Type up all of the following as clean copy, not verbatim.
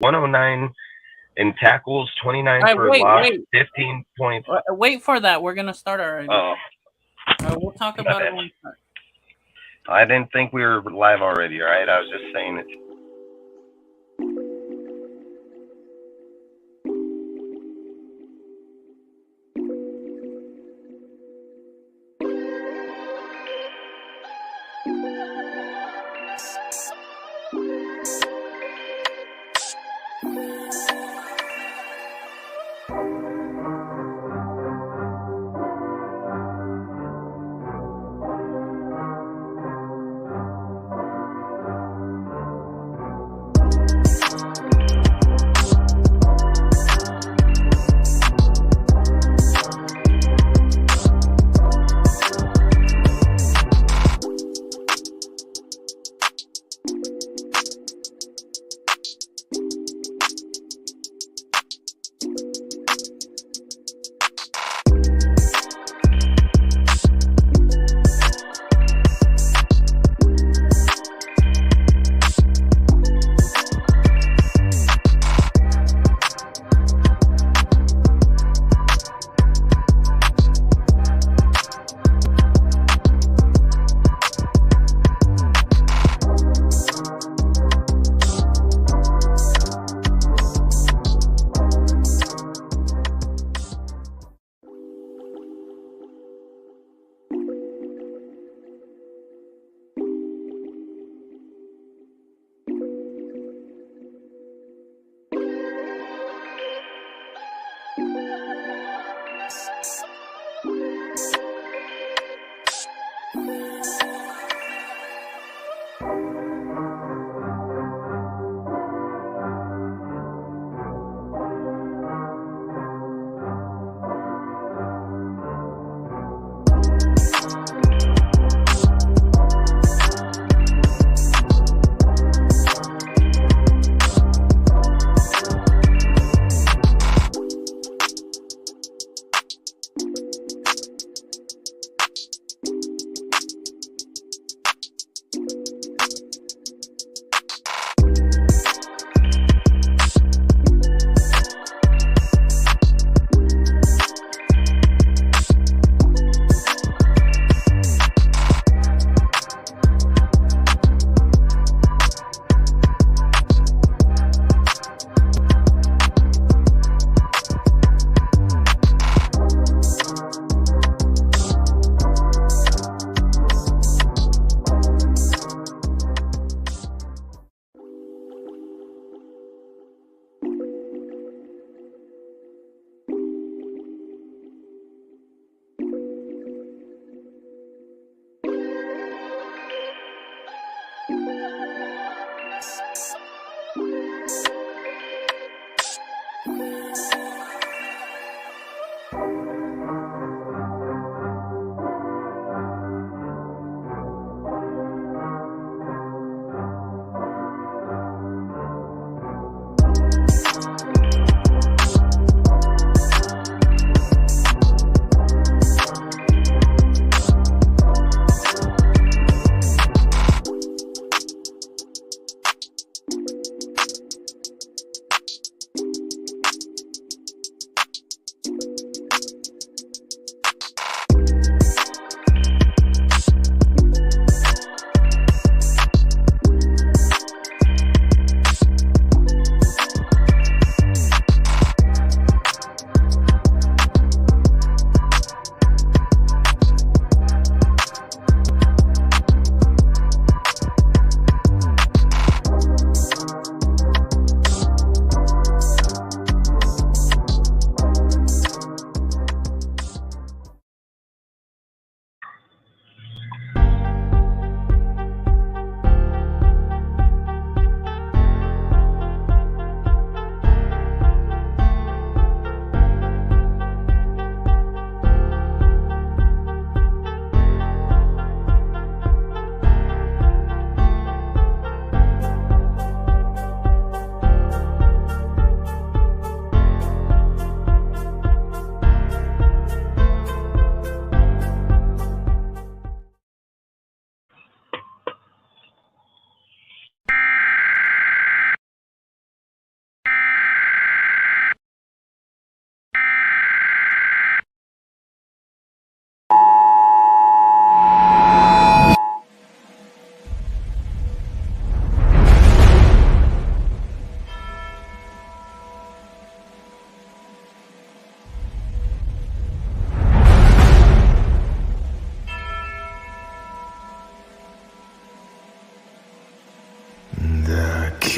109 in tackles, 29 All right, for wait, loss, wait, 15 points. wait for that. We're gonna start already. Oh, We'll talk my about it bad. when we start. I didn't think we were live already. All right, I was just saying it.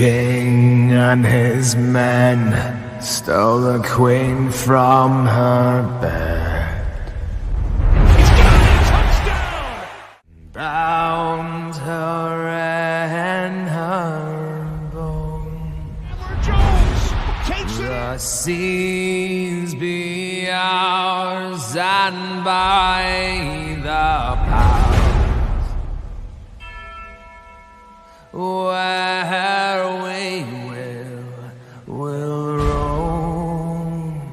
king and his men stole the queen from her bed. He's got it! Touchdown! Bound her in her bone. Jones takes it The in. seas be ours, and by the powers where we will roam.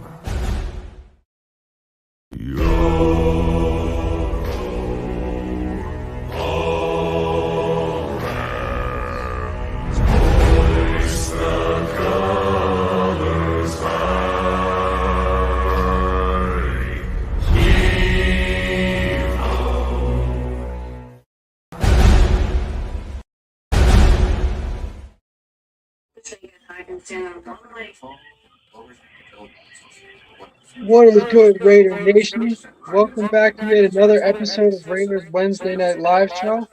What is good, Raider Nation? Welcome back to yet another episode of Raiders Wednesday Night Live Show.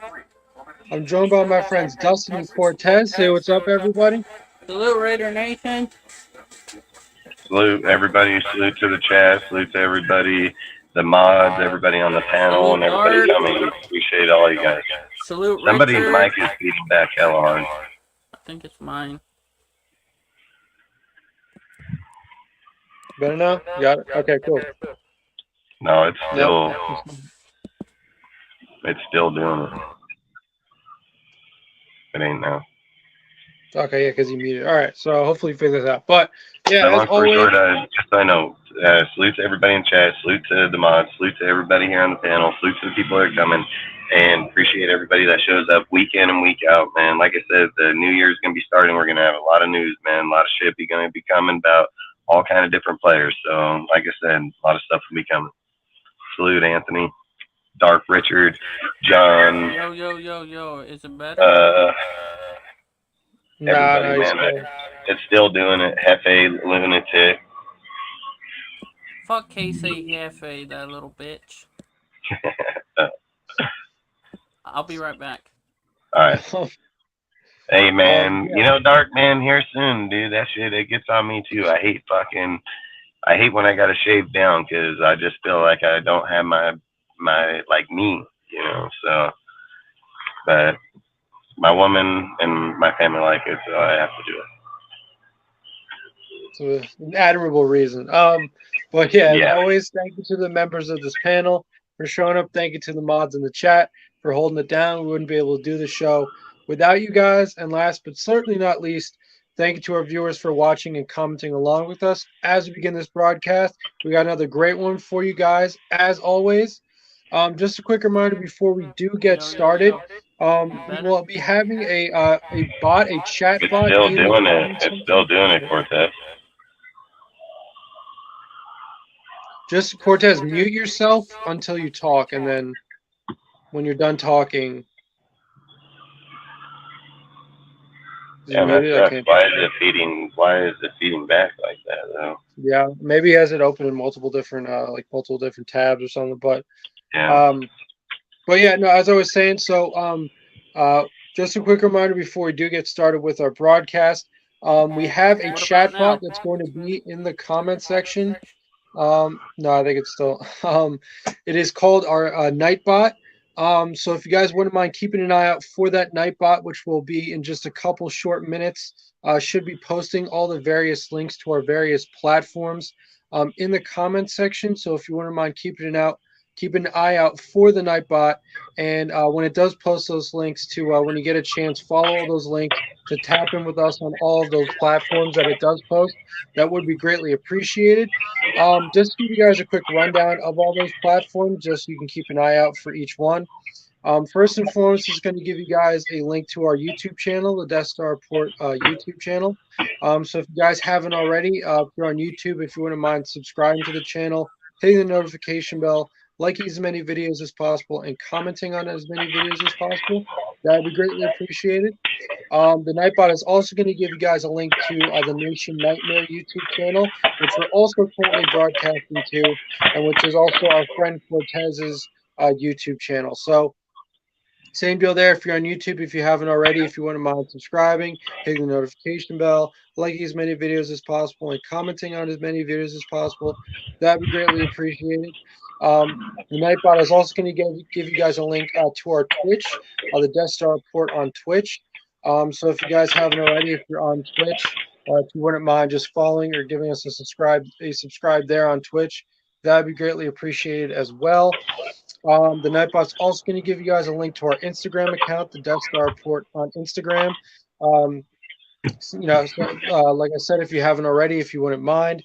I'm joined by my friends Dustin and Cortez. Say what's up, everybody. Salute Raider Nation. Salute everybody. Salute to the chat. Salute to everybody, the mods, everybody on the panel, and everybody coming. Appreciate all you guys. Salute Somebody's Richard. mic is feeding back hella hard. I think it's mine. Better now? Got it? Okay, cool. No, it's still doing it. It ain't now. Okay, yeah, because you muted. All right, so hopefully you figure this out. But, yeah, So as long story always, short, just so I know, salute to everybody in chat, salute to the mods, salute to everybody here on the panel, salute to the people that are coming, and appreciate everybody that shows up week in and week out, man. Like I said, the new year's going to be starting. We're going to have a lot of news, man. A lot of shit going to be coming about all kind of different players. So, like I said, a lot of stuff will be coming. Salute, Anthony, Dark Richard, John. Yo. Is it better? Everybody, he's man. cool. It's still doing it. Hefe, Lunatic. Fuck Casey Hefe, that little bitch. I'll be right back. All right. Hey, man. Yeah. You know, Dark, man, here soon, dude. That shit, it gets on me, too. I hate when I got to shave down because I just feel like I don't have my like, me, you know, so. But my woman and my family like it, so I have to do it. It's an admirable reason. But yeah, Yeah. as always, thank you to the members of this panel for showing up. Thank you to the mods in the chat for holding it down. We wouldn't be able to do the show without you guys. And last but certainly not least, thank you to our viewers for watching and commenting along with us. As we begin this broadcast, we got another great one for you guys, as always. Just a quick reminder before we do get started, we will be having a chat It's bot. still in the doing it. comments It's still doing it, Cortez. Just Cortez, mute yourself until you talk, and then when you're done talking. Yeah, that's rough. Why is it feeding back like that, though? Yeah, maybe he has it open in multiple different tabs or something. But Yeah. but yeah, no, as I was saying, so just a quick reminder before we do get started with our broadcast. We have a What chat about now? bot that's going to be in the comment section. No, I think it's still it is called our Nightbot. So if you guys wouldn't mind keeping an eye out for that Nightbot, which will be in just a couple short minutes, should be posting all the various links to our various platforms in the comment section. So if you wouldn't mind keeping an eye out for the Nightbot, and when it does post those links to when you get a chance, follow all those links to tap in with us on all of those platforms that it does post. That would be greatly appreciated. Just to give you guys a quick rundown of all those platforms, just so you can keep an eye out for each one. First and foremost, is going to give you guys a link to our YouTube channel, the Death Star Report YouTube channel. So if you guys haven't already, if you're on YouTube, if you wouldn't mind subscribing to the channel, hitting the notification bell, liking as many videos as possible, and commenting on as many videos as possible, that would be greatly appreciated. The Nightbot is also going to give you guys a link to the Nation Nightmare YouTube channel, which we're also currently broadcasting to, and which is also our friend Cortez's YouTube channel. So Same deal there. If you're on YouTube, if you haven't already, if you wouldn't mind subscribing, hitting the notification bell, liking as many videos as possible, and commenting on as many videos as possible, that'd be greatly appreciated. The Nightbot is also going to give you guys a link to our Twitch, the Death Star Report on Twitch. So if you guys haven't already, if you're on Twitch, if you wouldn't mind just following or giving us a subscribe there on Twitch, that'd be greatly appreciated as well. The Nightbot's also going to give you guys a link to our Instagram account, the Death Star Report on Instagram. Like I said, if you haven't already, if you wouldn't mind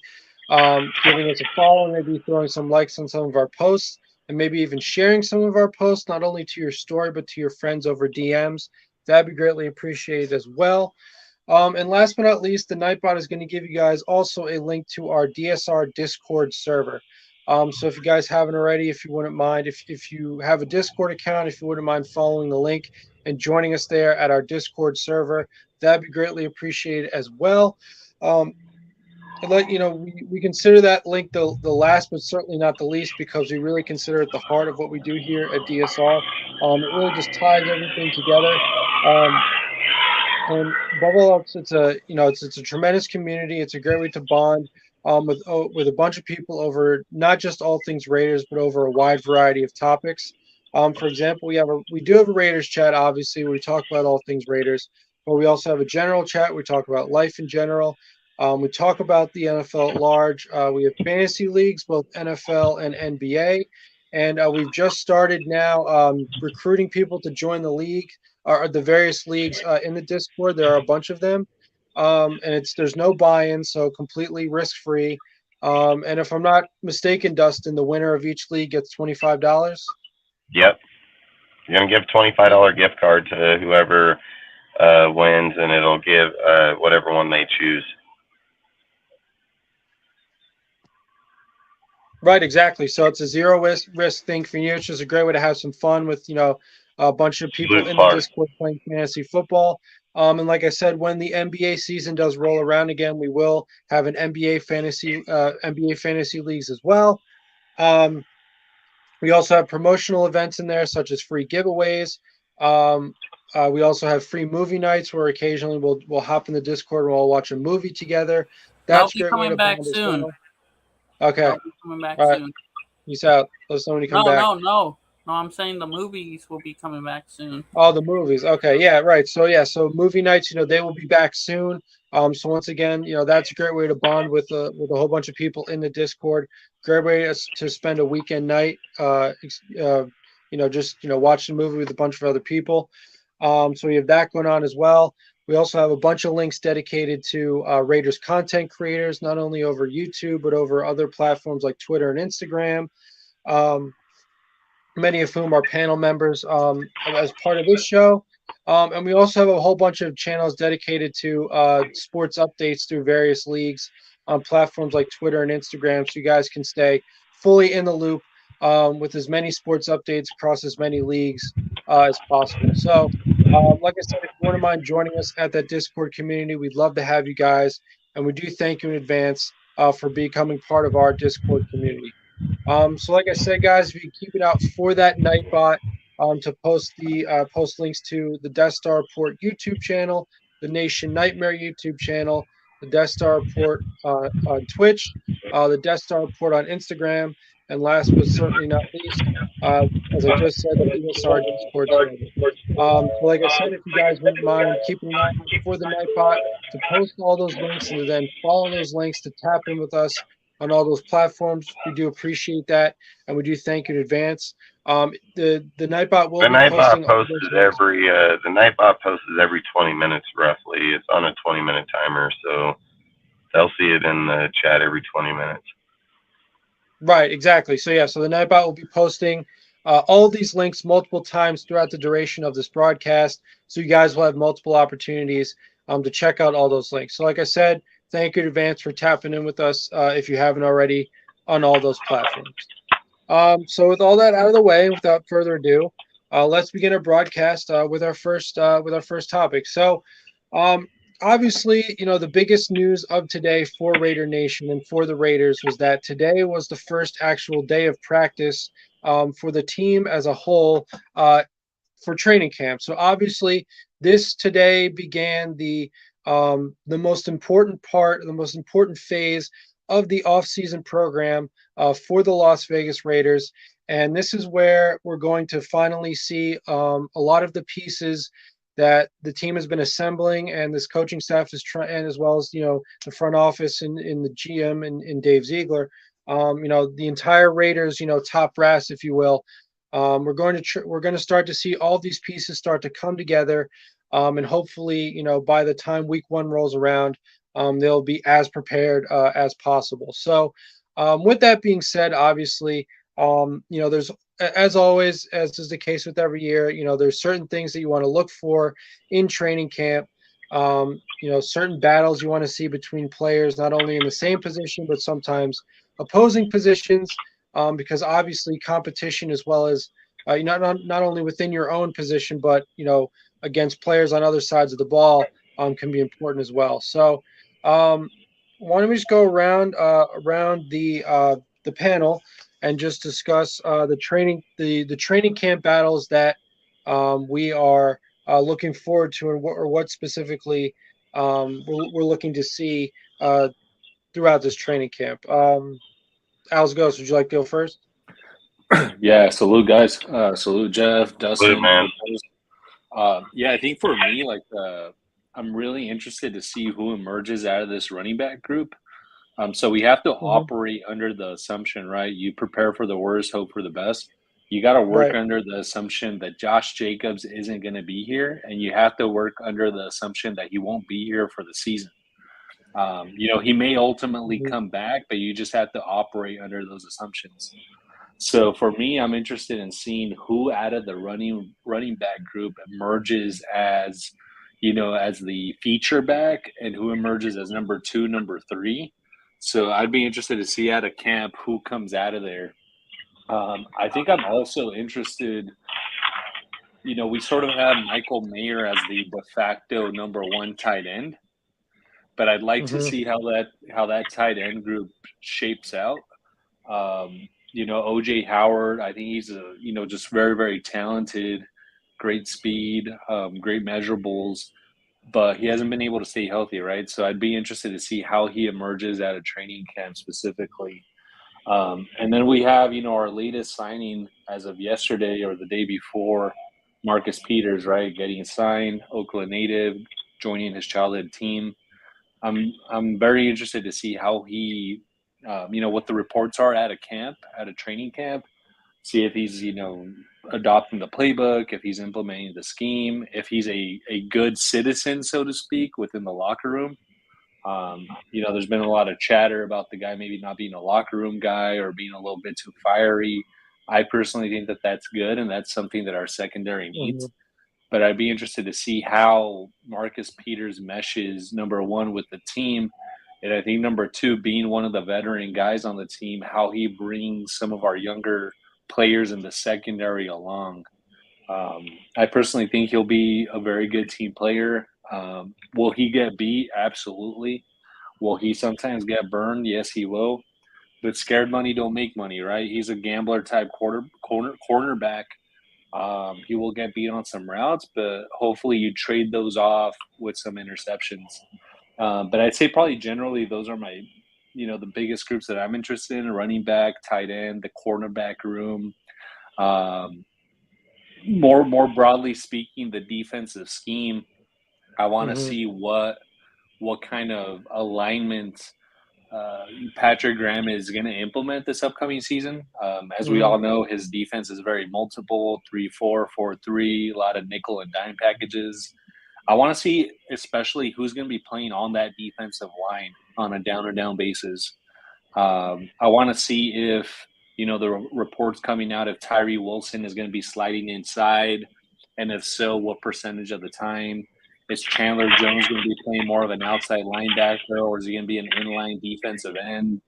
giving us a follow, maybe throwing some likes on some of our posts, and maybe even sharing some of our posts, not only to your story, but to your friends over DMs. That'd be greatly appreciated as well. And last but not least, the Nightbot is going to give you guys also a link to our DSR Discord server. So if you guys haven't already, if you wouldn't mind, if you have a Discord account, if you wouldn't mind following the link and joining us there at our Discord server, that'd be greatly appreciated as well. We consider that link the last, but certainly not the least, because we really consider it the heart of what we do here at DSR. It really just ties everything together. And above all else, it's a tremendous community. It's a great way to bond with a bunch of people over not just all things Raiders, but over a wide variety of topics. For example, we do have a Raiders chat, obviously, where we talk about all things Raiders, but we also have a general chat. We talk about life in general. We talk about the NFL at large. We have fantasy leagues, both NFL and NBA, and we've just started now recruiting people to join the league or the various leagues in the Discord. There are a bunch of them. And there's no buy-in, so completely risk-free. And if I'm not mistaken, Dustin, the winner of each league gets $25. Yep. You're going to give a $25 gift card to whoever wins, and it'll give whatever one they choose. Right, exactly. So it's a zero risk thing for you. It's just a great way to have some fun with, a bunch of people in the Discord playing fantasy football. And like I said, when the NBA season does roll around again, we will have an NBA fantasy leagues as well. We also have promotional events in there, such as free giveaways. We also have free movie nights where occasionally we'll hop in the Discord and we'll watch a movie together. That's great. Coming back soon. Well. Okay. Coming back All right. soon. Peace out. Let us know when you come back. No, I'm saying the movies will be coming back soon. Oh, the movies. Okay, yeah, right. So movie nights, they will be back soon. So once again, that's a great way to bond with a whole bunch of people in the Discord. Great way to spend a weekend night. Watching a movie with a bunch of other people. So we have that going on as well. We also have a bunch of links dedicated to Raiders content creators, not only over YouTube, but over other platforms like Twitter and Instagram. Many of whom are panel members as part of this show. And we also have a whole bunch of channels dedicated to sports updates through various leagues on platforms like Twitter and Instagram, so you guys can stay fully in the loop with as many sports updates across as many leagues as possible. So, like I said, if you wouldn't mind joining us at that Discord community, we'd love to have you guys. And we do thank you in advance for becoming part of our Discord community. So like I said, guys, if you keep it out for that Nightbot to post links to the Death Star Report YouTube channel, the Nation Nightmare YouTube channel, the Death Star Report on Twitch, the Death Star Report on Instagram, and last but certainly not least, as I just said, the DSR Discord channel. So like I said, if you guys wouldn't mind keeping an eye out for the Nightbot to post all those links and to then follow those links to tap in with us on all those platforms, we do appreciate that, and we do thank you in advance. The Nightbot will. The Nightbot posts every 20 minutes roughly. It's on a 20-minute timer, so they'll see it in the chat every 20 minutes. Right, exactly. So the Nightbot will be posting all of these links multiple times throughout the duration of this broadcast, so you guys will have multiple opportunities to check out all those links. So like I said, thank you in advance for tapping in with us if you haven't already on all those platforms. So with all that out of the way, without further ado, let's begin our broadcast with our first topic. So obviously, the biggest news of today for Raider Nation and for the Raiders was that today was the first actual day of practice for the team as a whole for training camp. So obviously, this today began the most important part, the most important phase of the offseason program for the Las Vegas Raiders. And this is where we're going to finally see a lot of the pieces that the team has been assembling, and this coaching staff is trying, and as well as the front office and in the GM and Dave Ziegler, the entire Raiders, top brass, if you will. We're going to start to see all these pieces start to come together, and hopefully, by the time week 1 rolls around, they'll be as prepared as possible. So, with that being said, obviously, there's, as always, as is the case with every year, there's certain things that you want to look for in training camp. Certain battles you want to see between players, not only in the same position, but sometimes opposing positions, because obviously competition, as well as not only within your own position, but against players on other sides of the ball, can be important as well. So why don't we just go around the panel and just discuss the training camp battles that we are looking forward to, and what specifically we're looking to see throughout this training camp. Al's Ghost, would you like to go first? Yeah, salute guys. Salute Jeff, Dustin. Salute, man. I think for me, I'm really interested to see who emerges out of this running back group. So we have to operate under the assumption, right? You prepare for the worst, hope for the best. You got to work under the assumption that Josh Jacobs isn't going to be here, and you have to work under the assumption that he won't be here for the season. He may ultimately come back, but you just have to operate under those assumptions. So for me, I'm interested in seeing who out of the running back group emerges as, as the feature back, and who emerges as number 2, number 3. So I'd be interested to see out of camp who comes out of there. I think I'm also interested, we sort of have Michael Mayer as the de facto number 1 tight end, but I'd like to see how that tight end group shapes out. OJ Howard, I think he's just very, very talented, great speed, great measurables, but he hasn't been able to stay healthy, right? So I'd be interested to see how he emerges out of training camp specifically. And then we have, our latest signing as of yesterday or the day before, Marcus Peters, right? Getting signed, Oakland native, joining his childhood team. I'm very interested to see how he, what the reports are out of training camp, see if he's, adopting the playbook, if he's implementing the scheme, if he's a good citizen, so to speak, within the locker room. There's been a lot of chatter about the guy maybe not being a locker room guy or being a little bit too fiery. I personally think that that's good, and that's something that our secondary needs. But I'd be interested to see how Marcus Peters meshes, number 1, with the team. And I think number 2, being one of the veteran guys on the team, how he brings some of our younger players in the secondary along. I personally think he'll be a very good team player. Will he get beat? Absolutely. Will he sometimes get burned? Yes, he will. But scared money don't make money, right? He's a gambler type cornerback. He will get beat on some routes, but hopefully you trade those off with some interceptions. But I'd say probably generally those are my, the biggest groups that I'm interested in: running back, tight end, the cornerback room. More broadly speaking, the defensive scheme. I want to see what kind of alignment Patrick Graham is going to implement this upcoming season. As we all know, his defense is very multiple, 3-4, 4-3, a lot of nickel and dime packages. I want to see especially who's going to be playing on that defensive line on a down-to-down basis. I want to see if, the reports coming out, if Tyree Wilson is going to be sliding inside, and if so, what percentage of the time. Is Chandler Jones going to be playing more of an outside linebacker, or is he going to be an inline defensive end?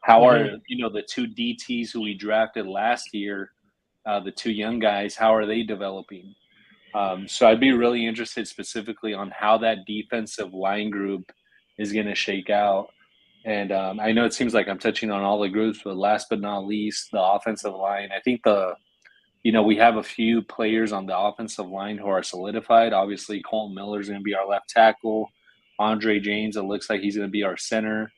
How are, the 2 DTs who we drafted last year, the 2 young guys, how are they developing? So I'd be really interested specifically on how that defensive line group is going to shake out. And I know it seems like I'm touching on all the groups, but last but not least, the offensive line. I think the we have a few players on the offensive line who are solidified. Obviously, Colton Miller's going to be our left tackle. Andre James, it looks like he's going to be our center.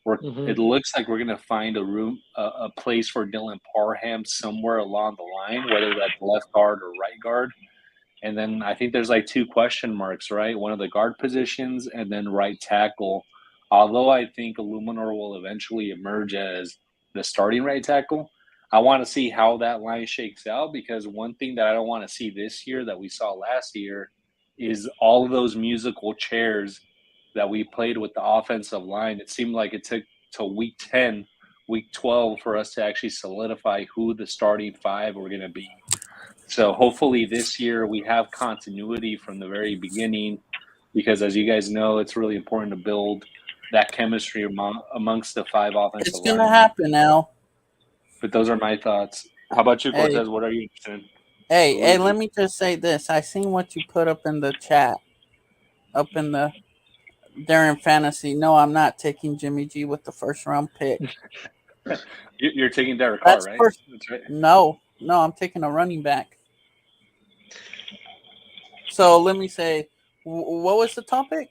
Mhm. It looks like we're going to find a place for Dylan Parham somewhere along the line, whether that's left guard or right guard. And then I think there's like two question marks, right? One of the guard positions and then right tackle. Although I think Illuminor will eventually emerge as the starting right tackle, I want to see how that line shakes out, because one thing that I don't want to see this year that we saw last year is all of those musical chairs that we played with the offensive line. It seemed like it took till week 10, week 12 for us to actually solidify who the starting five were going to be. So hopefully this year we have continuity from the very beginning, because as you guys know, it's really important to build that chemistry amongst the five offensive It's gonna linemen. happen now. But those are my thoughts. How about you, Hey. Cortez? What are you interested in? Hey, let me just say this. I seen what you put up in the chat, up in the during fantasy. No, I'm not taking Jimmy G with the first round pick. You're taking Derek Carr, That's right? first. That's right. No, I'm taking a running back. So let me say, what was the topic?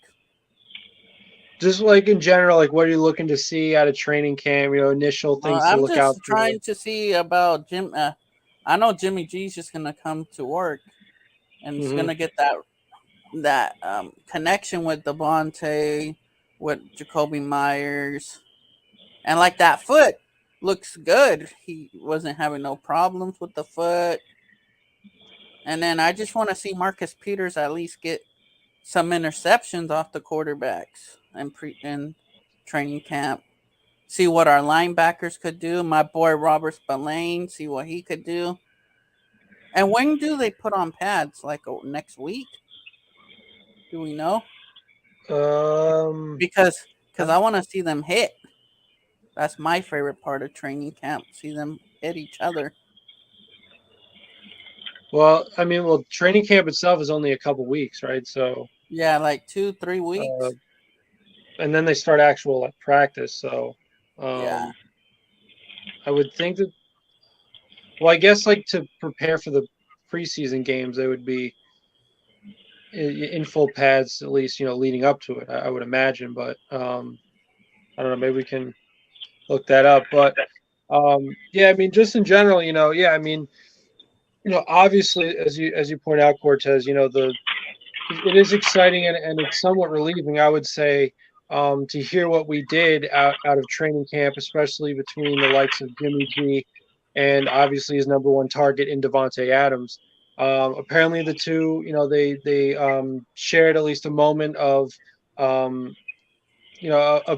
Just like in general, like what are you looking to see out of training camp? Initial things to I'm look out just for. trying to see about Jim. I know Jimmy G's just gonna come to work, and he's gonna get that connection with Devontae, with Jacoby Myers, and like that foot looks good. He wasn't having no problems with the foot. And then I just want to see Marcus Peters at least get some interceptions off the quarterbacks and in training camp. See what our linebackers could do. My boy Robert Spillane, see what he could do. And when do they put on pads? Like next week? Do we know? Because I want to see them hit. That's my favorite part of training camp. See them hit each other. Well, I mean, training camp itself is only a couple weeks, right? So yeah, like 2-3 weeks, and then they start actual like practice. So yeah, I would think that. Well, I guess like to prepare for the preseason games, they would be in full pads at least, leading up to it. I would imagine, but I don't know. Maybe we can look that up. But yeah, I mean, just in general, yeah, I mean, obviously, as you point out, Cortez, it is exciting and it's somewhat relieving, I would say, to hear what we did out of training camp, especially between the likes of Jimmy G and obviously his number one target in Davante Adams. Apparently, the two, they shared at least a moment of, of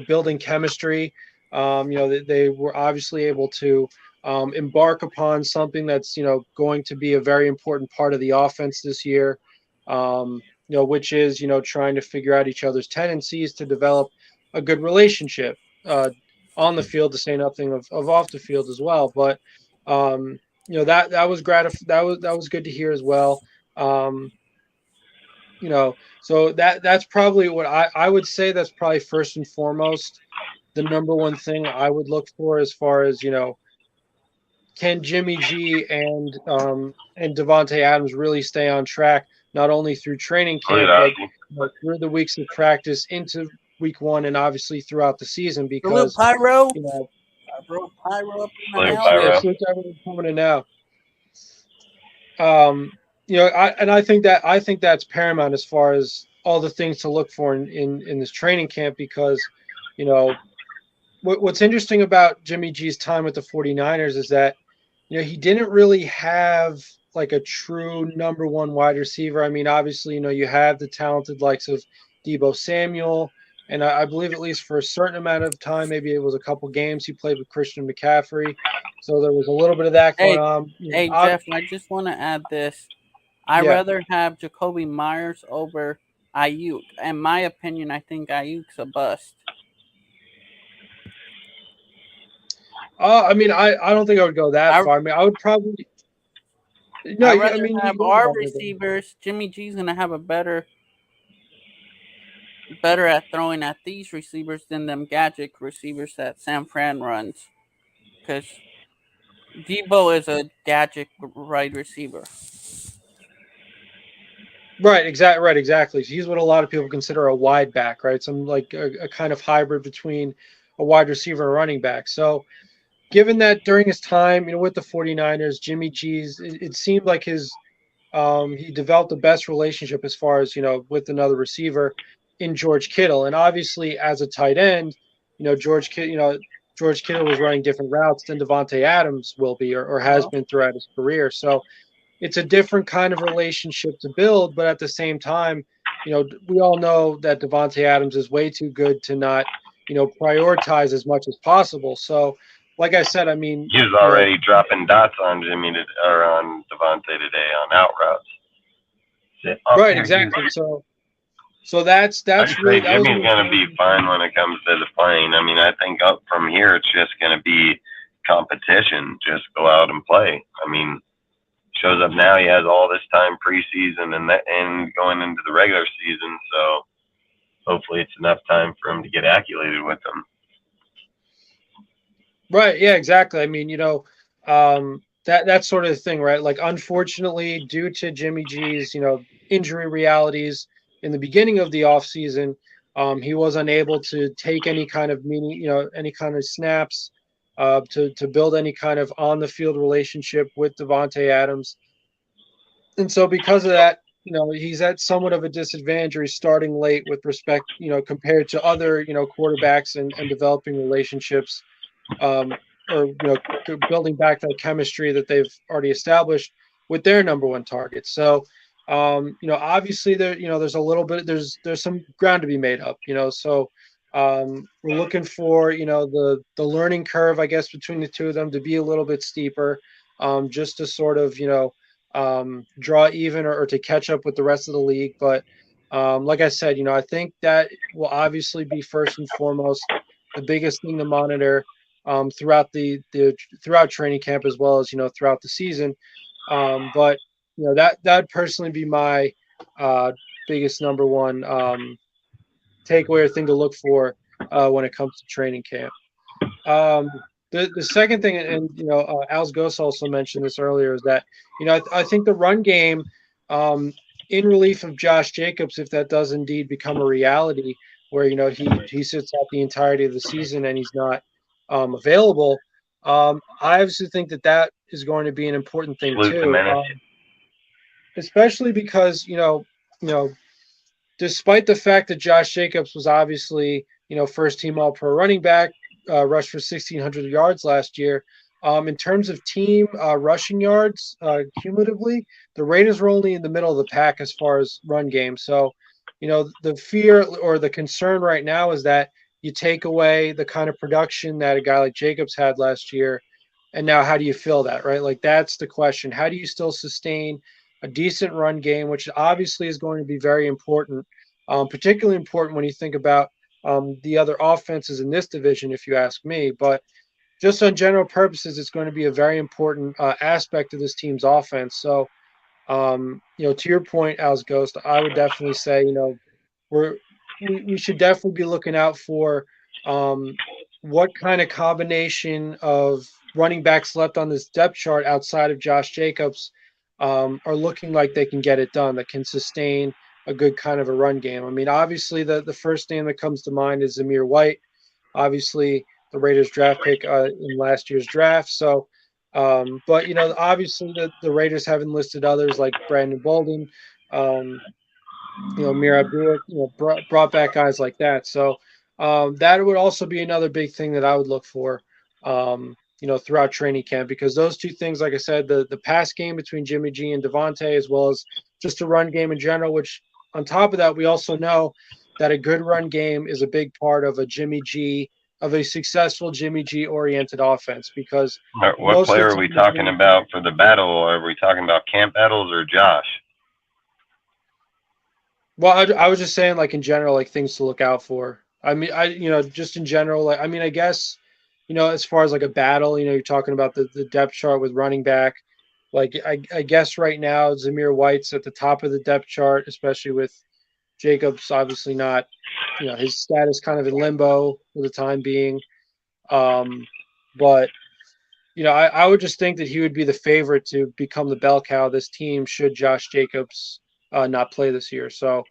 building chemistry. They were obviously able to embark upon something that's going to be a very important part of the offense this year. Which is trying to figure out each other's tendencies to develop a good relationship on the field, to say nothing of off the field as well. But that was that was good to hear as well. So that's probably what I would say. That's probably first and foremost the number one thing I would look for, as far as can Jimmy G and Davante Adams really stay on track, not only through training camp, but through the weeks of practice into week one, and obviously throughout the season. Because Pyro, Pyro Pyro coming in now. I think that's paramount as far as all the things to look for in this training camp, because what's interesting about Jimmy G's time with the 49ers is that he didn't really have like a true number one wide receiver. I mean, obviously, you have the talented likes of Deebo Samuel, and I believe at least for a certain amount of time, maybe it was a couple games, he played with Christian McCaffrey. So there was a little bit of that going on. Hey, Jeff, I just want to add this. I'd rather have Jacoby Myers over Ayuk. In my opinion, I think Ayuk's a bust. I mean, I don't think I would go that far. I mean, I would probably. No, I'd rather have our receivers. Jimmy G's gonna have a better at throwing at these receivers than them gadget receivers that San Fran runs. Because Debo is a gadget wide receiver. Right, exactly. So he's what a lot of people consider a wide back, right? Some like a kind of hybrid between a wide receiver and a running back. So given that during his time, with the 49ers, Jimmy G's, it seemed like he developed the best relationship as far as, with another receiver in George Kittle. And obviously as a tight end, George Kittle was running different routes than Devontae Adams will be or has been throughout his career. So it's a different kind of relationship to build, but at the same time, we all know that Devontae Adams is way too good to not, prioritize as much as possible. So, like I said, I mean, He was already dropping dots on or on Devontae today on out routes. right, exactly. So that's I really think that was Jimmy's going to be fine when it comes to the playing. I mean, I think up from here, it's just going to be competition. Just go out and play. I mean, shows up now. He has all this time preseason and going into the regular season. So hopefully it's enough time for him to get acclimated with them. right. Yeah, exactly. I mean, that sort of thing, right? Like, unfortunately, due to Jimmy G's, injury realities in the beginning of the offseason, he was unable to take any kind of any kind of snaps, to build any kind of on the field relationship with Devontae Adams. And so because of that, he's at somewhat of a disadvantage, or he's starting late with respect, compared to other, quarterbacks and developing relationships, um, or building back that chemistry that they've already established with their number one target. So, obviously there's a little bit, there's some ground to be made up. So we're looking for the learning curve, I guess, between the two of them to be a little bit steeper, just to sort of draw even or to catch up with the rest of the league. But like I said, I think that will obviously be first and foremost the biggest thing to monitor throughout throughout training camp, as well as throughout the season. But that'd personally be my biggest number one takeaway or thing to look for when it comes to training camp. The second thing, and Al's Ghost also mentioned this earlier, is that I think the run game, in relief of Josh Jacobs, if that does indeed become a reality, where he sits out the entirety of the season and he's not available, I obviously think that is going to be an important thing too, especially because despite the fact that Josh Jacobs was obviously first team All Pro running back, rushed for 1,600 yards last year. In terms of team rushing yards cumulatively, the Raiders were only in the middle of the pack as far as run game. So, the fear or the concern right now is that you take away the kind of production that a guy like Jacobs had last year, and now how do you fill that, right? Like, that's the question. How do you still sustain a decent run game, which obviously is going to be very important, particularly important when you think about the other offenses in this division, if you ask me. But just on general purposes, it's going to be a very important aspect of this team's offense. So, to your point, Al's Ghost, I would definitely say, we should definitely be looking out for what kind of combination of running backs left on this depth chart outside of Josh Jacobs are looking like they can get it done, that can sustain a good kind of a run game. I mean, obviously the first name that comes to mind is Zamir White, obviously the Raiders draft pick in last year's draft. So, but obviously the Raiders haven't listed others like Brandon Bolden, Mir Abdullah, brought back guys like that. So that would also be another big thing that I would look for, throughout training camp, because those two things, like I said, the pass game between Jimmy G and Devontae, as well as just a run game in general, which on top of that, we also know that a good run game is a big part of a successful Jimmy G oriented offense, because what player are we talking about for the battle? Or are we talking about camp battles or Josh? Well, I was just saying, like, in general, like, things to look out for. I mean, just in general, like, I mean, I guess, as far as like a battle, you're talking about the depth chart with running back. Like, I guess right now, Zamir White's at the top of the depth chart, especially with Jacobs obviously not, his status kind of in limbo for the time being. But I would just think that he would be the favorite to become the bell cow of this team should Josh Jacobs not play this year. So,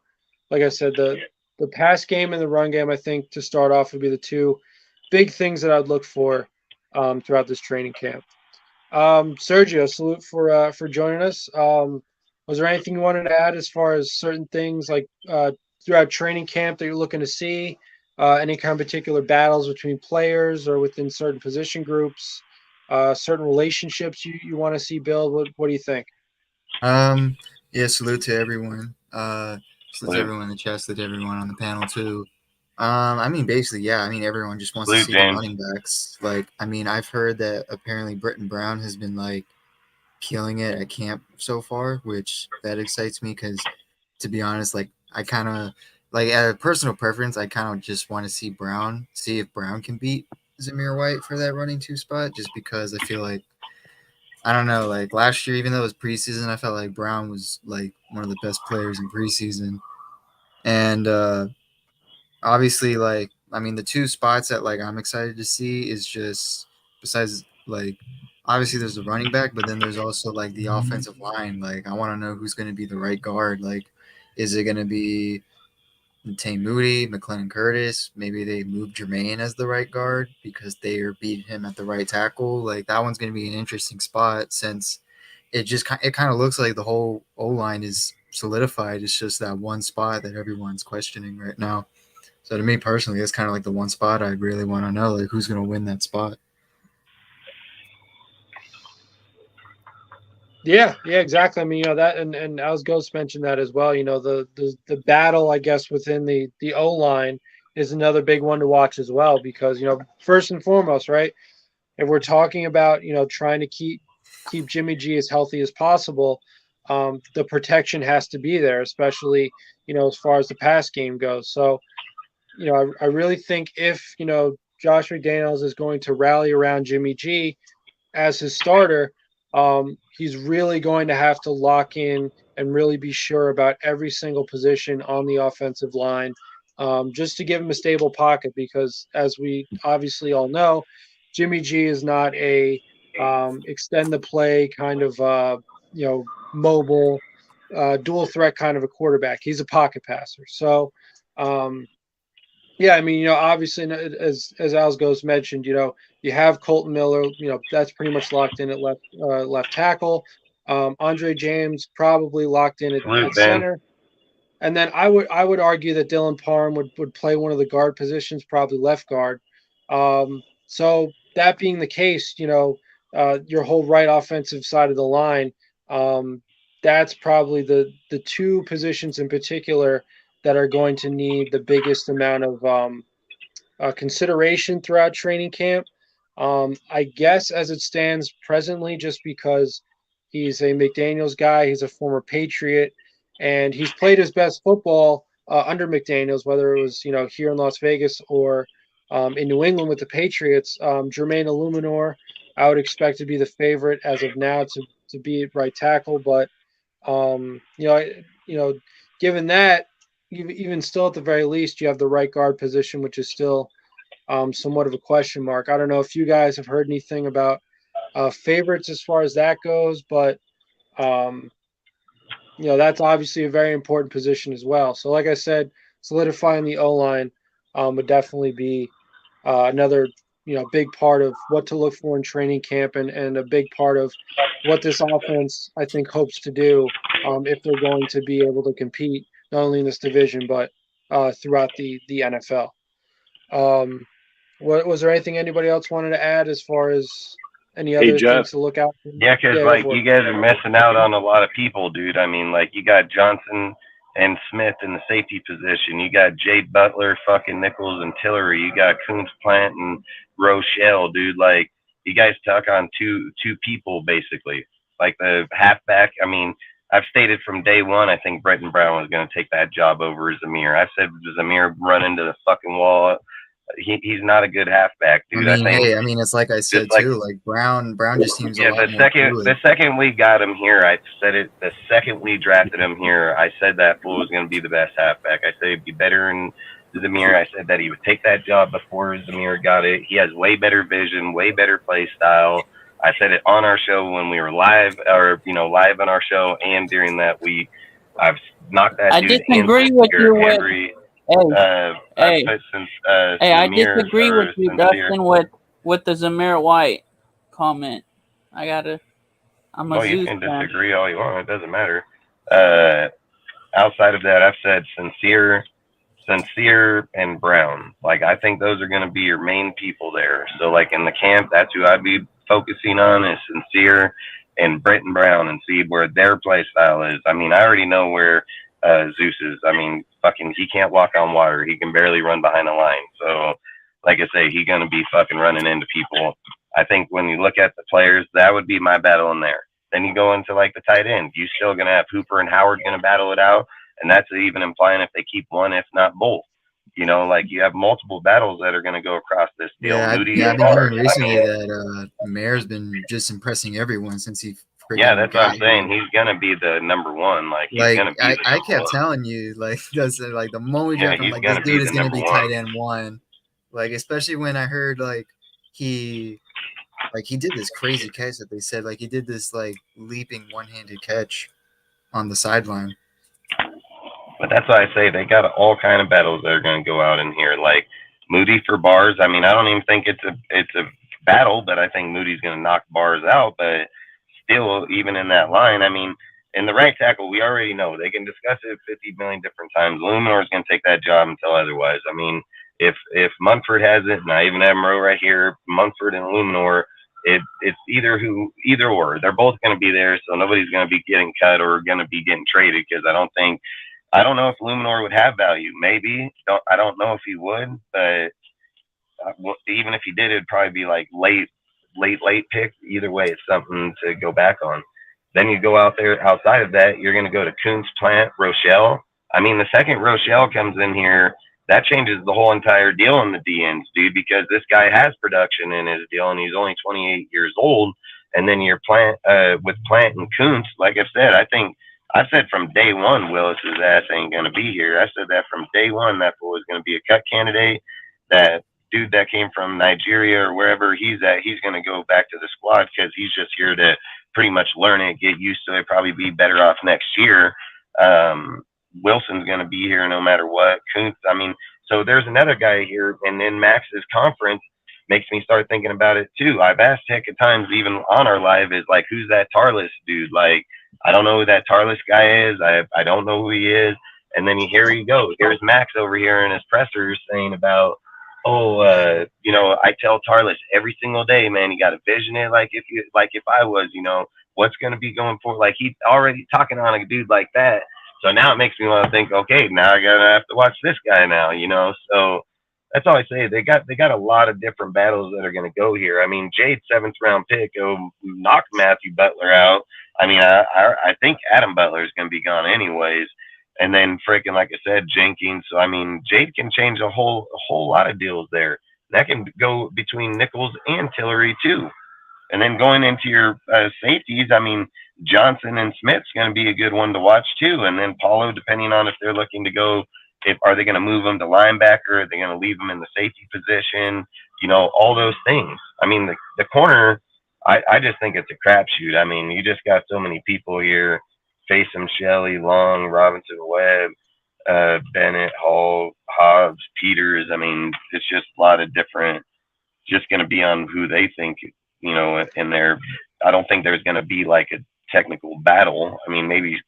like I said, the pass game and the run game, I think, to start off would be the two big things that I'd look for throughout this training camp. Sergio, salute for joining us. Was there anything you wanted to add as far as certain things like throughout training camp that you're looking to see? Any kind of particular battles between players or within certain position groups? Certain relationships you want to see build? What do you think? Yeah, salute to everyone. Salute to everyone in the chat, salute to everyone on the panel too. I mean, basically, yeah. I mean, everyone just wants to see the running backs. Like, I mean, I've heard that apparently Britton Brown has been like killing it at camp so far, which that excites me because, to be honest, like I kind of like at a personal preference, I kind of just want to see if Brown can beat Zamir White for that running 2 spot, just because I feel like I don't know, like last year, even though it was preseason, I felt like Brown was like one of the best players in preseason, and obviously, like, I mean, the 2 spots that like I'm excited to see is just besides like obviously there's the running back, but then there's also like the offensive line. Like, I want to know who's going to be the right guard. Like, is it going to be Tay Moody, McLennan Curtis? Maybe they move Jermaine as the right guard because they are beating him at the right tackle. Like, that one's going to be an interesting spot since it kind of looks like the whole O line is solidified. It's just that one spot that everyone's questioning right now. So to me personally, it's kind of like the one spot I really want to know, like who's going to win that spot. Yeah, exactly. I mean, that and as Ghost mentioned that as well. The battle, I guess, within the O line is another big one to watch as well because first and foremost, right? If we're talking about trying to keep Jimmy G as healthy as possible, the protection has to be there, especially as far as the pass game goes. So, I really think if Josh McDaniels is going to rally around Jimmy G as his starter. He's really going to have to lock in and really be sure about every single position on the offensive line just to give him a stable pocket because, as we obviously all know, Jimmy G is not a extend the play kind of mobile dual threat kind of a quarterback. He's a pocket passer. So, yeah, I mean, obviously, as Al's mentioned, you have Colton Miller, that's pretty much locked in at left tackle. Andre James probably locked in at center. And then I would argue that Dylan Parham would play one of the guard positions, probably left guard. So that being the case, your whole right offensive side of the line, that's probably the 2 positions in particular that are going to need the biggest amount of consideration throughout training camp. I guess as it stands presently, just because he's a McDaniels guy, he's a former Patriot, and he's played his best football under McDaniels, whether it was here in Las Vegas or in New England with the Patriots. Jermaine Illuminor, I would expect to be the favorite as of now to be at right tackle, but given that, even still at the very least, you have the right guard position, which is still somewhat of a question mark. I don't know if you guys have heard anything about favorites as far as that goes, but that's obviously a very important position as well. So like I said, solidifying the O-line would definitely be another big part of what to look for in training camp and a big part of what this offense I think hopes to do if they're going to be able to compete not only in this division but throughout the NFL. What was there anything anybody else wanted to add as far as any other things to look out for? Yeah, because you guys are missing out on a lot of people, dude. I mean, like you got Johnson and Smith in the safety position. You got Jay Butler, fucking Nichols and Tillery. You got Coombs Plant and Rochelle, dude. Like you guys talk on two people basically. Like the halfback. I mean, I've stated from day one, I think Britton Brown was going to take that job over Zamir. I said Zamir run into the fucking wall. He's not a good halfback, dude. I mean, it's like I said too. Like Brown just seems a lot more fluid. The second we got him here, I said it. The second we drafted him here, I said that fool was going to be the best halfback. I said he'd be better than Zamir. I said that he would take that job before Zamir got it. He has way better vision, way better play style. I said it on our show when we were live, or live on our show, and during that I've knocked that I dude disagree with you with. every. Hey, I've hey, put since hey! I Samir disagree with or you, Sincere. Dustin, with the Zamir White comment. I'm a Well, you Zeus can fan. disagree all you want. It doesn't matter. Outside of that, I've said Sincere, and Brown. Like, I think those are going to be your main people there. So, like, in the camp, that's who I'd be focusing on is Sincere and Britton Brown, and see where their play style is. I mean, I already know where Zeus is. I mean, fucking, he can't walk on water. He can barely run behind a line. So, like I say, he's going to be fucking running into people. I think when you look at the players, that would be my battle in there. Then you go into, like, the tight end. You still going to have Hooper and Howard going to battle it out. And that's even implying if they keep one, if not both. Like, you have multiple battles that are going to go across this deal. Yeah, I've been hearing recently that Mayor's been just impressing everyone since he. Yeah, that's what I'm saying. He's gonna be the number one. Like, he's gonna be. I kept telling you, like, the moment you I'm like, this dude is gonna be tight end one. Like, especially when I heard he did this crazy catch that they said, like, he did this like leaping one-handed catch on the sideline. But that's why I say they got all kind of battles that are going to go out in here. Like Moody for Bars. I mean, I don't even think it's a battle, but I think Moody's going to knock Bars out. But still, even in that line, I mean, in the right tackle, we already know they can discuss it 50 million different times. Illuminor is going to take that job until otherwise. I mean, if Munford has it, and I even have Moreau right here, Munford and Illuminor, it's either or. They're both going to be there, so nobody's going to be getting cut or going to be getting traded, because I don't know if Illuminor would have value. Maybe. I don't know if he would, but even if he did, it'd probably be like late pick. Either way, it's something to go back on. Then you go out there. Outside of that, you're going to go to Kuntz, Plant, Rochelle. I mean, the second Rochelle comes in here, that changes the whole entire deal on the DNs, dude, because this guy has production in his deal, and he's only 28 years old. And then your with Plant and Kuntz, like I said, I've said from day one, Willis's ass ain't going to be here. I said that from day one, that boy is going to be a cut candidate. That dude that came from Nigeria or wherever he's at, he's going to go back to the squad, because he's just here to pretty much learn it, get used to it, probably be better off next year. Wilson's going to be here no matter what. Kuntz, I mean, so there's another guy here, and then Max's conference makes me start thinking about it too. I've asked heck of times, even on our live, is like, who's that Tarlis dude? Like, I don't know who that Tarlis guy is. I don't know who he is. And then here he goes. Here's Max over here in his pressers saying about, I tell Tarlis every single day, man, you got to vision it like if I was, what's going to be going for. Like, he's already talking on a dude like that. So now it makes me want to think, okay, now I gotta have to watch this guy now, So that's all I say. They got a lot of different battles that are going to go here. I mean, Jade 7th round pick knocked Matthew Butler out. I mean, I think Adam Butler is going to be gone anyways. And then freaking, like I said, Jenkins. So, I mean, Jade can change a whole lot of deals there. That can go between Nichols and Tillery too. And then going into your safeties, I mean, Johnson and Smith's going to be a good one to watch too. And then Paulo, depending on if they're looking to go, are they going to move him to linebacker? Are they going to leave him in the safety position? All those things. I mean, the corner, I just think it's a crapshoot. I mean, you just got so many people here. Faisam, Shelley, Long, Robinson, Webb, Bennett, Hall, Hobbs, Peters. I mean, it's just a lot of different. Just going to be on who they think, in there. I don't think there's going to be like a technical battle. I mean, maybe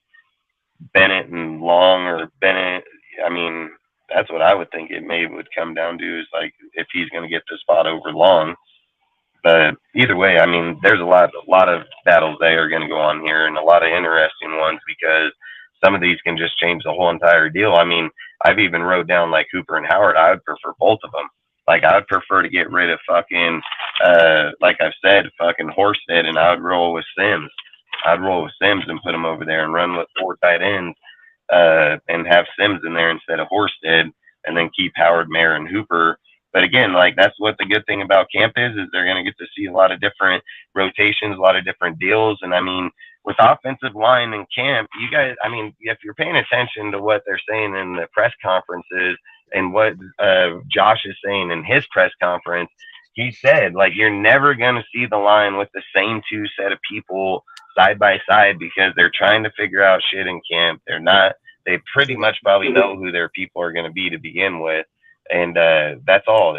Bennett and Long, or Bennett. I mean, that's what I would think it would come down to, is like if he's going to get the spot over Long. But either way, I mean, there's a lot of battles that are going to go on here, and a lot of interesting ones, because some of these can just change the whole entire deal. I mean, I've even wrote down like Hooper and Howard. I would prefer both of them. Like, I would prefer to get rid of fucking, like I've said, fucking Horsted, and I would roll with Sims. I'd roll with Sims and put him over there and run with 4 tight ends, and have Sims in there instead of Horsted, and then keep Howard, Mayer, and Hooper. But again, like, that's what the good thing about camp is they're going to get to see a lot of different rotations, a lot of different deals. And I mean, with offensive line in camp, you guys, I mean, if you're paying attention to what they're saying in the press conferences and what Josh is saying in his press conference, he said, like, you're never going to see the line with the same two set of people side by side because they're trying to figure out shit in camp. They're not, they pretty much probably know who their people are going to be to begin with. And that's all.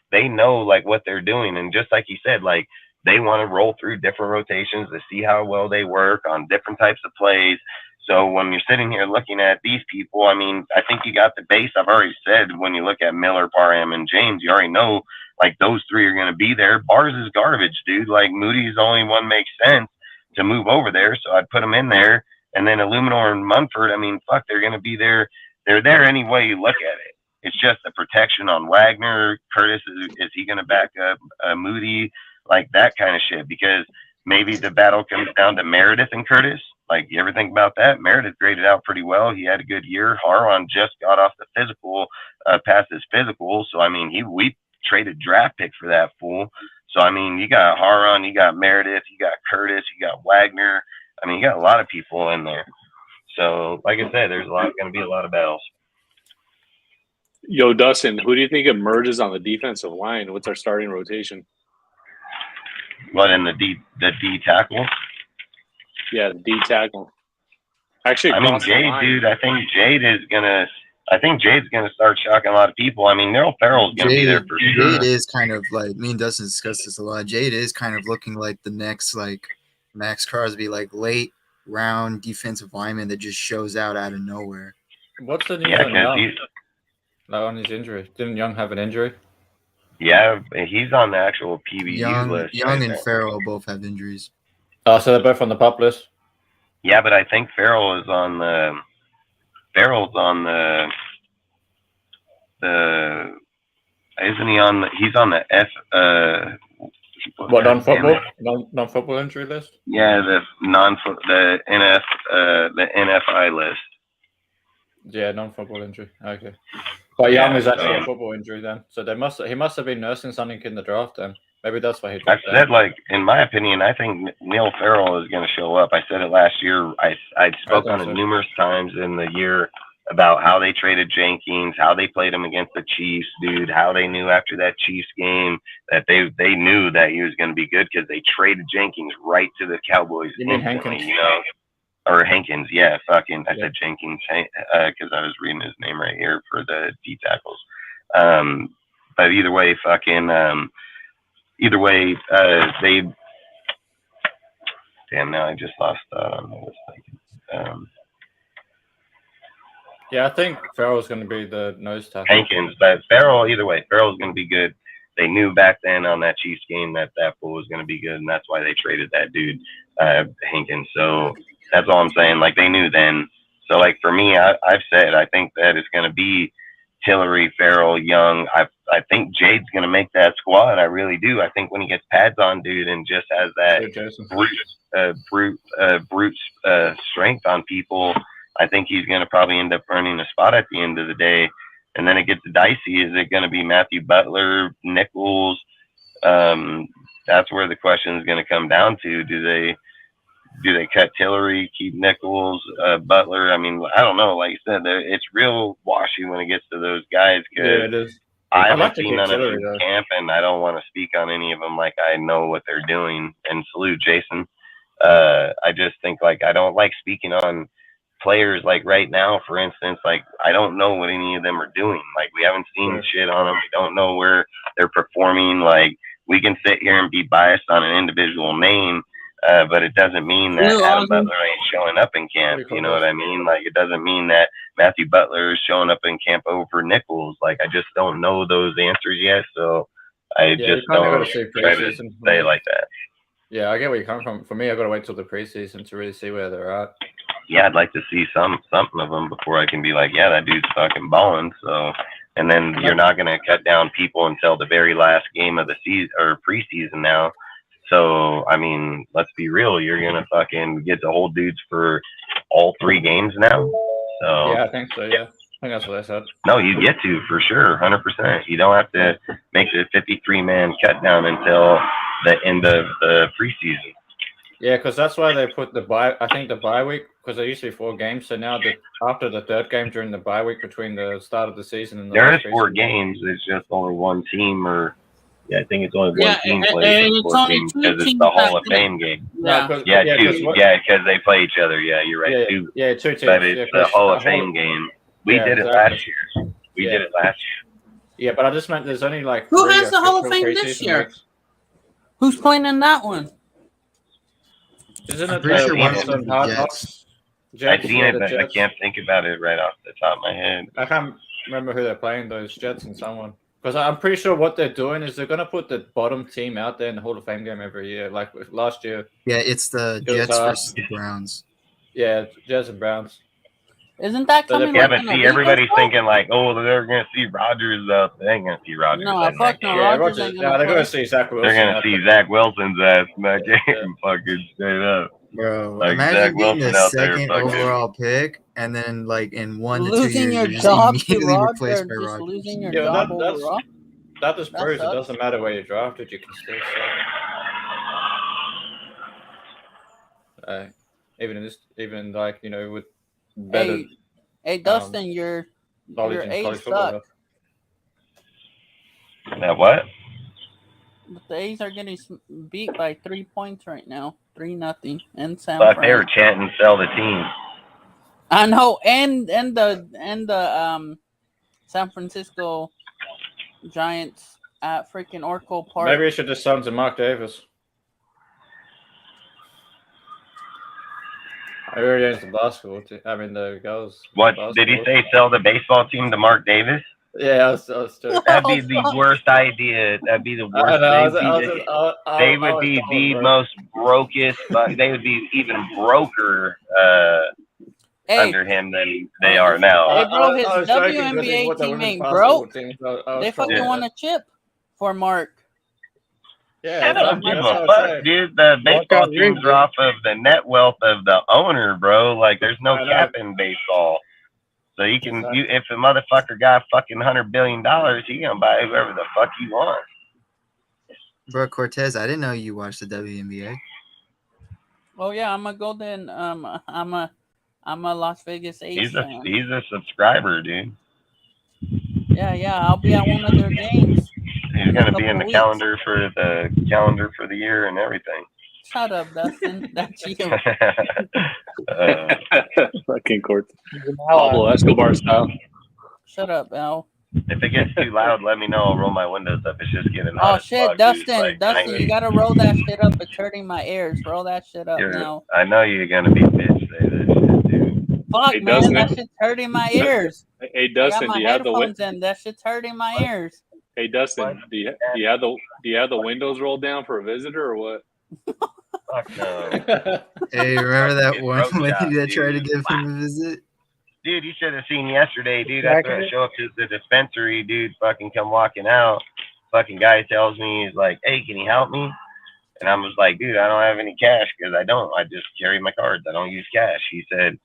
They know, like, what they're doing. And just like he said, like, they want to roll through different rotations to see how well they work on different types of plays. So when you're sitting here looking at these people, I mean, I think you got the base. I've already said when you look at Miller, Parham, and James, you already know, like, those three are going to be there. Bars is garbage, dude. Like, Moody's the only one makes sense to move over there, so I'd put them in there. And then Illuminor and Munford, I mean, fuck, they're going to be there. They're there any way you look at it. It's just the protection on Wagner. Curtis, is he going to back up Moody? Like, that kind of shit, because maybe the battle comes down to Meredith and Curtis. Like, you ever think about that? Meredith graded out pretty well. He had a good year. Haron just got off the physical, past his physical. So, I mean, we traded draft pick for that fool. So, I mean, you got Haron, you got Meredith, you got Curtis, you got Wagner. I mean, you got a lot of people in there. So, like I said, there's going to be a lot of battles. Yo, Dustin, who do you think emerges on the defensive line? What's our starting rotation? What, in the D tackle? Yeah, the D tackle. Actually, I mean, Jade, dude, I think Jade's gonna start shocking a lot of people. I mean, Neil Farrell's gonna be there for sure. Jade is kind of like, me and Dustin discussed this a lot. Jade is kind of looking like the next, like, Max Crosby, like, late round defensive lineman that just shows out of nowhere. What's the news on Young? Like, on his injury? Didn't Young have an injury? Yeah, he's on the actual PBU list. Young and Farrell both have injuries. Oh, so they're both on the PUP list? Yeah, but I think Farrell's on the isn't he on the, he's on the F, what, non-football? Non-football injury list? Yeah, the NFI list. Yeah, non-football injury. Okay. But Young is actually a football injury then. So he must have been nursing something in the draft then. Maybe that's why he dropped I said, like, in my opinion, I think Neil Farrell is going to show up. I said it last year. I spoke on it numerous times in the year about how they traded Jenkins, how they played him against the Chiefs, dude, how they knew after that Chiefs game that they knew that he was going to be good because they traded Jenkins right to the Cowboys. You mean Hankins? You know? Or Hankins, yeah, fucking, I said Jenkins, because I was reading his name right here for the D tackles. But either way, they, damn, now I just lost on what I was thinking. Yeah, I think Farrell's going to be the nose tackle. Hankins, but either way, Farrell's going to be good. They knew back then on that Chiefs game that fool was going to be good, and that's why they traded that dude, Hankins. So that's all I'm saying. Like, they knew then. So, like, for me, I've said I think that it's going to be Tillery, Farrell, Young. I think Jade's going to make that squad. I really do. I think when he gets pads on, dude, and just has that brute strength on people, I think he's going to probably end up earning a spot at the end of the day. And then it gets dicey. Is it going to be Matthew Butler, Nichols? That's where the question is going to come down to. Do they cut Tillery, keep Nichols, Butler? I mean, I don't know. Like I said, it's real washy when it gets to those guys. Yeah, it is. I haven't seen none of them in camp, and I don't want to speak on any of them like I know what they're doing. And salute Jason. I just think, like, I don't like speaking on players, like, right now, for instance. Like, I don't know what any of them are doing. Like, we haven't seen shit on them. We don't know where they're performing. Like, we can sit here and be biased on an individual name, but it doesn't mean that Adam Butler ain't showing up in camp. You know what I mean? Like, it doesn't mean that Matthew Butler is showing up in camp over Nichols. Like, I just don't know those answers yet, so I just don't try to say it like that. Yeah, I get where you're coming from. For me, I've got to wait till the preseason to really see where they're at. Yeah, I'd like to see something of them before I can be like, yeah, that dude's fucking balling. So, and then you're not going to cut down people until the very last game of the season or preseason now. So, I mean, let's be real. You're going to fucking get to hold dudes for all 3 games now. So yeah, I think so. Yeah, I think that's what I said. No, you get to, for sure, 100%. You don't have to make the 53-man cut down until the end of the preseason. Yeah, because that's why they put the bye. I think the bye week, because there used to be 4 games. So now after the 3rd game during the bye week between the start of the season and there is 4 games. It's just only one team or Yeah, I think it's only one Yeah, team and plays it's for only 14 two because it's teams the Hall back of then. Fame game. Yeah. Yeah, yeah, two. Yeah, because they play each other. Yeah, you're right. Yeah, Two. yeah, 2 teams. But yeah, it's the 'cause Hall a of Fame game. We yeah, did it exactly. last year. We Yeah. did it last year. Yeah, but I just meant there's only like Who 3 has the Hall of official Fame this preseason year? weeks. Who's playing in that one? Isn't I'm it pretty the sure one one of of Boston them Hard is the Knocks? Jets. I've Jets, seen yeah, it, the but I Jets. can't think about it right off the top of my head. I can't remember who they're playing, those Jets and someone. Because I'm pretty sure what they're doing is they're going to put the bottom team out there in the Hall of Fame game every year. Like last year. Yeah, it's the It was, Jets versus the Browns. Yeah, Jets and Browns. Isn't that So they're coming Yeah, like but in a see, week or everybody's so? thinking like, oh, they're going to see Rodgers out. They ain't going to see Rodgers No, in fuck that no. game. Yeah, Rodgers Rodgers. ain't No, gonna they're going play. to see Zach Wilson. They're going to out see there. Zach Wilson's ass in that game, Yeah. fucking straight up. Bro, Like imagine Zach being the Wilson out there, second fucking. overall pick, and then like in 1 to 2 Losing years, your you're just job to immediately Rodgers, replaced or by just Rodgers. losing your Yeah, job that's overall. that just That proves it sucks. doesn't matter where you're drafted, you can still suck. Even like with better Hey, Dustin, your knowledge in A's college football. suck. That what? But the A's are getting beat by 3 points right now, 3-0 in San Fuck, they were Fran. chanting, sell the team. I know, and the San Francisco Giants at freaking Oracle Park. Maybe you should just send to Mark Davis. I heard against the basketball team. I mean the girls. What did he say? Sell the baseball team to Mark Davis? Yeah, I was too. That'd be the worst idea. That'd be the worst. They would be the most brokest, but they would be even broker under him than they are now. Hey, bro, his WNBA team ain't broke. They fucking won a chip for Mark. Yeah, I don't give a fuck, dude. The baseball teams are off of the net wealth of the owner, bro. Like, there's no cap in baseball. So you can, if a motherfucker got fucking $100 billion, he gonna buy whoever the fuck he wants. Bro, Cortez, I didn't know you watched the WNBA. Oh yeah, I'm a golden. I'm a Las Vegas A's fan. He's a subscriber, dude. Yeah. I'll be at one of their games. He's gonna be in the calendar for the year and everything. Shut up, Dustin. That's you. Fucking Court. Pablo Escobar style. Shut up, Al. If it gets too loud, let me know. I'll roll my windows up. It's just getting hot. Oh shit, Dustin, you gotta roll that shit up. It's hurting my ears. Roll that shit up now. I know you're gonna be bitch say that shit, dude. Fuck, Hey, man, Dustin. that shit's hurting my ears. Hey Dustin, I got do my you have the headphones in. That shit's hurting my ears. Hey Dustin, do you have the windows rolled down for a visitor or what? Fuck no. Hey, remember that Get one broke lady out, that dude. tried to give him a visit? Dude, you should have seen yesterday, dude. After I show up to the dispensary, dude, fucking come walking out. Fucking guy tells me, he's like, hey, can you help me? And I was like, dude, I don't have any cash because I don't. I just carry my cards. I don't use cash. He said,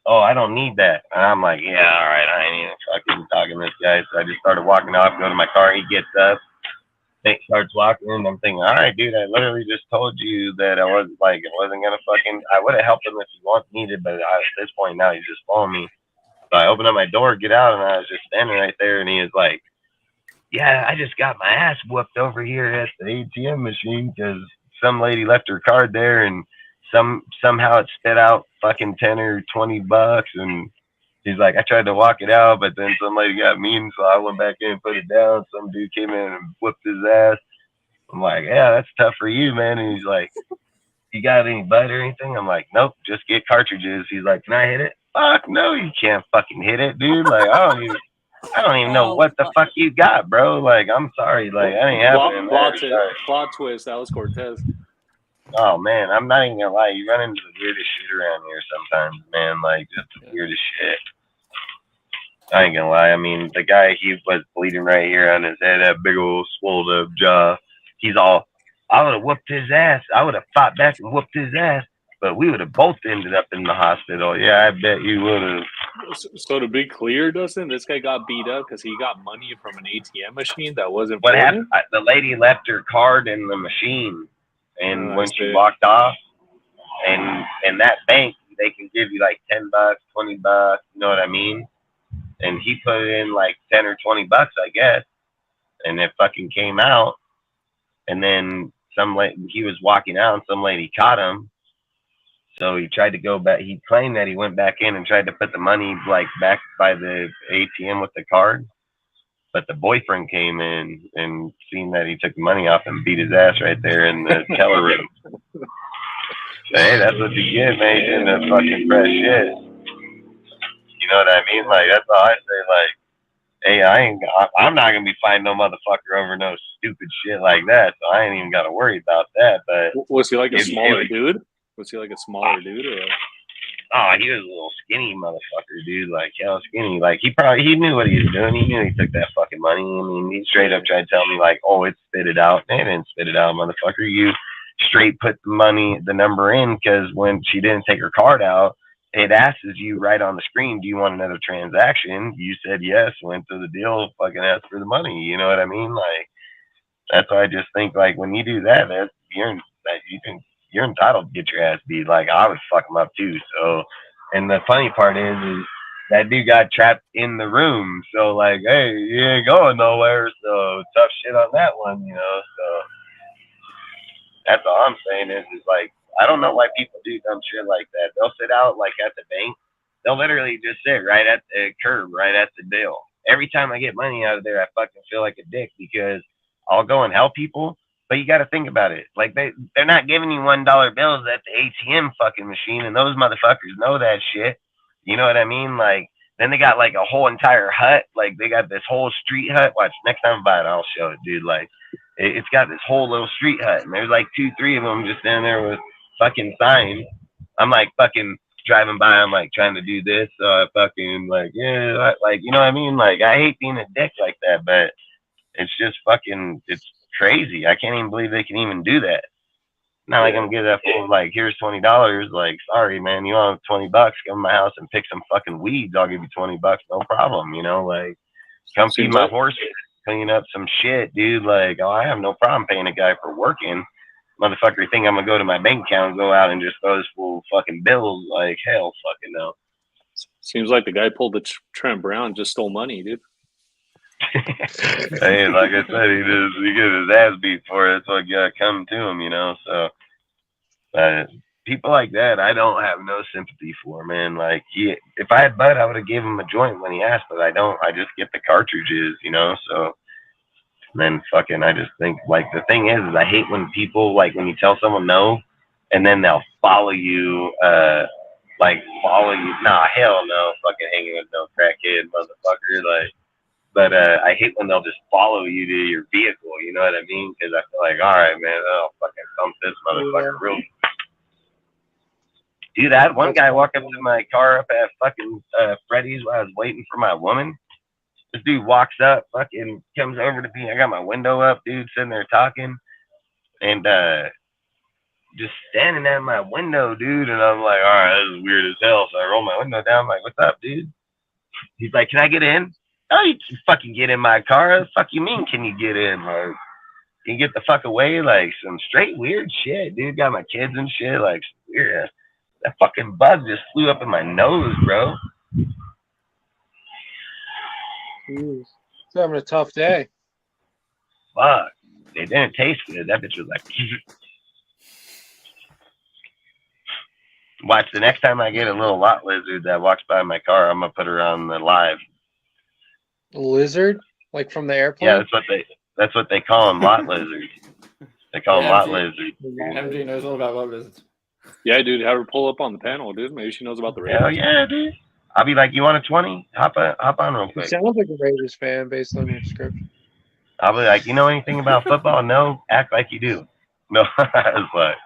oh, I don't need that. And I'm like, yeah, all right. I ain't even fucking talking to this guy. So I just started walking off, go to my car. He gets up, starts walking. And I'm thinking, all right, dude, I literally just told you that I wasn't going to fucking, I would have helped him if he needed, but at this point now he's just following me. So I opened up my door, get out, and I was just standing right there. And he was like, yeah, I just got my ass whooped over here at the ATM machine because some lady left her card there and somehow it spit out fucking 10 or 20 bucks. And he's like, I tried to walk it out, but then some lady got mean, so I went back in and put it down. Some dude came in and whooped his ass. I'm like, yeah, that's tough for you, man. And he's like, you got any bud or anything? I'm like, nope, just get cartridges. He's like, can I hit it? Fuck no, you can't fucking hit it, dude. Like, I don't even know what the fuck you got, bro. Like, I'm sorry. Like, I ain't happening. Plot twist. That was Cortez. Oh, man, I'm not even gonna lie. You run into the weirdest shit around here sometimes, man. Like, just the weirdest shit. I ain't gonna lie. I mean, the guy, he was bleeding right here on his head, that big old swelled up jaw. He's all, I would have whooped his ass. I would have fought back and whooped his ass. But we would have both ended up in the hospital. Yeah, I bet you would have. So to be clear, Dustin, this guy got beat up because he got money from an ATM machine that wasn't. What happened? The lady left her card in the machine, and when she walked off, and that bank, they can give you like $10, $20. You know what I mean? And he put in like 10 or 20 bucks, I guess. and it fucking came out. And then he was walking out, and some lady caught him. So he tried to go back. He claimed that he went back in and tried to put the money like back by the ATM with the card. But the boyfriend came in and seen that he took the money off and beat his ass right there in the teller room. So, hey, that's what you get, man. You're in the fucking fresh shit. You know what I mean? Like, that's all I say. Like, hey, I'm not gonna be fighting no motherfucker over no stupid shit like that. So I ain't even got to worry about that. But was he like a smaller dude? Was he like a smaller dude or? Oh, he was a little skinny motherfucker, dude. Like, hell skinny. Like, he knew what he was doing. He knew he took that fucking money. I mean, he straight up tried to tell me, like, oh, it's spit it out. They didn't spit it out, motherfucker. You straight put the number in, because when she didn't take her card out, it asks you right on the screen, do you want another transaction? You said yes, went to the deal, fucking asked for the money. You know what I mean? Like, that's why I just think, like, when you do that, you're entitled to get your ass beat. Like, I would fuck him up too. So, and the funny part is that dude got trapped in the room. So, like, hey, you ain't going nowhere. So tough shit on that one, you know. So that's all I'm saying is like, I don't know why people do dumb shit like that. They'll sit out like at the bank. They'll literally just sit right at the curb, right at the deal. Every time I get money out of there, I fucking feel like a dick, because I'll go and help people. But you got to think about it. Like, they're not giving you $1 bills at the ATM fucking machine, and those motherfuckers know that shit. You know what I mean? Like, then they got like a whole entire hut. Like, they got this whole street hut. Watch, next time I buy it, I'll show it, dude. Like, it's got this whole little street hut, and there's like 2-3 of them just standing there with fucking signs. I'm like fucking driving by. I'm like trying to do this. So I fucking like, yeah, like, you know what I mean? Like, I hate being a dick like that, but it's just fucking, it's crazy. I can't even believe they can even do that. Not like I'm gonna get that fool like, here's $20. Like, sorry man, you want $20? Come to my house and pick some fucking weeds. I'll give you $20, no problem. You know, like, come feed my horse, clean up some shit, dude. Like, oh, I have no problem paying a guy for working. Motherfucker think I'm gonna go to my bank account and go out and just throw this full fucking bills? Like, hell fucking no. Seems like the guy pulled the Trent Brown, just stole money, dude. Hey, like I said, he gets his ass beat for it. That's what got coming to him, you know. So, but people like that, I don't have no sympathy for, man. Like, if I had Bud, I would have gave him a joint when he asked, but I don't. I just get the cartridges, you know. So then fucking, I just think, like, the thing is I hate when people, like, when you tell someone no, and then they'll follow you, Nah, hell no, fucking hanging with no crackhead motherfucker, like. But I hate when they'll just follow you to your vehicle. You know what I mean? Because I feel like, all right, man, I'll fucking thump this motherfucker real. Dude, I had one guy walk up to my car up at fucking Freddy's while I was waiting for my woman. This dude walks up, fucking comes over to me. I got my window up, dude, sitting there talking, and just standing at my window, dude. And I'm like, all right, this is weird as hell. So I roll my window down. I'm like, what's up, dude? He's like, can I get in? Oh, you can fucking get in my car. What the fuck you mean, can you get in? Like, can you get the fuck away? Like, some straight weird shit, dude. Got my kids and shit. Like, weird. That fucking bug just flew up in my nose, bro. He's having a tough day. Fuck. It didn't taste good. That bitch was like... Watch, the next time I get a little lot lizard that walks by my car, I'm going to put her on the live. A lizard? Like from the airplane? Yeah, that's what they call them, lot lizards. They call them lot lizards. MG knows all about lot lizards. Yeah, dude, have her pull up on the panel, dude. Maybe she knows about the Raiders. Hell yeah, dude. I'll be like, you want a 20? Hop on real You quick. sound like a Raiders fan based on your script. I'll be like, you know anything about football? No? Act like you do. No. I was like,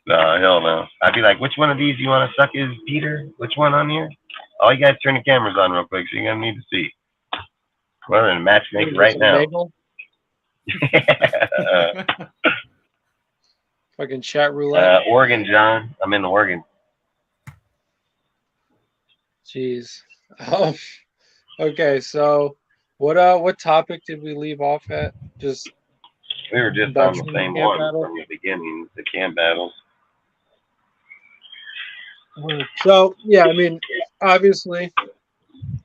no, hell no. I'd be like, which one of these you want to suck is Peter? Which one on here? All you guys turn the cameras on real quick, so you're going to need to see. We're in a matchmaking right now. Fucking chat roulette. Oregon, John. I'm in Oregon. Jeez. Okay, so what topic did we leave off at? Just we were just on the same one from the beginning, the camp battles. So yeah, I mean, obviously,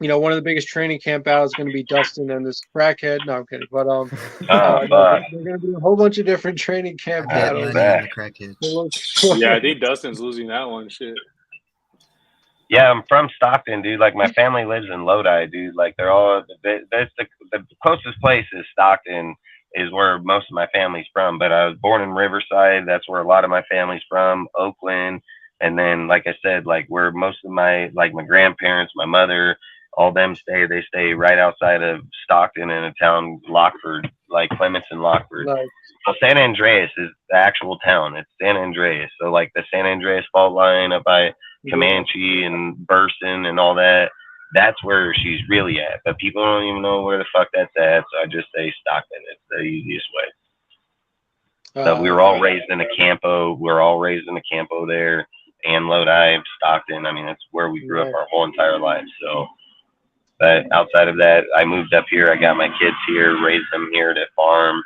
one of the biggest training camp battles is going to be Dustin and this crackhead. No, I'm kidding. But Oh, there's fuck. going to be a whole bunch of different training camp Bet battles. money on the crackhead. Yeah, I think Dustin's losing that one. Shit. Yeah, I'm from Stockton, dude. Like my family lives in Lodi, dude. Like they're all that's the closest place is Stockton is where most of my family's from. But I was born in Riverside. That's where a lot of my family's from. Oakland, and then like I said, like where most of my grandparents, my mother, all them stay. They stay right outside of Stockton in a town, Lockford, like Clements and Lockford. Like, Well, San Andreas is the actual town. It's San Andreas. So like the San Andreas fault line up by Comanche and Burson and all that. That's where she's really at. But people don't even know where the fuck that's at. So I just say Stockton. It's the easiest way. So we were all raised in a Campo. We're all raised in a Campo there. And Lodi, Stockton. I mean, that's where we grew up our whole entire life. So, but outside of that, I moved up here. I got my kids here, raised them here to farm,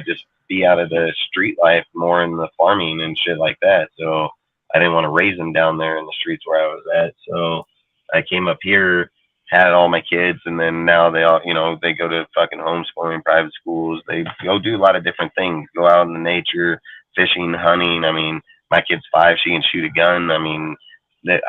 just be out of the street life, more in the farming and shit like that. So I didn't want to raise them down there in the streets where I was at. So I came up here, had all my kids, and then now they all, they go to fucking homeschooling, private schools. They go do a lot of different things, go out in the nature, fishing, hunting. I mean, my kid's 5, she can shoot a gun. I mean,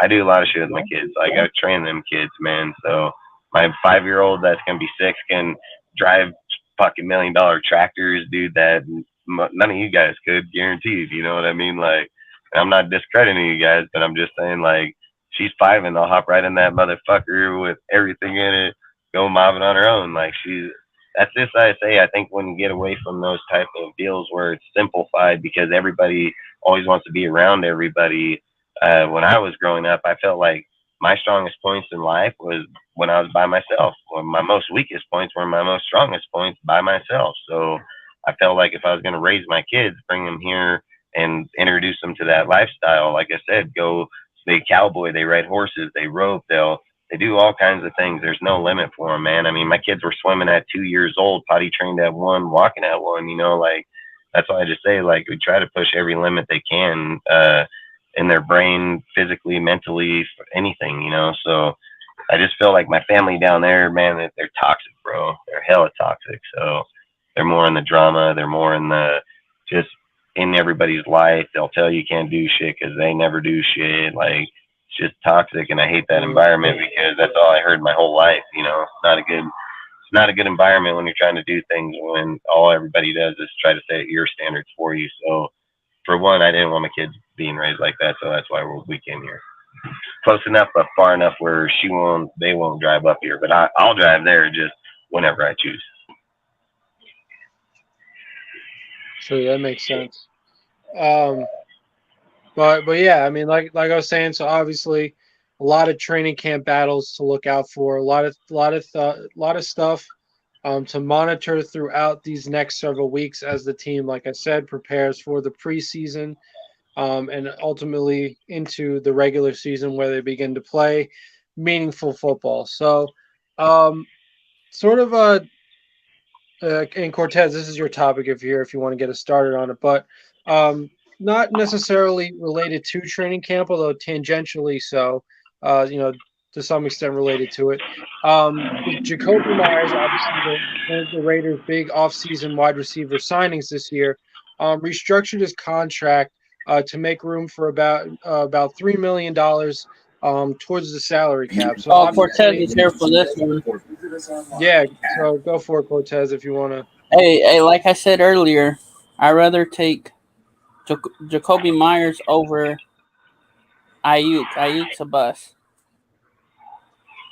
I do a lot of shit with my kids. Like I train them kids, man. So my 5-year-old that's gonna be 6 can drive fucking $1 million tractors, dude. That none of you guys could, guaranteed. You know what I mean? Like, I'm not discrediting you guys, but I'm just saying, like, she's 5 and I'll hop right in that motherfucker with everything in it, go mobbing on her own. Like that's just I say. I think when you get away from those type of deals where it's simplified because everybody always wants to be around everybody. When I was growing up, I felt like my strongest points in life was when I was by myself. Well, my most weakest points were my most strongest points by myself. So I felt like if I was going to raise my kids, bring them here and introduce them to that lifestyle, like I said, they cowboy, they ride horses, they rope, they do all kinds of things. There's no limit for them, man. I mean, my kids were swimming at 2 years old, potty trained at 1, walking at 1, like that's why I just say, like, we try to push every limit they can, in their brain, physically, mentally, anything, so I just feel like my family down there, man, they're toxic, bro. They're hella toxic. So they're more in the drama. They're more in the just in everybody's life. They'll tell you can't do shit because they never do shit. Like, it's just toxic, and I hate that environment because that's all I heard my whole life. It's not a good environment when you're trying to do things when all everybody does is try to set your standards for you. So for one, I didn't want my kids being raised like that, so that's why we came here. Close enough, but far enough where they won't drive up here, but I'll drive there just whenever I choose. So that makes sense. But yeah, I mean, like I was saying, so obviously a lot of training camp battles to look out for, a lot of stuff to monitor throughout these next several weeks as the team, like I said, prepares for the preseason. And ultimately into the regular season where they begin to play meaningful football. So, and Cortez, this is your topic if you want to get us started on it, but not necessarily related to training camp, although tangentially so, to some extent related to it. Jacoby Myers, obviously the Raiders' big offseason wide receiver signings this year, restructured his contract to make room for about $3 million towards the salary cap. So Cortez is here for this one. Yeah, so go for it, Cortez, if you want to. Hey, like I said earlier, I'd rather take Jacoby Myers over Ayuk. Ayuk's a bust.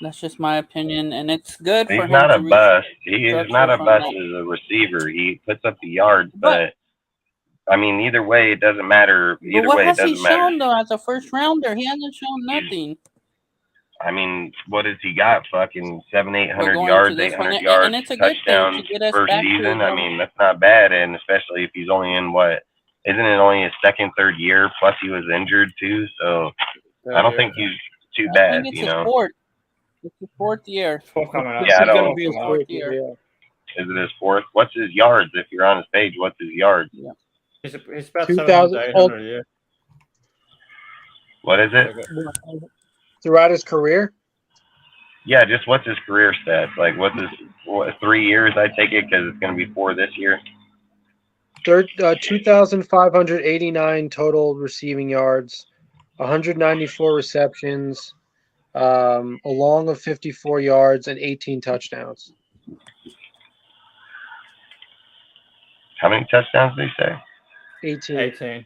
That's just my opinion, and it's good for him. He's not a bust. He is not a bust as a receiver. He puts up the yards, but I mean, either way, it doesn't matter. Either way, it doesn't matter. What has he shown, though, as a first rounder? He hasn't shown nothing. I mean, what has he got? Fucking 700-800 yards, 800 yards, and it's a touchdowns first season. I mean, that's not bad, and especially if he's only in isn't it only his second, third year? Plus, he was injured too, so I don't think he's too bad. It's his fourth year. Yeah, I don't. His fourth year. Is it his fourth? What's his yards? If you're on his page, what's his yards? Yeah. He's about 700-800 a year. What is it? Throughout his career? Yeah, just what's his career stats? Like, what's his 3 years? I take it because it's going to be 4 this year. 2,589 total receiving yards, 194 receptions, a long of 54 yards, and 18 touchdowns. How many touchdowns did he say? 18. 18.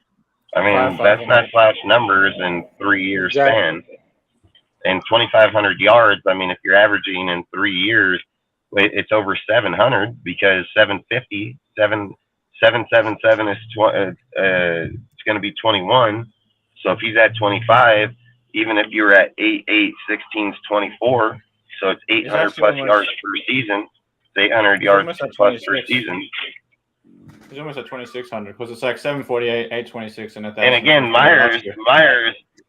I mean, that's not slouch numbers in 3 year Exactly. span. And 2,500 yards. I mean, if you're averaging in 3 years, it's over 700 because 750, 777 is it's going to be 21. So if he's at 25, even if you were at 8, 16 is 24. So it's 800 plus yards per season. It's 800 yards plus per season. He's almost at 2,600 because it's like 748, 826, and 1,000. And again,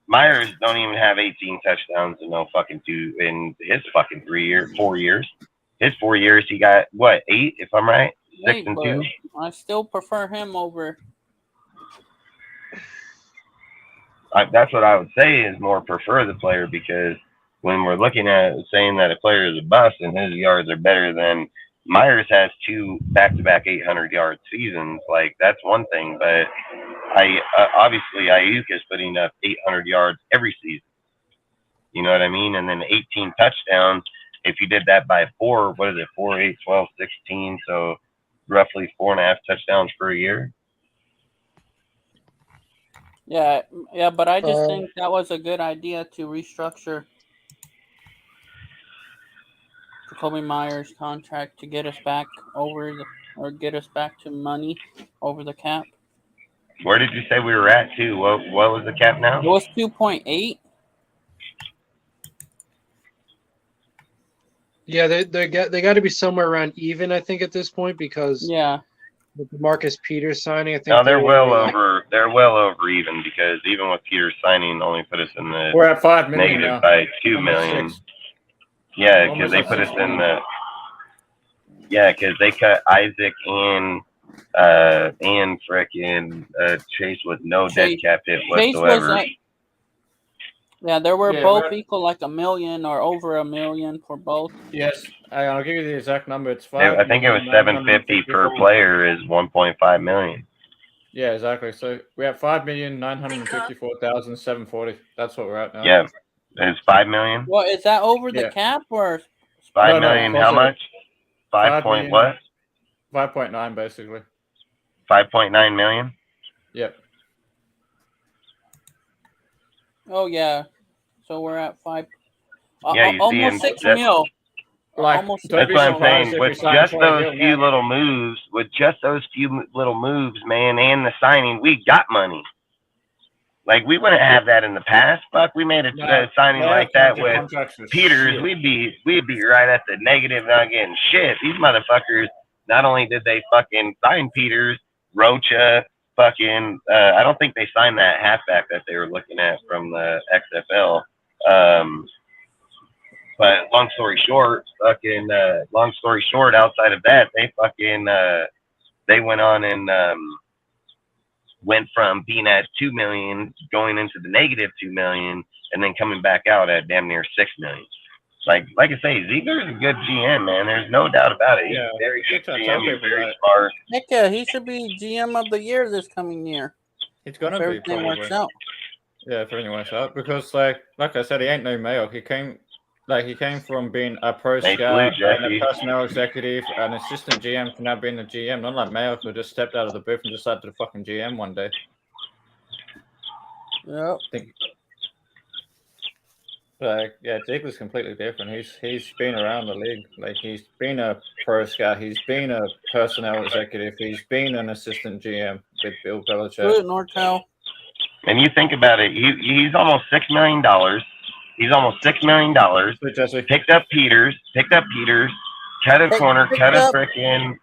Myers don't even have 18 touchdowns in no fucking in his fucking 4 years. His 4 years, he got what, 8? If I'm right, 6 and 2. I still prefer him over. That's what I would say is more prefer the player, because when we're looking at saying that a player is a bust and his yards are better than Myers has 2 back-to-back 800-yard seasons, like that's one thing. But obviously Ayuk is putting up 800 yards every season. You know what I mean? And then 18 touchdowns. If you did that by 4, what is it? 4, 8, 12, 16. So roughly 4.5 touchdowns per year. Yeah, but I just think that was a good idea to restructure Jakobi Meyers' contract to get us back get us back to money over the cap. Where did you say we were at too? What was the cap now? It was 2.8. Yeah, they got to be somewhere around even, I think, at this point, because with the Marcus Peters signing, I think they're well over. They're well over even, because even with Peters signing, only put us in the we're at 5 million negative now. by 2 million. 6. Yeah, because they put us in the. Yeah, because they cut Isaac and frickin' Chase with no dead cap hit whatsoever. They were both equal, like $1 million or over $1 million for both. Yes, I'll give you the exact number. It's 5. I think it was 750 per player is 1.5 million. Yeah, exactly. So we have 5,954,740. That's what we're at now. Yeah, it's 5 million. Well, is that over the cap or 5 million? How much? 5 point what? 5.9 basically. 5.9 million. Yep. Oh yeah, so we're at 5. Almost 6 mil. Like, that's what I'm saying. With just those few little moves, man, and the signing, we got money. Like, we wouldn't have that in the past. Fuck, we made a signing like that with Peters. We'd be right at the negative, not getting shit. These motherfuckers. Not only did they fucking sign Peters, Rocha. Fucking, I don't think they signed that halfback that they were looking at from the XFL. But long story short, outside of that, they fucking, they went on and went from being at 2 million, going into the negative 2 million, and then coming back out at damn near 6 million. Like I say, Ziegler's a good GM, man. There's no doubt about it. He's a very good GM. He's very smart. Heck yeah, he should be GM of the year this coming year. It's gonna be everything works out. Yeah, if everything works out, because like I said, he ain't no Mayo. He came from being a pro scout, and a personnel executive, an assistant GM to now being the GM. Not like Mayo, who just stepped out of the booth and decided to fucking GM one day. Yep. Like, yeah, Ziegler's completely different. He's been around the league. Like, he's been a pro scout. He's been a personnel executive. He's been an assistant GM with Bill Belichick. Good, NorCal. And you think about it, he's almost $6 million. He's almost $6 million. Picked up Peters. Cut a corner. Cut a frickin'.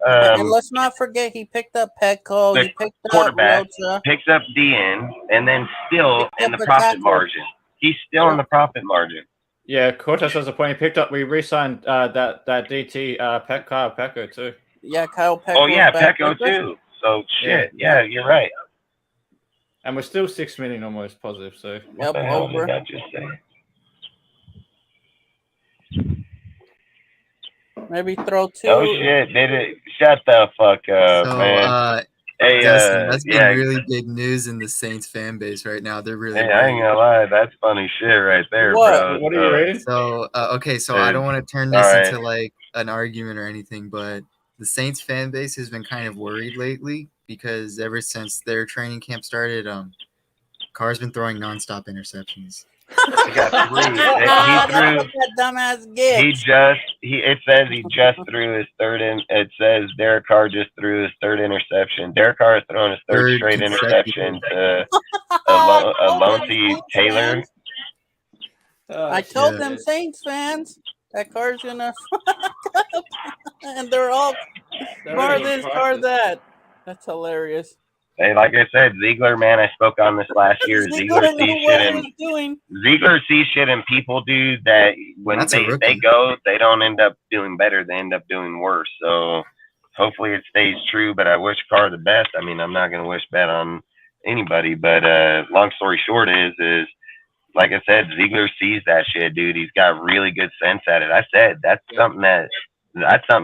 And let's not forget, he picked up Petco. He picked quarterback. Up Rocha. Picked up DN, and then still in the profit margin. He's still in the profit margin. Yeah, Cortez has a point. He picked up. We re-signed that DT Kyle Pecco too. Yeah, Kyle Pecco. Oh yeah, Pecco too. So shit. Yeah, you're right. And we're still 6 million almost positive. So yep, over. Maybe throw 2. Oh shit! Did it? Shut the fuck up, So, man. Hey, Dustin, that's been yeah. really big news in the Saints fan base right now. They're really Hey, I ain't gonna lie, that's funny shit right there, bro. What are you reading? So, okay, so I don't want to turn all this right. into like an argument or anything, but the Saints fan base has been kind of worried lately because ever since their training camp started, Carr's been throwing nonstop interceptions. He got 3. That's what that dumbass gets. It says he just threw his third in. It says Derek Carr just threw his third interception. Derek Carr has thrown his third straight interception to Alontae Taylor. I told them Saints fans that Carr's gonna fuck up, and they're all Carr this, Carr that. That's hilarious. Hey, like I said, Ziegler, man, I spoke on this last year. Ziegler sees shit and people do that when they go, they don't end up doing better. They end up doing worse. So hopefully it stays true, but I wish Carr the best. I mean, I'm not going to wish bad on anybody, but long story short is like I said, Ziegler sees that shit, dude. He's got really good sense at it. I said that's something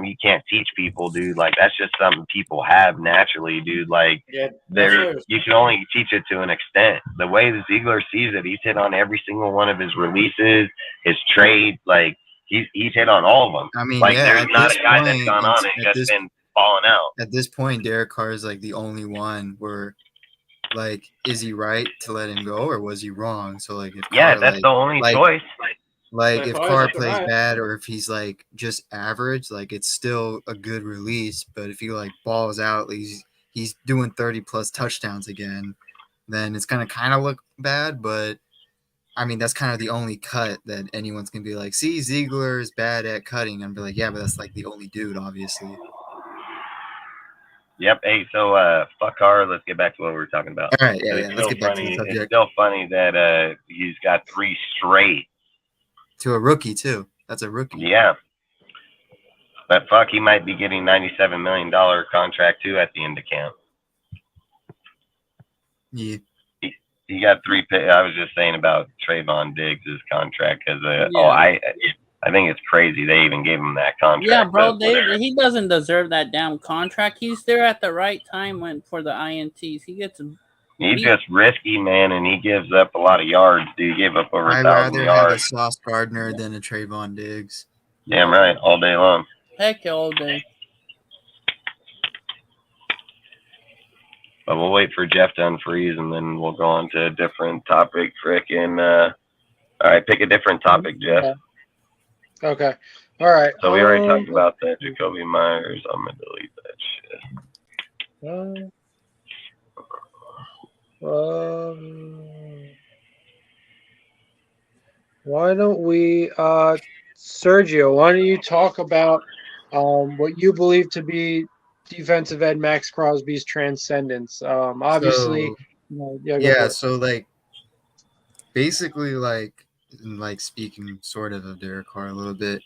you can't teach people, dude. Like that's just something people have naturally, dude. Like you can only teach it to an extent. The way that Ziegler sees it, he's hit on every single one of his releases, his trades. Like he's hit on all of them. I mean, like there's not a guy that's gone on and just been falling out. At this point, Derek Carr is like the only one where, like, is he right to let him go or was he wrong? So like, if Carr, that's the only choice. Like if Carr plays bad or if he's like just average, like it's still a good release. But if he like balls out, he's doing 30+ touchdowns again, then it's gonna kind of look bad. But I mean, that's kind of the only cut that anyone's gonna be like, see, Ziegler is bad at cutting. And be like, yeah, but that's like the only dude, obviously. Yep. Hey, so fuck Carr. Let's get back to what we were talking about. All right, yeah. Let's get back to the subject. It's still funny that he's got 3 straight. To a rookie, too. That's a rookie. Yeah. But fuck, he might be getting $97 million contract, too, at the end of camp. Yeah. He got 3 picks. I was just saying about Trayvon Diggs' contract because, I think it's crazy they even gave him that contract. Yeah, bro, he doesn't deserve that damn contract. He's there at the right time for the INTs. He's just risky, man, and he gives up a lot of yards. Dude, he gave up over 1,000 yards. I'd rather have a Sauce Gardner than a Trayvon Diggs. Damn right, all day long. Heck yeah, all day. But we'll wait for Jeff to unfreeze, and then we'll go on to a different topic. All right, pick a different topic, Jeff. Okay. All right. So we already talked about that, Jakobi Meyers. I'm going to delete that shit. Why don't we, Sergio? Why don't you talk about what you believe to be defensive end Max Crosby's transcendence? Obviously, So like, basically, like speaking sort of Derek Carr a little bit,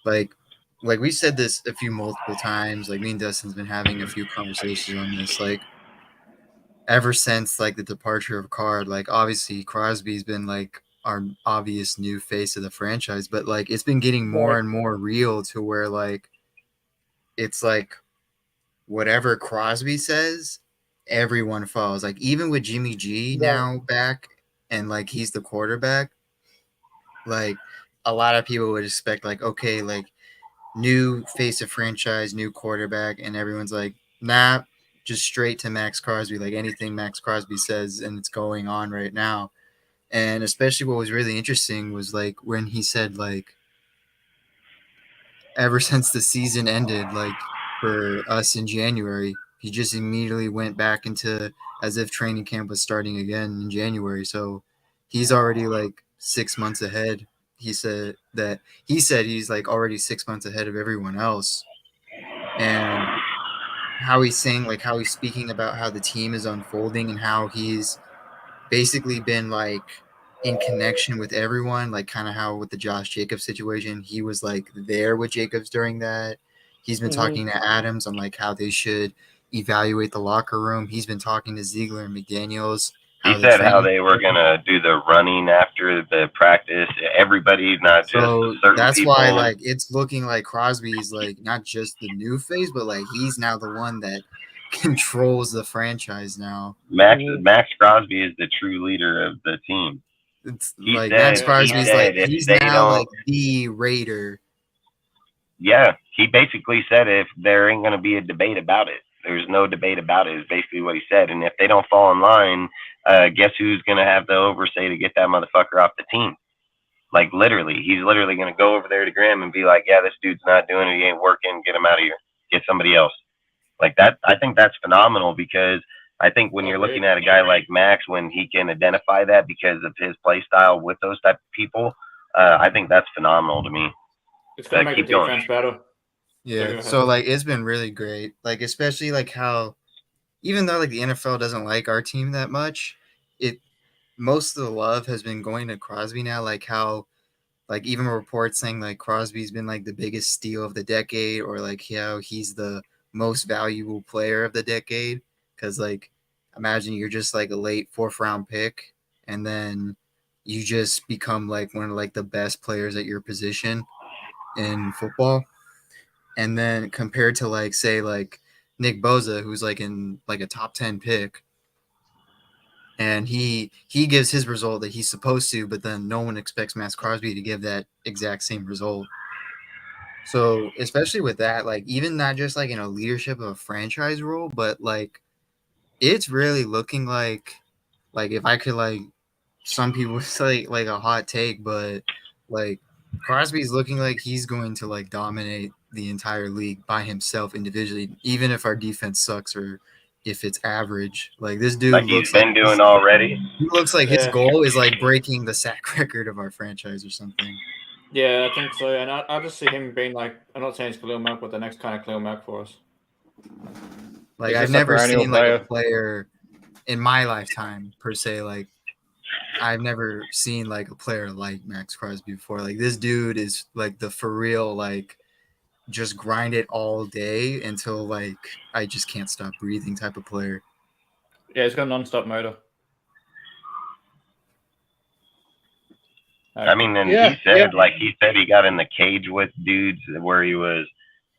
like we said this multiple times. Like me and Dustin's been having a few conversations on this, like. Ever since like the departure of Carr, like obviously Crosby's been like our obvious new face of the franchise, but like it's been getting more and more real to where like it's like whatever Crosby says, everyone follows. Like even with Jimmy G now back and like he's the quarterback, like a lot of people would expect like, okay, like new face of franchise, new quarterback, and everyone's like, nah. Just straight to Max Crosby, like anything Max Crosby says, and it's going on right now. And especially what was really interesting was like when he said like ever since the season ended, like for us in January, he just immediately went back into as if training camp was starting again in January. So he's already like 6 months ahead. He said he's like already 6 months ahead of everyone else. And how he's saying, like how he's speaking about how the team is unfolding and how he's basically been like in connection with everyone, like kind of how with the Josh Jacobs situation, he was like there with Jacobs during that. He's been talking to Adams on like how they should evaluate the locker room. He's been talking to Ziegler and McDaniels, He said how they were gonna do the running after the practice. Everybody, not just certain that's people. why like it's looking like Crosby's like not just the new face, but like he's now the one that controls the franchise now. Max Crosby is the true leader of the team. It's like Max Crosby's like he's now like the Raider. Yeah, he basically said if there ain't gonna be a debate about it, there's no debate about it. Is basically what he said. And if they don't fall in line, guess who's gonna have the oversight to get that motherfucker off the team? Like literally, he's literally gonna go over there to Graham and be like, "Yeah, this dude's not doing it. He ain't working. Get him out of here. Get somebody else." Like that, I think that's phenomenal because I think when you're looking at a guy like Max, when he can identify that because of his play style with those type of people, I think that's phenomenal to me. It's gonna make the defense better. Yeah, so like it's been really great. Like especially like how even though like the NFL doesn't like our team that much, most of the love has been going to Crosby now. Like how like even reports saying like Crosby's been like the biggest steal of the decade, or like how he's the most valuable player of the decade. Because like imagine you're just like a late 4th round pick and then you just become like one of like the best players at your position in football. And then compared to like say like Nick Bosa, who's like in like a top 10 pick, and he gives his result that he's supposed to, but then no one expects Max Crosby to give that exact same result. So especially with that, like even not just like in a leadership of a franchise role, but like it's really looking like if I could like some people say like a hot take, but like Crosby's looking like he's going to like dominate the entire league by himself individually, even if our defense sucks or if it's average. Like this dude like he's been doing already. He looks like his goal is like breaking the sack record of our franchise or something. Yeah, I think so. And I just see him being like, I'm not saying it's Khalil Mack, but the next kind of Khalil Mack for us. Like I've never seen like a player in my lifetime per se. Like I've never seen like a player like Max Crosby before. Like this dude is like the for real like just grind it all day until like I just can't stop breathing type of player. Yeah, he's got a non-stop motor. I mean, and he said he got in the cage with dudes where he was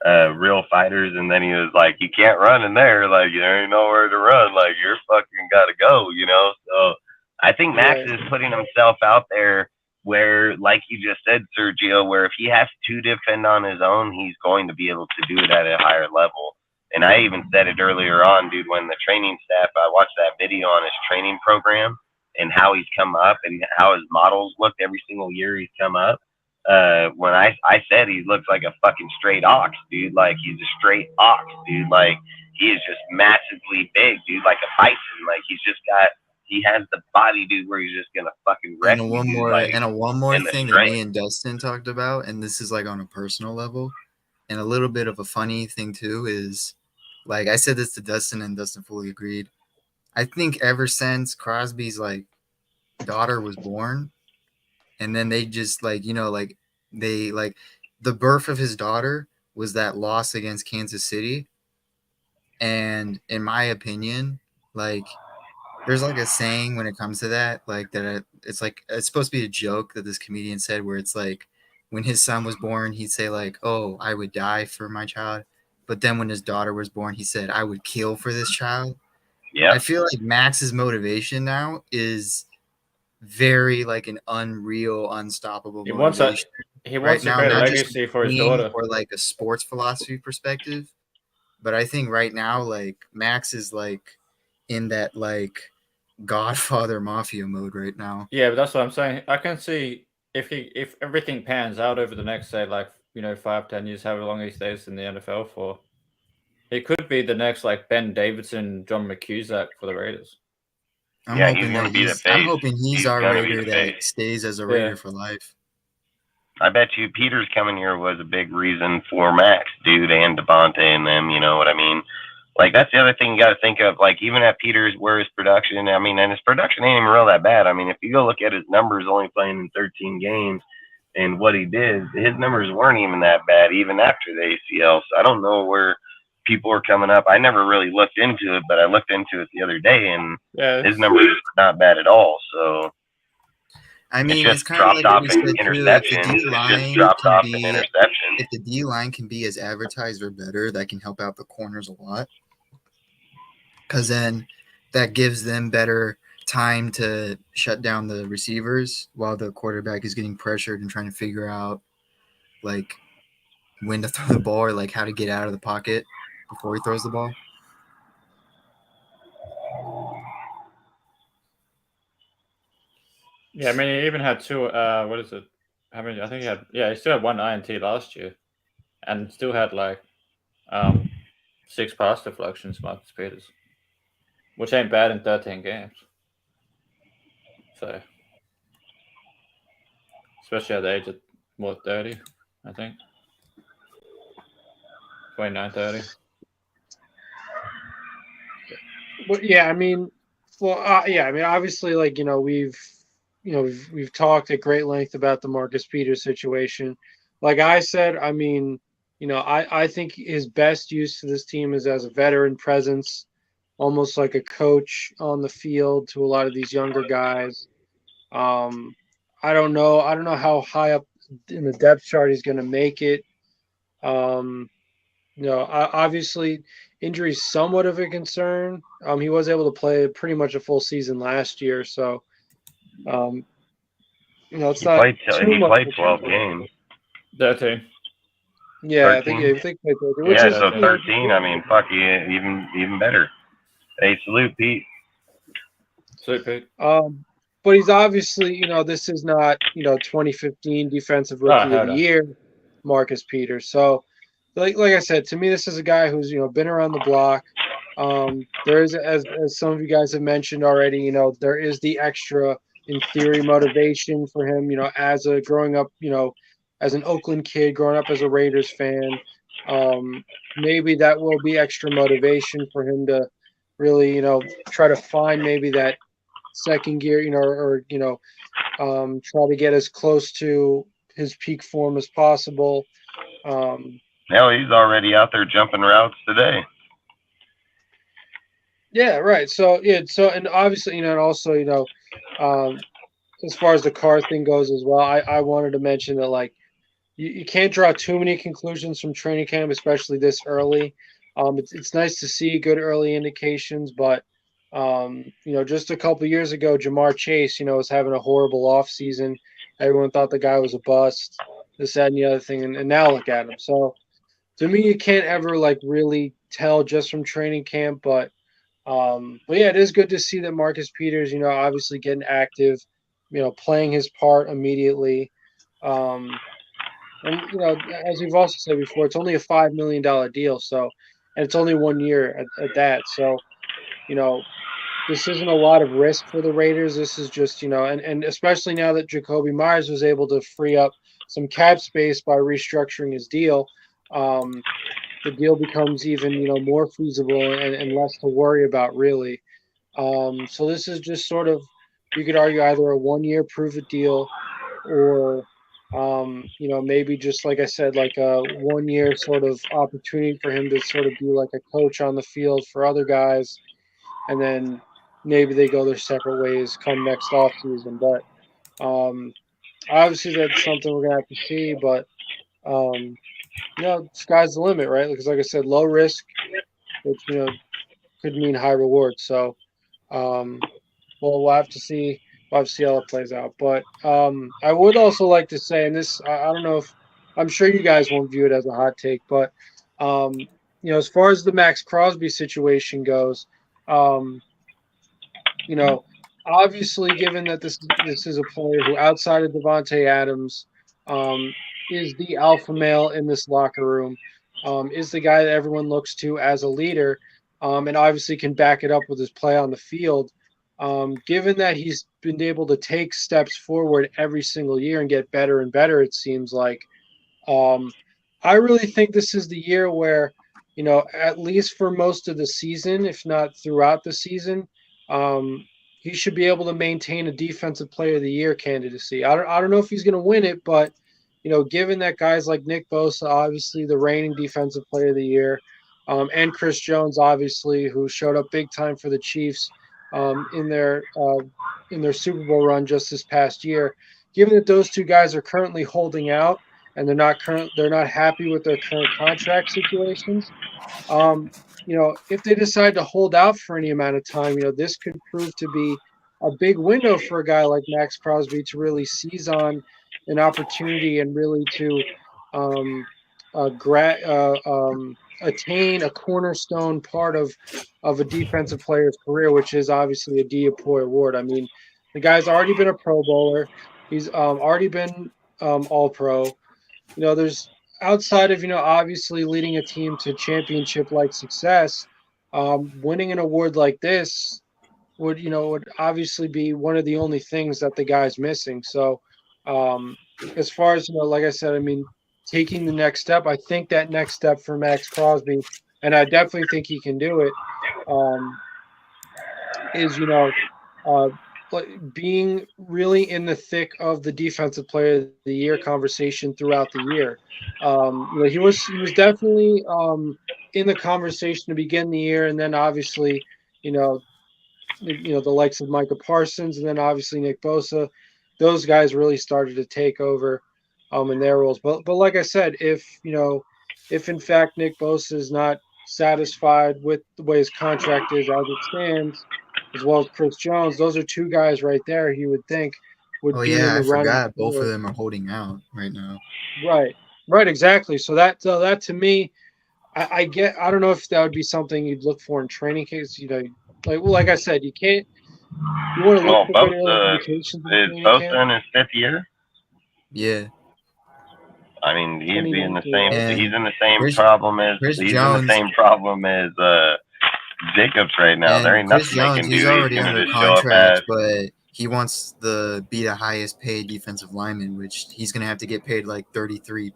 real fighters, and then he was like, "You can't run in there. Like there ain't nowhere to run. Like you're fucking gotta go." You know. So I think Max is putting himself out there where, like you just said, Sergio, where if he has to defend on his own, he's going to be able to do it at a higher level. And I even said it earlier on, dude, when the training staff, I watched that video on his training program and how he's come up and how his models looked every single year he's come up. When I said he looks like a fucking straight ox, dude, like he's a straight ox, dude. Like he is just massively big, dude, like a bison. Like he has the body, dude, where he's just gonna fucking wreck you. One more thing that me and Dustin talked about, and this is like on a personal level, and a little bit of a funny thing too, is like I said this to Dustin, and Dustin fully agreed. I think ever since Crosby's like daughter was born, and then they just like they like the birth of his daughter was that loss against Kansas City, and in my opinion, like. There's like a saying when it comes to that, like that it's like it's supposed to be a joke that this comedian said where it's like when his son was born, he'd say like, "Oh, I would die for my child," but then when his daughter was born, he said, "I would kill for this child." Yeah, I feel like Max's motivation now is very like an unreal, unstoppable. He wants to create a legacy for his daughter, or like a sports philosophy perspective. But I think right now, like Max is like in that like Godfather mafia mode right now. Yeah, but that's what I'm saying. I can see if everything pans out over the next, say, like 5-10 years, however long he stays in the NFL for, he could be the next like Ben Davidson, John McCusack for the Raiders. I'm hoping he's our Raider that stays as a Raider for life. I bet you Peters coming here was a big reason for Max, dude, and Devontae and them. You know what I mean? Like, that's the other thing you got to think of. Like, even at Peters, where his production, I mean, and his production ain't even real that bad. I mean, if you go look at his numbers only playing in 13 games and what he did, his numbers weren't even that bad, even after the ACL. So I don't know where people are coming up. I never really looked into it, but I looked into it the other day, and his numbers are not bad at all. So I mean, it's it's kind of dropped like off what we in said too. If the D line can be as advertised or better, that can help out the corners a lot. Because then that gives them better time to shut down the receivers while the quarterback is getting pressured and trying to figure out like when to throw the ball or like how to get out of the pocket before he throws the ball. Yeah, I mean, he even had two. What is it? I mean, I think he had. Yeah, he still had one INT last year, and still had like 6 pass deflections. Marcus Peters, which ain't bad in 13 games. So, especially at the age of 30, I think 29, 30. Well, yeah, I mean, obviously, like we've talked at great length about the Marcus Peters situation. Like I said, I mean, I think his best use to this team is as a veteran presence, almost like a coach on the field to a lot of these younger guys. I don't know how high up in the depth chart he's going to make it. Obviously, injury is somewhat of a concern. He was able to play pretty much a full season last year, so it's not. He played 12 games. 13. Yeah, 13? I think played 13. Yeah, so 13. I mean, fuck, even better. Hey, salute, Pete. Salute, Pete. But he's obviously, this is not, 2015 Defensive Rookie of the Year, Marcus Peters. So, like I said, to me, this is a guy who's, been around the block. There is, as some of you guys have mentioned already, there is the extra, in theory, motivation for him, as a growing up, as an Oakland kid, growing up as a Raiders fan. Maybe that will be extra motivation for him to really, try to find maybe that second gear, try to get as close to his peak form as possible. Hell, he's already out there jumping routes today. Yeah, right. So and obviously, and also, as far as the car thing goes as well, I wanted to mention that like you can't draw too many conclusions from training camp, especially this early. It's nice to see good early indications, but just a couple of years ago, Jamar Chase, was having a horrible offseason. Everyone thought the guy was a bust, this, that, and the other thing, and now look at him. So to me, you can't ever like really tell just from training camp, but yeah, it is good to see that Marcus Peters, obviously getting active, playing his part immediately. And as we've also said before, it's only a $5 million deal, so, and it's only 1 year at that. So, this isn't a lot of risk for the Raiders. This is just, and especially now that Jakobi Meyers was able to free up some cap space by restructuring his deal, the deal becomes even, more feasible and less to worry about, really. So this is just sort of, you could argue, either a 1 year prove-it deal or, maybe just, like I said, like a 1 year sort of opportunity for him to sort of be like a coach on the field for other guys. And then maybe they go their separate ways come next offseason. But obviously that's something we're going to have to see. But, sky's the limit, right? Because like I said, low risk, which, could mean high reward. So, we'll have to see. We'll have to see how it plays out. But I would also like to say, and this, I don't know if, I'm sure you guys won't view it as a hot take, but, as far as the Max Crosby situation goes, obviously, given that this is a player who, outside of Devontae Adams, is the alpha male in this locker room, is the guy that everyone looks to as a leader, and obviously can back it up with his play on the field. Given that he's been able to take steps forward every single year and get better and better, it seems like, I really think this is the year where, at least for most of the season, if not throughout the season, he should be able to maintain a Defensive Player of the Year candidacy. I don't know if he's going to win it, but, given that guys like Nick Bosa, obviously the reigning Defensive Player of the Year, and Chris Jones, obviously, who showed up big time for the Chiefs in their Super Bowl run just this past year. Given that those two guys are currently holding out and they're not happy with their current contract situations, if they decide to hold out for any amount of time, this could prove to be a big window for a guy like Max Crosby to really seize on an opportunity and really to attain a cornerstone part of a defensive player's career, which is obviously a DePoy award. I mean, the guy's already been a Pro Bowler. He's already been All-Pro. There's outside of obviously leading a team to championship-like success, winning an award like this would obviously be one of the only things that the guy's missing. So, as far as like I said, I mean, taking the next step, I think that next step for Max Crosby, and I definitely think he can do it, is being really in the thick of the defensive player of the year conversation throughout the year. He was definitely in the conversation to begin the year, and then obviously, the likes of Micah Parsons, and then obviously Nick Bosa, those guys really started to take over in their roles. But like I said, if in fact Nick Bosa is not satisfied with the way his contract is as it stands, as well as Chris Jones, those are two guys right there he would think would be in the running. Forgot both of them are holding out right now. Right, exactly. So that to me, I don't know if that would be something you'd look for in training case. Like I said, you can't. You want to look for early indications. Is Bosa in his 5th year? Yeah. I mean, he's in the same. He's in the same problem as Jacobs right now. And there ain't Chris nothing Jones, they can do. He's already gonna under just show up contract, but he wants to be the highest paid defensive lineman, which he's going to have to get paid like $33+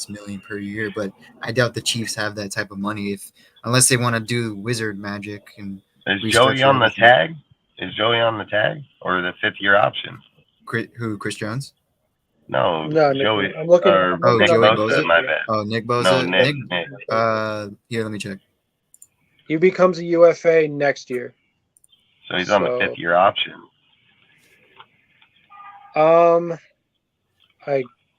million per year. But I doubt the Chiefs have that type of money unless they want to do wizard magic. And is Joey on the tag? Is Joey on the tag or the 5th-year option? Who? Chris Jones? No, Joey. I'm looking. Nick Joey Bosa. My bad. Oh, Nick Bosa. No, Nick. Here, let me check. He becomes a UFA next year. So he's on the 5th-year option. I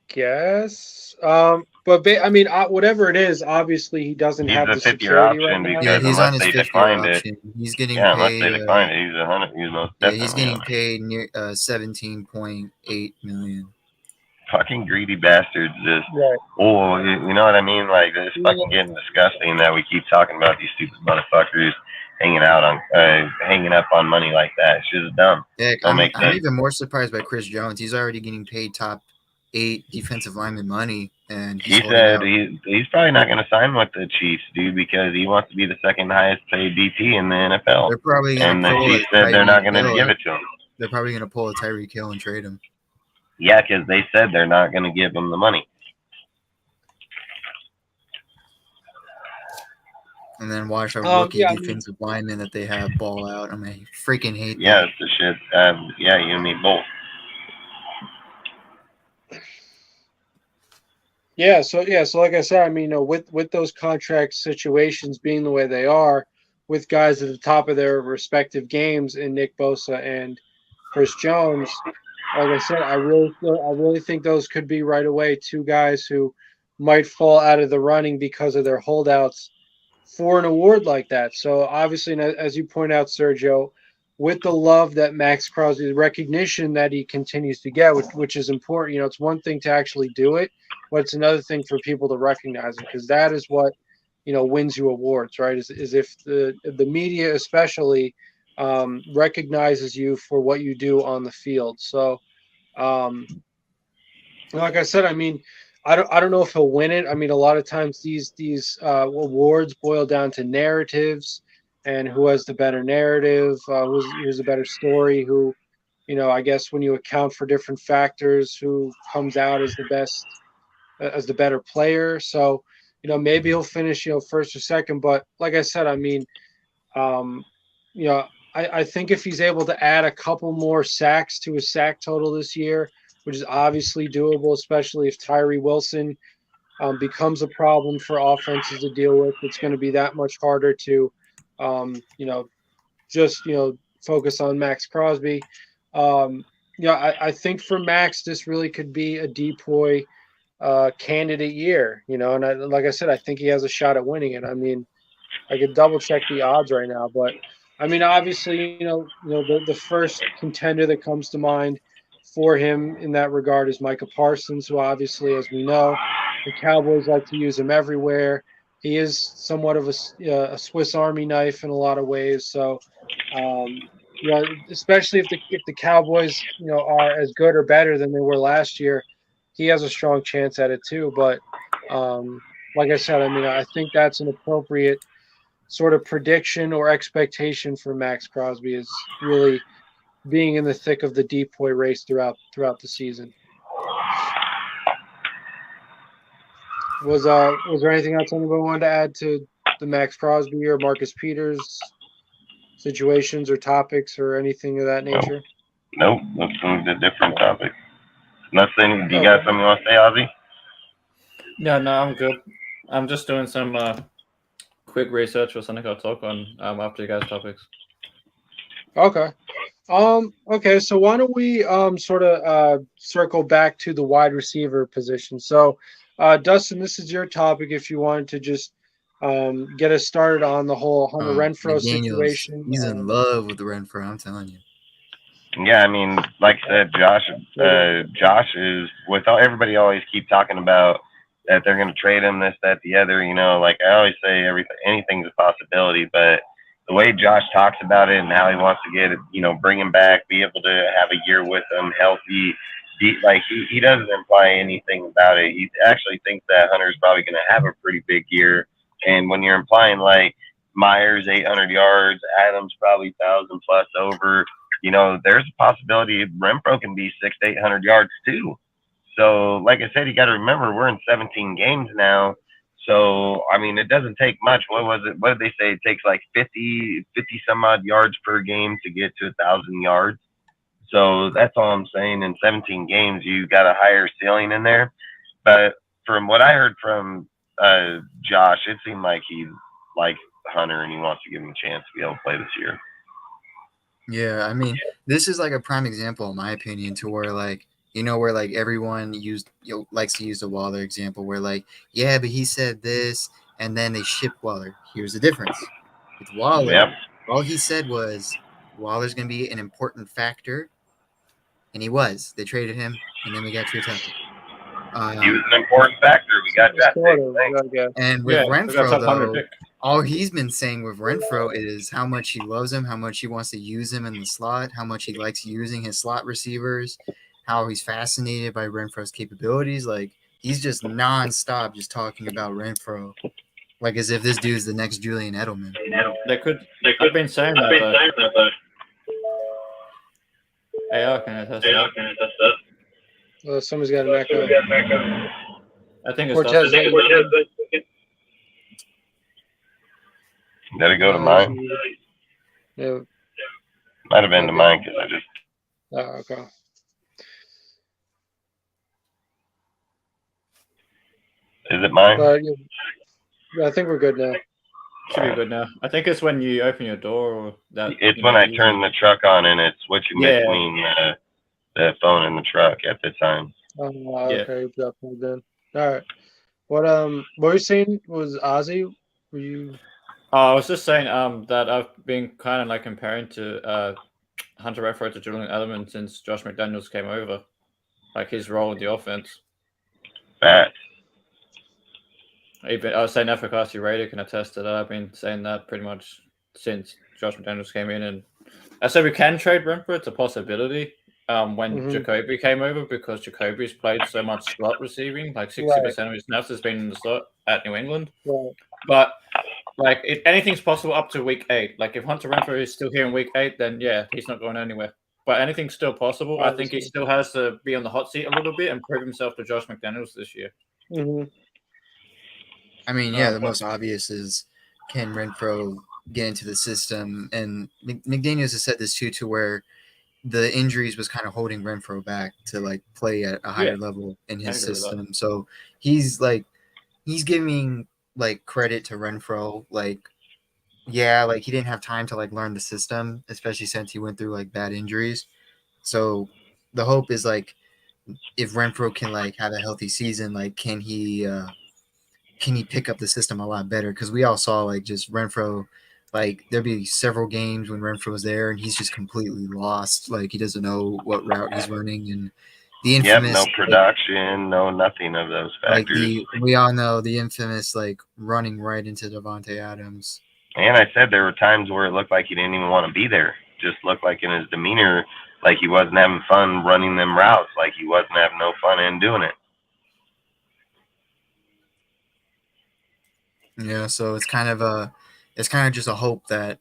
guess. But I mean, whatever it is, obviously he doesn't have the 5th-year option right because he's on his 5th-year option. He's getting paid. Unless they decline it, he's 100. He's most definitely. He's getting paid near $17.8 million. Fucking greedy bastards. Just right. You know what I mean? Like it's fucking getting disgusting that we keep talking about these stupid motherfuckers hanging up on money like that. It's just dumb. Yeah, I'm even more surprised by Chris Jones. He's already getting paid top 8 defensive lineman money, and he said he's probably not going to sign with the Chiefs, dude, because he wants to be the 2nd highest paid DT in the NFL. They're probably and the Chiefs said they're not going to give it to him. They're probably going to pull a Tyreek Hill and trade him. Yeah, because they said they're not going to give him the money. And then watch our rookie defensive lineman that they have ball out. I mean, freaking hate that. Yeah, it's the shit. You and me both. So like I said, I mean, with those contract situations being the way they are, with guys at the top of their respective games in Nick Bosa and Chris Jones, like I said, I really think those could be right away 2 guys who might fall out of the running because of their holdouts for an award like that. So obviously, as you point out, Sergio, with the love that Max Crosby, the recognition that he continues to get, which is important. It's one thing to actually do it, but it's another thing for people to recognize it, because that is what wins you awards, right? Is if the media especially recognizes you for what you do on the field. So, like I said, I mean, I don't know if he'll win it. I mean, a lot of times these awards boil down to narratives and who has the better narrative, who's a better story, who, I guess when you account for different factors, who comes out as the best, as the better player. So, maybe he'll finish, 1st or 2nd. But like I said, I mean, I think if he's able to add a couple more sacks to his sack total this year, which is obviously doable, especially if Tyree Wilson becomes a problem for offenses to deal with. It's going to be that much harder to, just focus on Max Crosby. I think for Max, this really could be a DPOY candidate year. And like I said, I think he has a shot at winning it. I mean, I could double check the odds right now, but I mean, obviously, the first contender that comes to mind for him in that regard is Micah Parsons, who obviously, as we know, the Cowboys like to use him everywhere. He is somewhat of a Swiss Army knife in a lot of ways. So, especially if the Cowboys, are as good or better than they were last year, he has a strong chance at it too. But like I said, I mean, I think that's an appropriate sort of prediction or expectation for Max Crosby, is really being in the thick of the DPOY race throughout the season. Was there anything else anybody wanted to add to the Max Crosby or Marcus Peters situations or topics or anything of that nature? Nope. Let's move to different topics. Nothing. Do you got something you want to say, Ozzy? Yeah, no, I'm good. I'm just doing some quick research for something I'll talk on after you guys' topics. Okay. Okay, so why don't we sort of circle back to the wide receiver position. So, Dustin, this is your topic if you wanted to just get us started on the whole Hunter Renfrow situation. He's in love with the Renfrow, I'm telling you. Yeah, I mean, like I said, Josh is, with everybody always keep talking about that they're going to trade him, this, that, the other, like I always say, anything's a possibility, but the way Josh talks about it and how he wants to get it, bring him back, be able to have a year with him, healthy, he doesn't imply anything about it. He actually thinks that Hunter's probably going to have a pretty big year, and when you're implying like Myers 800 yards, Adams probably 1,000 plus over, there's a possibility Renfrow can be 600 to 800 yards too. So, like I said, you got to remember we're in 17 games now. So, I mean, it doesn't take much. What was it? What did they say? It takes like 50 some odd yards per game to get to 1,000 yards. So that's all I'm saying. In 17 games, you got a higher ceiling in there. But from what I heard from Josh, it seemed like he likes Hunter and he wants to give him a chance to be able to play this year. Yeah, I mean, this is like a prime example, in my opinion, to where like, where like everyone likes to use the Waller example, where like, yeah, but he said this, and then they ship Waller. Here's the difference with Waller. Yep. All he said was Waller's going to be an important factor, and he was. They traded him, and then we got Tua Tagovailoa. He was an important factor. We got that. And with Renfrow, though, all he's been saying with Renfrow is how much he loves him, how much he wants to use him in the slot, how much he likes using his slot receivers, how he's fascinated by Renfrow's capabilities. Like, he's just nonstop just talking about Renfrow, like as if this dude's the next Julian Edelman. I've been saying that, but AR can attest that. Somebody's got an echo. I think it's Cortez. Did it go to mine? Yeah. Might have been to mine because I just. Oh, okay. Is it mine? I think we're good now. Should be good now. I think it's when you open your door or that. It's when I turn the truck on and it's switching between the phone and the truck at the time. Okay, got plugged in. All right. What were you saying? Was Ozzy? Were you? I was just saying that I've been kind of like comparing to Hunter Renfrow to Julian Edelman since Josh McDaniels came over, like his role in the offense. That. Even I was saying Efficacy Raider can attest to that. I've been saying that pretty much since Josh McDaniels came in, and I said we can trade Renfrow. It's a possibility. When Jacoby came over, because Jacoby's played so much slot receiving, like 60% of his snaps has been in the slot at New England. Right. But like anything's possible up to week 8. Like if Hunter Renfrow is still here in week 8, then yeah, he's not going anywhere. But anything's still possible. I think he still has to be on the hot seat a little bit and prove himself to Josh McDaniels this year. Mm-hmm. I mean, yeah, the most obvious is can Renfrow get into the system? And McDaniels has said this too, to where the injuries was kind of holding Renfrow back to like play at a higher level in his system. So he's like he's giving like credit to Renfro. Like, yeah, like he didn't have time to like learn the system, especially since he went through like bad injuries. So the hope is like if Renfro can like have a healthy season, like can he pick up the system a lot better? Because we all saw like just Renfro, like there'd be several games when Renfro was there and he's just completely lost. Like he doesn't know what route he's running, and the infamous no production, no nothing of those factors. We all know the infamous like running right into Davante Adams. And I said there were times where it looked like he didn't even want to be there. Just looked like in his demeanor, like he wasn't having fun running them routes, like he wasn't having no fun in doing it. Yeah, so it's kind of just a hope that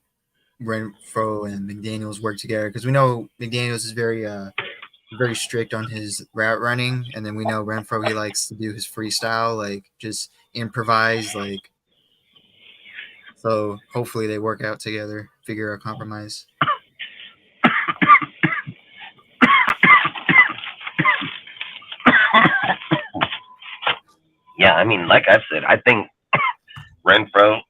Renfro and McDaniels work together, because we know McDaniels is very strict on his route running, and then we know Renfro, he likes to do his freestyle, like just improvise, like. So hopefully they work out together, figure out a compromise. Yeah, I mean, like I said, I think Renfro,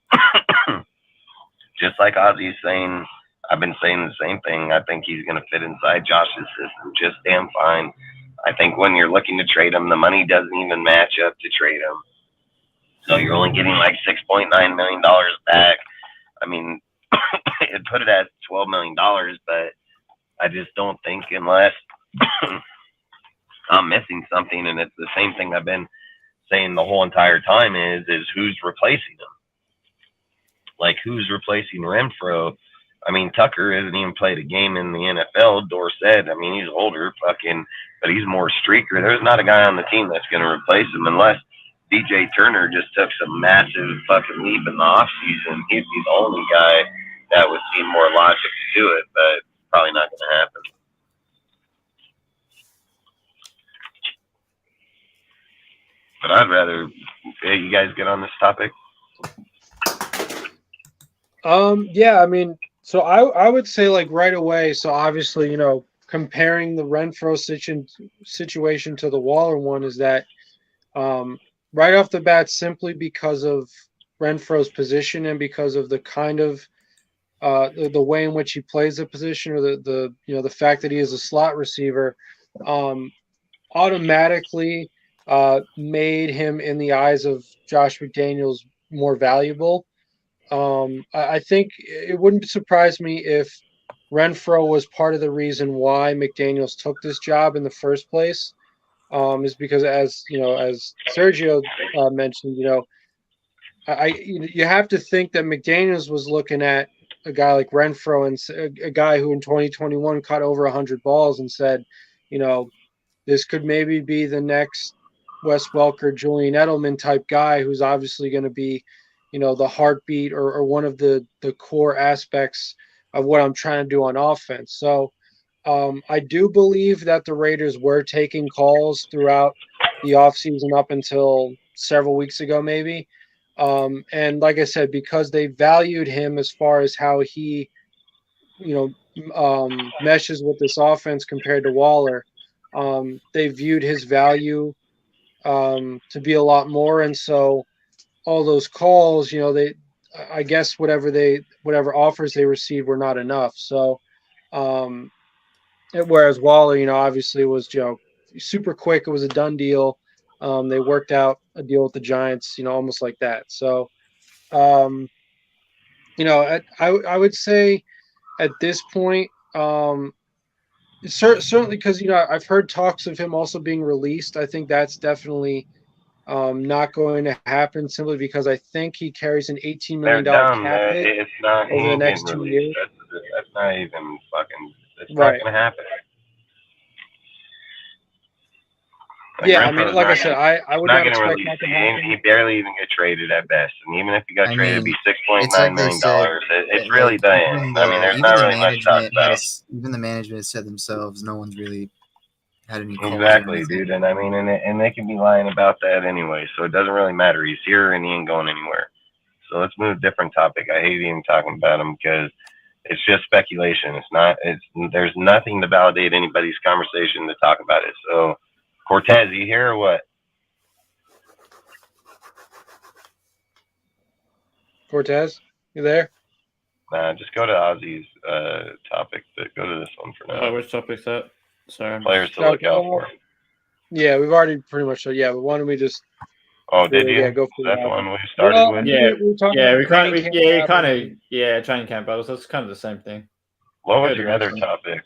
just like Ozzy's saying, I've been saying the same thing. I think he's going to fit inside Josh's system just damn fine. I think when you're looking to trade him, the money doesn't even match up to trade him. So you're only getting like $6.9 million back. I mean, it put it at $12 million, but I just don't think, unless I'm missing something, and it's the same thing I've been saying the whole entire time is who's replacing him? Like, who's replacing Renfro? I mean, Tucker hasn't even played a game in the NFL. Dorsett, I mean, he's older, but he's more streaker. There's not a guy on the team that's going to replace him unless DJ Turner just took some massive fucking leap in the offseason. He'd be the only guy that would seem more logic to do it, but probably not going to happen. But I'd rather you guys get on this topic. Yeah, I mean, so I would say like right away. So obviously, comparing the Renfro situation to the Waller one is that right off the bat, simply because of Renfro's position and because of the kind of the way in which he plays the position, or the fact that he is a slot receiver, automatically made him, in the eyes of Josh McDaniels, more valuable. I think it wouldn't surprise me if Renfro was part of the reason why McDaniels took this job in the first place. Is because, as Sergio mentioned, you have to think that McDaniels was looking at a guy like Renfro, and a guy who in 2021 caught over 100 balls, and said, this could maybe be the next Wes Welker, Julian Edelman type guy, who's obviously going to be, the heartbeat or one of the core aspects of what I'm trying to do on offense. So I do believe that the Raiders were taking calls throughout the offseason up until several weeks ago, maybe. And like I said, because they valued him as far as how he, meshes with this offense compared to Waller, they viewed his value to be a lot more. And so all those calls, I guess whatever offers they received were not enough. So, whereas Waller, obviously was, super quick. It was a done deal. They worked out a deal with the Giants, almost like that. So, I would say at this point, certainly because, I've heard talks of him also being released. I think that's definitely not going to happen, simply because I think he carries an $18 million cap hit it's not over the next 2 years. That's not even fucking. It's right. Not going to happen. Yeah, I mean, like I said, I would not expect that to happen. He barely even get traded at best, and even if he got traded, it'd be $6.9 million. It's really dying. I mean, there's not really much talk about. Even the management said themselves, no one's really had any. Exactly, dude, and I mean, and they can be lying about that anyway, so it doesn't really matter. He's here and he ain't going anywhere. So let's move to a different topic. I hate even talking about him because it's just speculation. There's nothing to validate anybody's conversation to talk about it. So. Cortez, you here or what? Cortez, you there? Nah, just go to Ozzy's topic. Go to this one for now. Which topic's that? Sorry. Players to look out for. Yeah, we've already pretty much said. Yeah, but why don't we just? Oh, did you? Yeah, go for That's that. the one we started with. Yeah, we training camp battles. That's kind of the same thing. What was your other topic?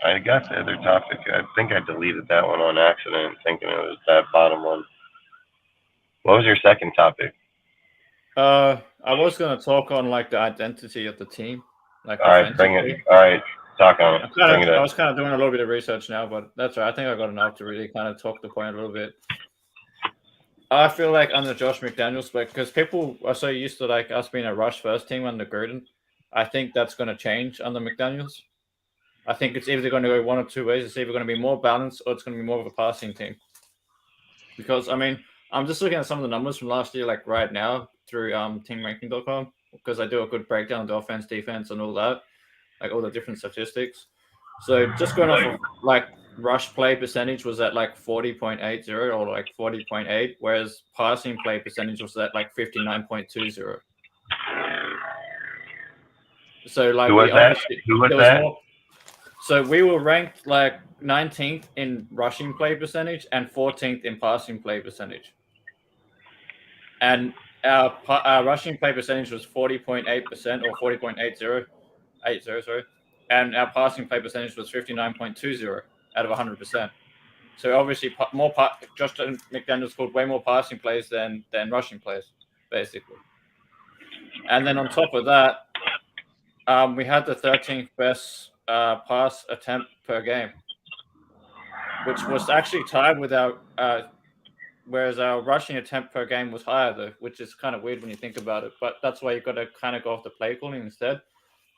I got the other topic. I think I deleted that one on accident, thinking it was that bottom one. What was your second topic? I was gonna talk on like the identity of the team. Like, all right, bring it. All right, talk on it. I was kind of doing a little bit of research now, but that's right. I think I got enough to really kind of talk the point a little bit. I feel like under Josh McDaniels, because people are so used to like us being a rush first team under Gruden, I think that's going to change under McDaniels. I think it's either going to go one or two ways. It's either going to be more balanced or it's going to be more of a passing team. Because, I mean, I'm just looking at some of the numbers from last year, like right now, through teamranking.com, because I do a good breakdown of the offense, defense, and all that, like all the different statistics. So just going off of like rush play percentage was at like 40.80 or like 40.8, whereas passing play percentage was at like 59.20. So like who was that? So we were ranked like 19th in rushing play percentage and 14th in passing play percentage. And our rushing play percentage was 40.8% or 40.80, sorry. And our passing play percentage was 59.20 out of 100%. So obviously Josh McDaniels scored way more passing plays than rushing plays, basically. And then on top of that, we had the 13th best pass attempt per game, which was actually tied with our whereas our rushing attempt per game was higher, though, which is kind of weird when you think about it. But that's why you've got to kind of go off the play calling instead.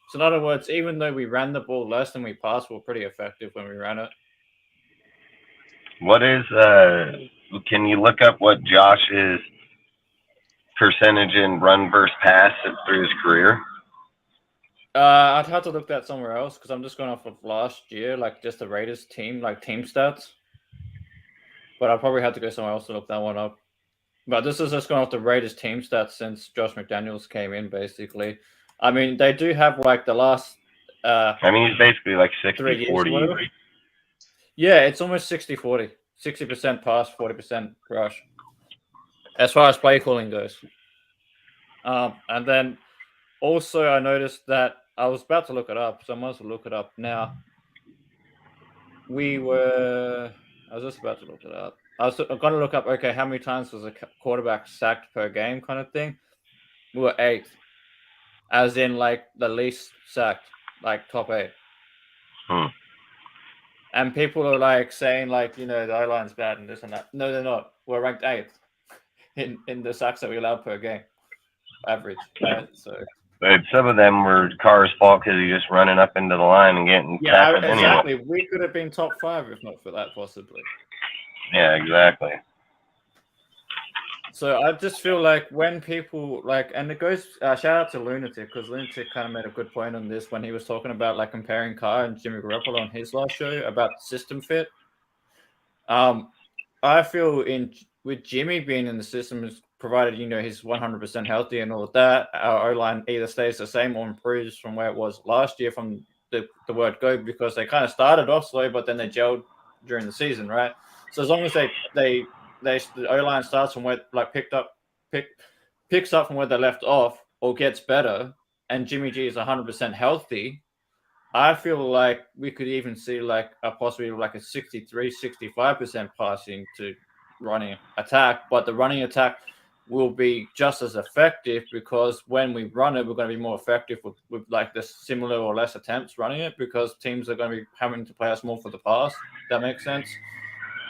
So in other words, even though we ran the ball less than we passed, we were pretty effective when we ran it. What is can you look up what Josh's percentage in run versus pass through his career? I'd have to look that somewhere else because I'm just going off of last year, like just the Raiders team, like team stats. But I'll probably have to go somewhere else to look that one up. But this is just going off the Raiders team stats since Josh McDaniels came in, basically. I mean, they do have like the last... he's basically like 60-40. Yeah, it's almost 60-40. 60% pass, 40% rush. As far as play calling goes. And then also I noticed that I was about to look it up, so I might as well look it up now. I was just about to look it up. I was going to look up, okay, how many times was a quarterback sacked per game kind of thing? We were 8th. As in, like, the least sacked, like, top 8. And people are, like, saying, like, the O-line's bad and this and that. No, they're not. We're ranked 8th in the sacks that we allowed per game. Average, right? So... But some of them were Carr's fault because he just running up into the line and getting tackled exactly. anyway. We could have been top 5 if not for that, possibly. Yeah, exactly. So I just feel like when people and it goes shout out to Lunatic because Lunatic kind of made a good point on this when he was talking about like comparing Carr and Jimmy Garoppolo on his last show about system fit. I feel with Jimmy being in the system is provided he's 100% healthy and all of that, our O-line either stays the same or improves from where it was last year from the word go, because they kind of started off slow, but then they gelled during the season, right? So as long as the O-line starts from where picks up from where they left off or gets better, and Jimmy G is 100% healthy, I feel like we could even see like a possibility of like a 63-65% passing to running attack, but the running attack will be just as effective because when we run it, we're going to be more effective with like the similar or less attempts running it because teams are going to be having to play us more for the pass. That makes sense.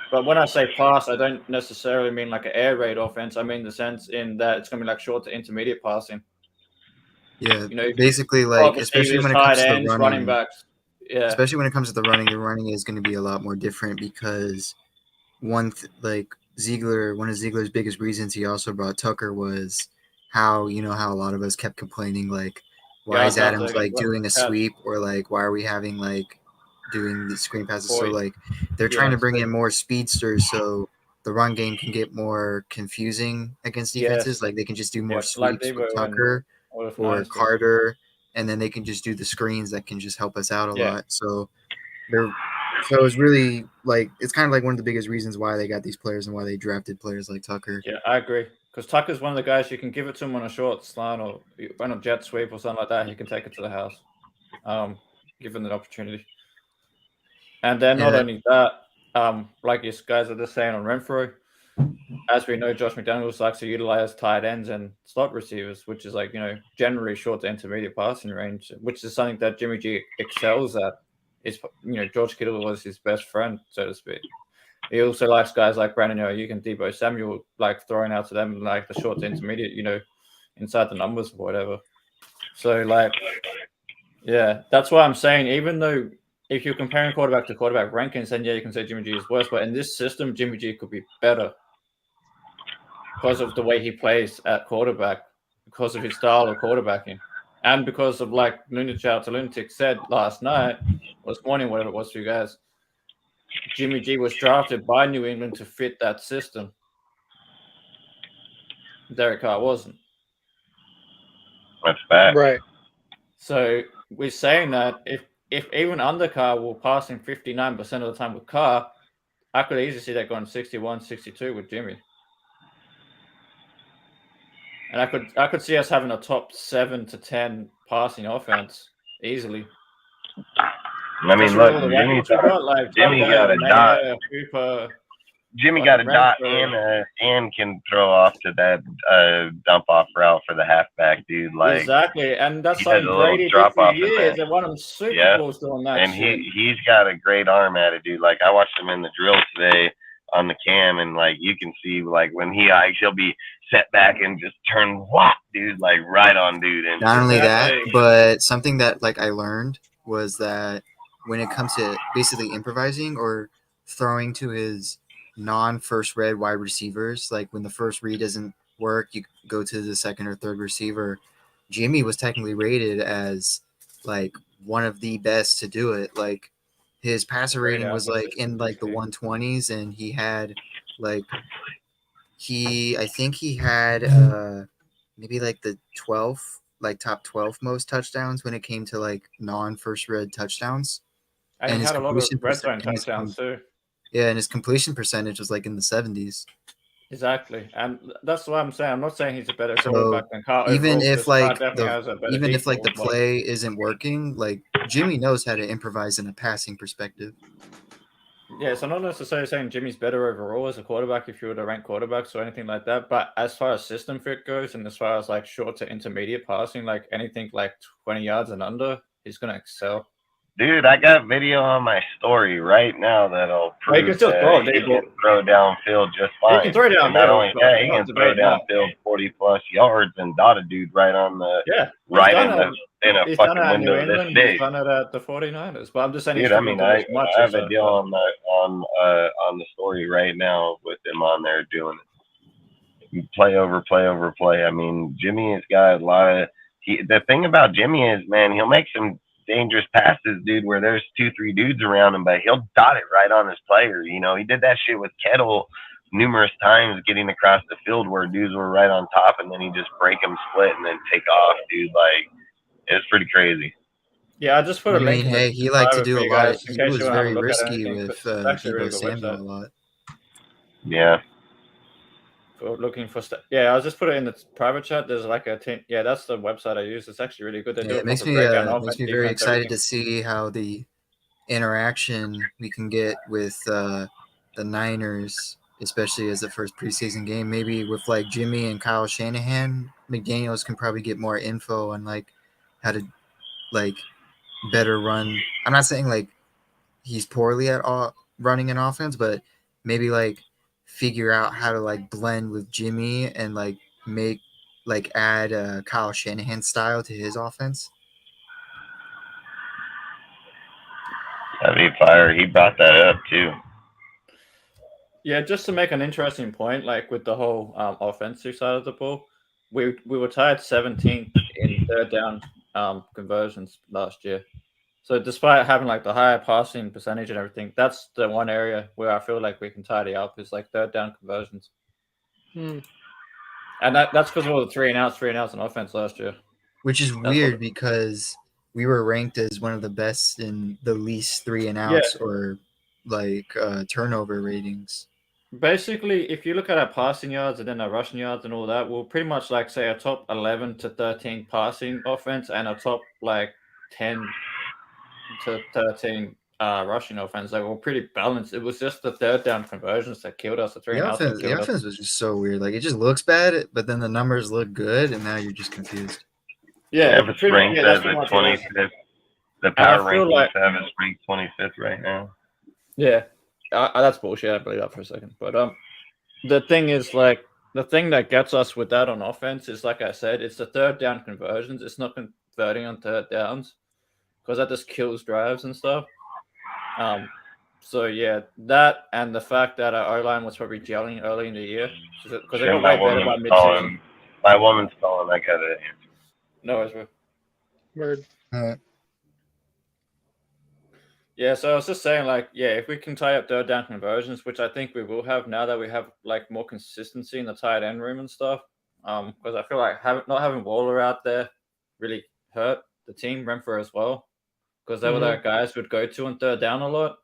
But when I say pass, I don't necessarily mean like an air raid offense. I mean the sense in that it's going to be like short to intermediate passing. Yeah, basically like especially when it comes to the running backs. Yeah, especially when it comes to the running is going to be a lot more different because like Ziegler, one of Ziegler's biggest reasons he also brought Tucker was how how a lot of us kept complaining like why is Adams like doing a sweep or like why are we having like doing the screen passes? So like they're trying to bring in more speedsters so the run game can get more confusing against defenses. Yes. Like they can just do more like sweeps with Debo Tucker or nice. Carter, and then they can just do the screens that can just help us out a Yeah. lot. So it's really like it's kind of like one of the biggest reasons why they got these players and why they drafted players like Tucker. Yeah, I agree. Because Tucker's one of the guys you can give it to him on a short slant or run a jet sweep or something like that. He can take it to the house, given the opportunity. And then not only that, like you guys are just saying on Renfro, as we know, Josh McDaniels likes to utilize tight ends and slot receivers, which is like, generally short to intermediate passing range, which is something that Jimmy G excels at. Is, George Kittle was his best friend, so to speak. He also likes guys like Brandon Ayuk and Deebo Samuel, like throwing out to them like the short to intermediate, inside the numbers or whatever. So, like, yeah, that's why I'm saying, even though if you're comparing quarterback to quarterback rankings, then yeah, you can say Jimmy G is worse. But in this system, Jimmy G could be better because of the way he plays at quarterback, because of his style of quarterbacking, and because of, like, Lunatic said last night, or this morning, whatever it was for you guys, Jimmy G was drafted by New England to fit that system. Derek Carr wasn't. That's bad. Right. So we're saying that if even under Carr will passing 59% of the time with Carr, I could easily see that going 61, 62 with Jimmy. And I could see us having a top 7 to 10 passing offense easily. I mean, look, Jimmy got a dot. Jimmy got a dot and can throw off to that dump off route for the halfback, dude. Like, exactly, and that's like Brady did for years. And won him Super Bowls doing that. And he's got a great arm attitude. Like, I watched him in the drill today on the cam, and like you can see, like when he'll be set back and just turn dude, like right on dude. And not only that, but something that like I learned was that when it comes to basically improvising or throwing to his non-first read wide receivers, like when the first read doesn't work, you go to the second or third receiver. Jimmy was technically rated as like one of the best to do it. Like his passer rating was like in like the 120s, and he had like I think he had maybe like the 12th, like top 12 most touchdowns when it came to like non-first read touchdowns. And he had a lot of red zone touchdowns too. Yeah, and his completion percentage was like in the 70s. Exactly, and that's what I'm saying. I'm not saying he's a better quarterback than Carr. Even if like the play isn't working, like Jimmy knows how to improvise in a passing perspective. Yeah, so I'm not necessarily saying Jimmy's better overall as a quarterback if you were to rank quarterbacks or anything like that. But as far as system fit goes, and as far as like short to intermediate passing, like anything like 20 yards and under, he's gonna excel. Dude, I got video on my story right now that'll prove he can throw downfield just fine. He can throw downfield. Not only that, he can throw downfield 40-plus yards and dot a dude right on the in a fucking window this big. He's done it at the 49ers, but I'm just saying. Dude, I mean, I have a deal on the story right now with him on there doing it. Play over play. I mean, Jimmy has got a lot of. The thing about Jimmy is, man, he'll make some dangerous passes, dude, where there's 2-3 dudes around him, but he'll dot it right on his player. He did that shit with Kettle numerous times, getting across the field where dudes were right on top, and then he just break them split and then take off, dude. Like, it's pretty crazy. Yeah, I just put a link. Hey, he liked to do a lot. He was very risky with Deebo Samuel a lot. Yeah. Looking for stuff. Yeah, I'll just put it in the private chat. There's like a team. Yeah, that's the website I use. It's actually really good. It makes me very excited to see how the interaction we can get with the Niners, especially as the first preseason game. Maybe with like Jimmy and Kyle Shanahan, McDaniels can probably get more info on like how to like better run. I'm not saying like he's poorly at all running an offense, but maybe like figure out how to like blend with Jimmy and like make like add Kyle Shanahan style to his offense. That'd be fire. He brought that up too. Yeah, just to make an interesting point, like with the whole offensive side of the ball, we were tied 17th in third down conversions last year. So despite having like the higher passing percentage and everything, that's the one area where I feel like we can tidy up is like third down conversions. Hmm. And that's because of all the 3-and-outs on offense last year. Which is weird because we were ranked as one of the best in the least 3-and-outs or like turnover ratings. Basically, if you look at our passing yards and then our rushing yards and all that, we'll pretty much like say a top 11 to 13 passing offense and a top like 10 to 13 rushing offense. Like we're pretty balanced. It was just the third down conversions that killed us. The offense was just so weird. Like it just looks bad, but then the numbers look good, and now you're just confused. Yeah, if it's ranked as the 25th, the power rankings have us ranked 25th right now. Yeah, that's bullshit. I believe that for a second. But the thing is, like, the thing that gets us with that on offense is, like I said, it's the third down conversions. It's not converting on third downs because that just kills drives and stuff. So yeah, that and the fact that our O-line was probably gelling early in the year because they got way better by mid-season. My woman's calling. I gotta answer. No, it's real. Word. Yeah, so I was just saying, like, yeah, if we can tie up third down conversions, which I think we will have now that we have like more consistency in the tight end room and stuff, because I feel like not having Waller out there really hurt the team, Renfro as well, because they were the guys who would go to on third down a lot.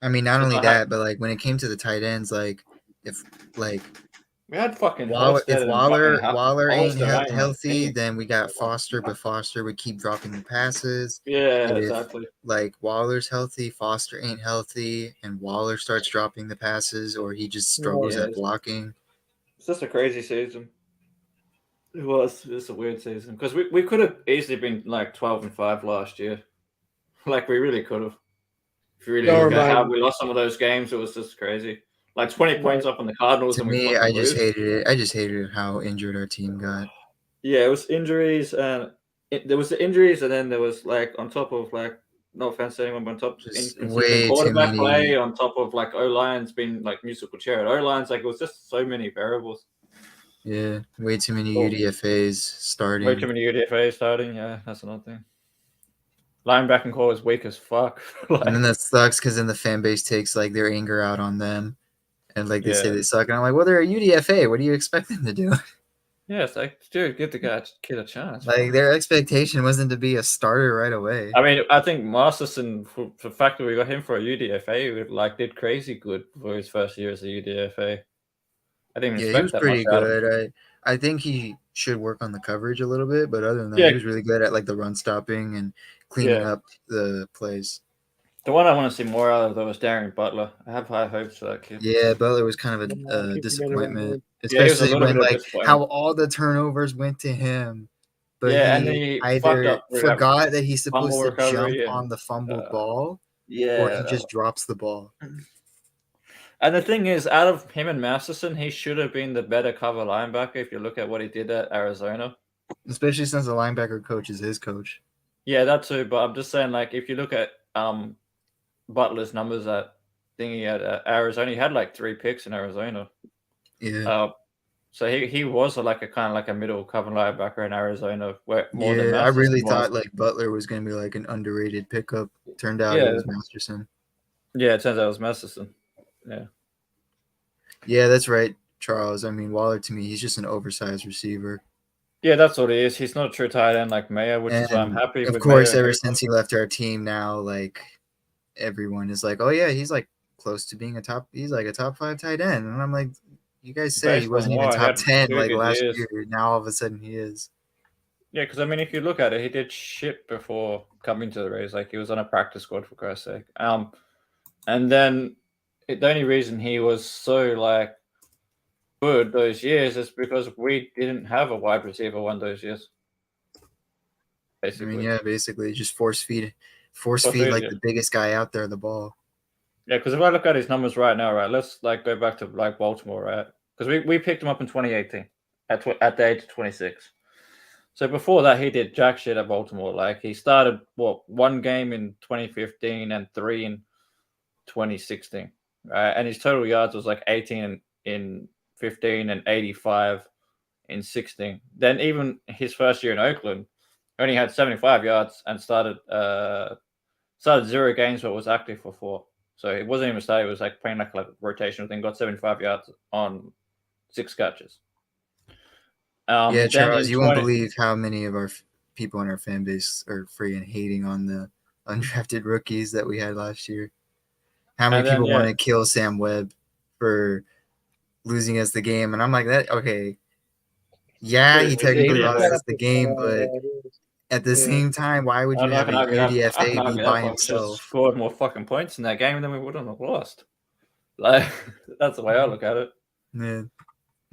I mean, not only that, but like when it came to the tight ends, like if like we had fucking if Waller ain't healthy, then we got Foster, but Foster would keep dropping the passes. Yeah, exactly. Like Waller's healthy, Foster ain't healthy, and Waller starts dropping the passes, or he just struggles at blocking. It's just a crazy season. It was just a weird season because we could have easily been like 12-5 last year. Like we really could have. If you really look at how we lost some of those games, it was just crazy. Like 20 points up on the Cardinals. To me, I just hated it. I just hated how injured our team got. Yeah, it was injuries, and there was the injuries, and then there was like on top of like no offense to anyone, but on top of inconsistent quarterback play, on top of like O-lines being like musical chair at O-lines, like it was just so many variables. Yeah, way too many UDFAs starting. Way too many UDFAs starting. Yeah, that's another thing. Linebacking core is weak as fuck. And then that sucks because then the fan base takes like their anger out on them. And like they say they suck, and I'm like, well, they're a UDFA. What do you expect them to do? Yeah, it's like, dude, give the kid a chance. Like their expectation wasn't to be a starter right away. I mean, I think Masterson, for the fact that we got him for a UDFA, like did crazy good for his first year as a UDFA. I didn't even expect he was that pretty much good. I think he should work on the coverage a little bit, but other than that, he was really good at like the run stopping and cleaning up the plays. The one I want to see more out of though was Darren Butler. I have high hopes for that kid. Yeah, Butler was kind of a disappointment, especially when like how all the turnovers went to him. But he either forgot that he's supposed to jump on the fumbled ball, or he just drops the ball. And the thing is, out of him and Masterson, he should have been the better cover linebacker if you look at what he did at Arizona. Especially since the linebacker coach is his coach. Yeah, that too. But I'm just saying, like, if you look at Butler's numbers at Arizona, he had like 3 picks in Arizona. Yeah. So he was like a kind of like a middle cover linebacker in Arizona. Where more than I really thought like Butler was going to be like an underrated pickup. Turned out it was Masterson. Yeah, it turns out it was Masterson. Yeah. Yeah, that's right, Charles. I mean, Waller to me, he's just an oversized receiver. Yeah, that's what he is. He's not a true tight end like Mayo, which is why I'm happy with. Of course, ever since he left our team, now like everyone is like, oh yeah, he's like close to being he's like a top 5 tight end, and I'm like, you guys say he wasn't even top 10 like last year. Now all of a sudden he is. Yeah, because I mean, if you look at it, he did shit before coming to the Rays. Like he was on a practice squad for Christ's sake. And then the only reason he was so like good those years is because we didn't have a wide receiver one those years. Basically. I mean, basically just force feed like the biggest guy out there the ball. Yeah, because if I look at his numbers right now, right, let's like go back to like Baltimore, right? Because we picked him up in 2018 at the age of 26. So before that, he did jack shit at Baltimore. Like he started 1 game in 2015 and 3 in 2016, right? And his total yards was like 18 in 15 and 85 in 16. Then even his first year in Oakland, only had 75 yards and started started 0 games, but was active for 4. So it wasn't even started. It was like playing like a rotational thing. Got 75 yards on 6 catches. Yeah, Charles, you won't believe how many of our people in our fan base are freaking hating on the undrafted rookies that we had last year. How many people want to kill Sam Webb for losing us the game? And I'm like, that okay. Yeah, he technically lost us the game, but at the same time, why would you have a UDFA be by himself? Scored more fucking points in that game than we wouldn't have lost. Like, that's the way I look at it. Man.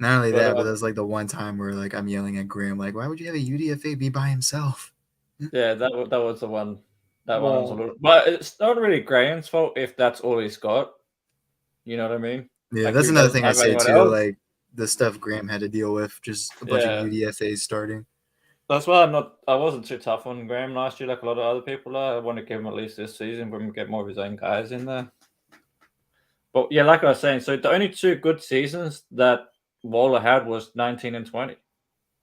Not only that, but that's like the one time where like I'm yelling at Graham, like, why would you have a UDFA be by himself? Yeah, that was the one. That one was a little, but it's not really Graham's fault if that's all he's got. You know what I mean? Yeah, like, that's another thing I say too. Else. Like the stuff Graham had to deal with, just a bunch of UDFAs starting. That's why I wasn't too tough on Graham last year, like a lot of other people are. I want to give him at least this season, but get more of his own guys in there. But yeah, like I was saying, so the only 2 good seasons that Waller had was 19 and 20.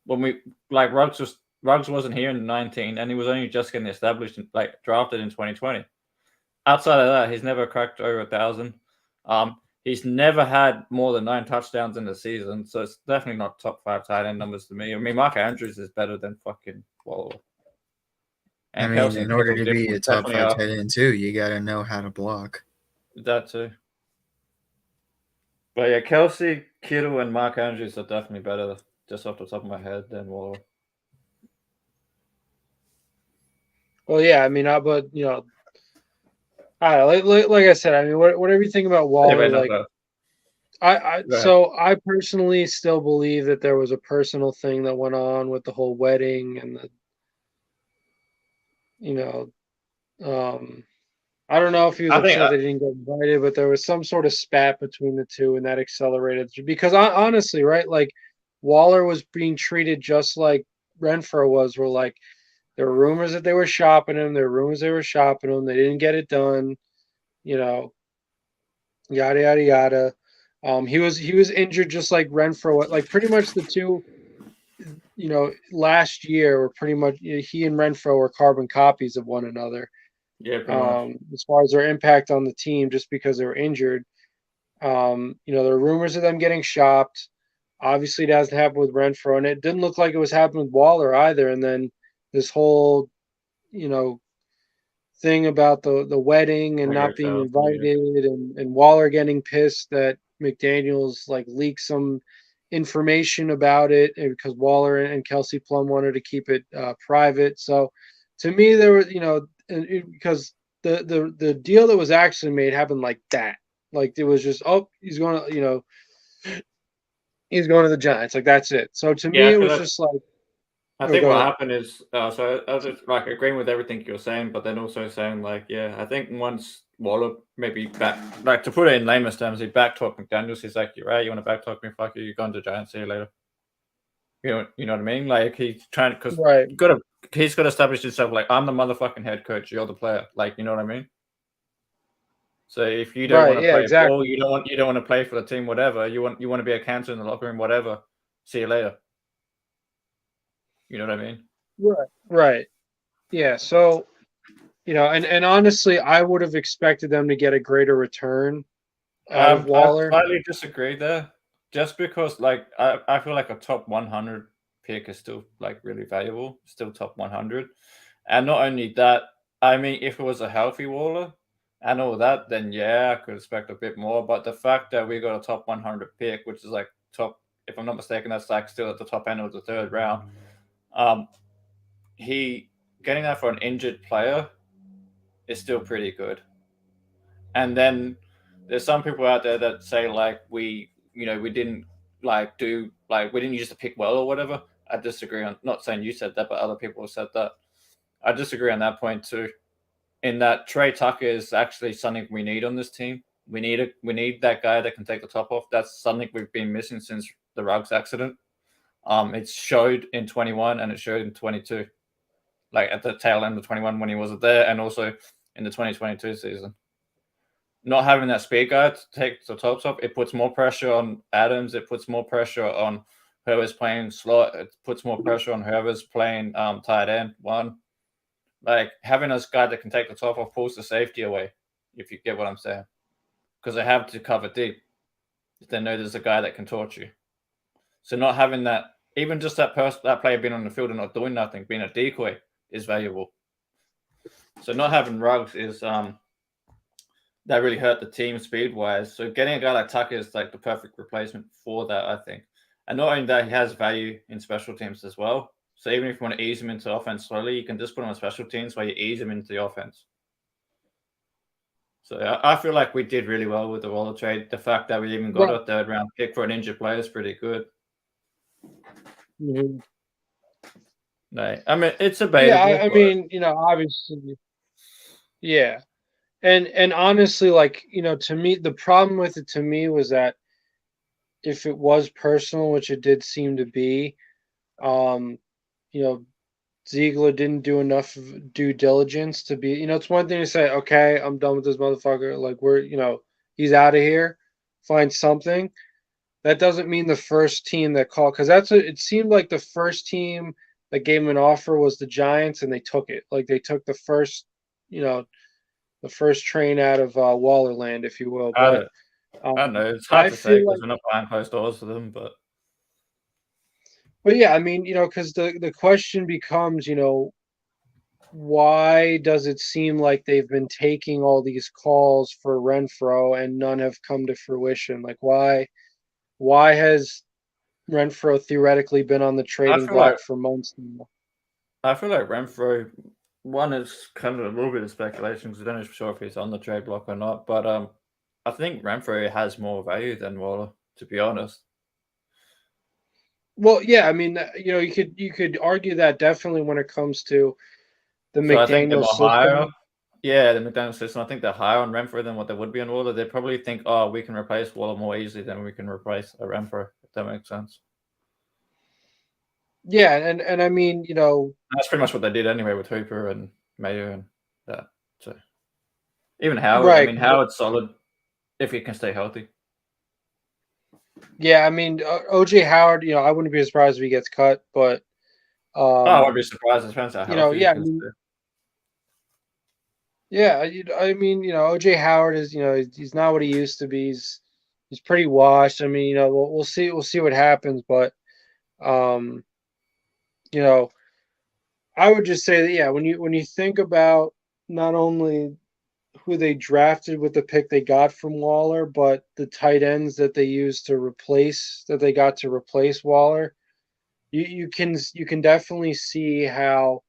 When we like Ruggs wasn't here in 19, and he was only just getting established, like drafted in 2020. Outside of that, he's never cracked over 1,000. He's never had more than 9 touchdowns in the season, so it's definitely not top 5 tight end numbers to me. I mean, Mark Andrews is better than fucking Waller. And I mean, in order to be a top 5 tight end too, you got to know how to block. That too. But yeah, Kelsey, Kittle, and Mark Andrews are definitely better, just off the top of my head, than Waller. Well, yeah, I mean, but you know, like I said, I mean, whatever you think about Waller, so I personally still believe that there was a personal thing that went on with the whole wedding and the, you know, I don't know if he was upset they didn't get invited, but there was some sort of spat between the two, and that accelerated. Because honestly, right, like Waller was being treated just like Renfrow was. Where like there were rumors that they were shopping him. There were rumors they were shopping him. They didn't get it done. You know, yada yada yada. He was injured just like Renfrow. Like pretty much the two, you know, last year were pretty much he and Renfrow were carbon copies of one another. Yeah. As far as their impact on the team, just because they were injured. You know, there are rumors of them getting shopped. Obviously, it hasn't happened with Renfrow, and it didn't look like it was happening with Waller either. And then this whole, you know, thing about the wedding and not being invited, and Waller getting pissed that McDaniels like leaked some information about it, because Waller and Kelsey Plum wanted to keep it private. So, to me, there was, you know. Because the deal that was actually made happened like that. Like it was just, he's going to, you know, he's going to the Giants. Like that's it. So to me, it was just like. I think what happened is, so I was just like agreeing with everything you're saying, but then also saying like, yeah, I think once Waller maybe like to put it in layman's terms, he backtalked McDaniels. He's like, you're right, you want to backtalk me? Fuck you, you're going to the Giants. See you later. You know what I mean? Like he's trying, because he's got to establish himself. Like, I'm the motherfucking head coach. You're the player. Like, you know what I mean? So if you don't want to play ball, you don't want to play for the team, whatever. You want to be a cancer in the locker room, whatever. See you later. You know what I mean? Right. Yeah. So, you know, and honestly, I would have expected them to get a greater return out of Waller. I slightly disagree there. Just because, like, I feel like a top 100 pick is still, like, really valuable. Still top 100. And not only that, I mean, if it was a healthy Waller and all that, then, yeah, I could expect a bit more. But the fact that we got a top 100 pick, which is, like, top, if I'm not mistaken, that's, like, still at the top end of the 3rd round. He getting that for an injured player is still pretty good. And then there's some people out there that say, like, we didn't we didn't use the pick well or whatever. I disagree on, not saying you said that, but other people have said that. I disagree on that point too. In that Trey Tucker is actually something we need on this team. We need that guy that can take the top off. That's something we've been missing since the Ruggs accident. It showed in 21 and it showed in 22. Like at the tail end of 21 when he wasn't there, and also in the 2022 season. Not having that speed guy to take the top off, it puts more pressure on Adams. It puts more pressure on whoever's playing slot. It puts more pressure on whoever's playing tight end one. Like having this guy that can take the top off pulls the safety away, if you get what I'm saying. Because they have to cover deep. They know there's a guy that can torch you. So not having that, even just that player being on the field and not doing nothing, being a decoy, is valuable. So not having Ruggs is that really hurt the team speed wise. So getting a guy like Tucker is like the perfect replacement for that, I think. And not only that, he has value in special teams as well. So even if you want to ease him into offense slowly, you can just put him on special teams where you ease him into the offense. So I feel like we did really well with the Waller trade. The fact that we even got a third round pick for an injured player is pretty good. Mm-hmm. No, I mean it's debatable. Yeah, I mean, obviously, yeah, and honestly, like to me, the problem with it to me was that if it was personal, which it did seem to be, Ziegler didn't do enough due diligence to be. It's one thing to say, okay, I'm done with this motherfucker. Like he's out of here. Find something. That doesn't mean the first team that called, because it seemed like the first team that gave him an offer was the Giants, and they took it. Like they took the first train out of Wallerland, if you will. But I don't know. It's hard to say because we're not buying post orders for them, but yeah, I mean, because the question becomes, why does it seem like they've been taking all these calls for Renfrow and none have come to fruition? Like why has Renfrow theoretically been on the trading block for months now? I feel like Renfrow, one is kind of a little bit of speculation because I don't know for sure if he's on the trade block or not. But I think Renfrow has more value than Waller, to be honest. Well, yeah, I mean, you could argue that definitely when it comes to the McDaniel system. Yeah, the McDaniel system. I think they're higher on Renfrow than what they would be on Waller. They probably think, oh, we can replace Waller more easily than we can replace a Renfrow, if that makes sense. Yeah, and I mean, that's pretty much what they did anyway with Hooper and Mayo and that. So even Howard, right. I mean, Howard's solid if he can stay healthy. Yeah, I mean, OJ Howard, I wouldn't be surprised if he gets cut, but I wouldn't be surprised. It depends how healthy yeah, I mean, OJ Howard is, he's not what he used to be. He's pretty washed. I mean, we'll see what happens, but I would just say that, yeah, when you think about not only who they drafted with the pick they got from Waller, but the tight ends that they used that they got to replace Waller, you can definitely see how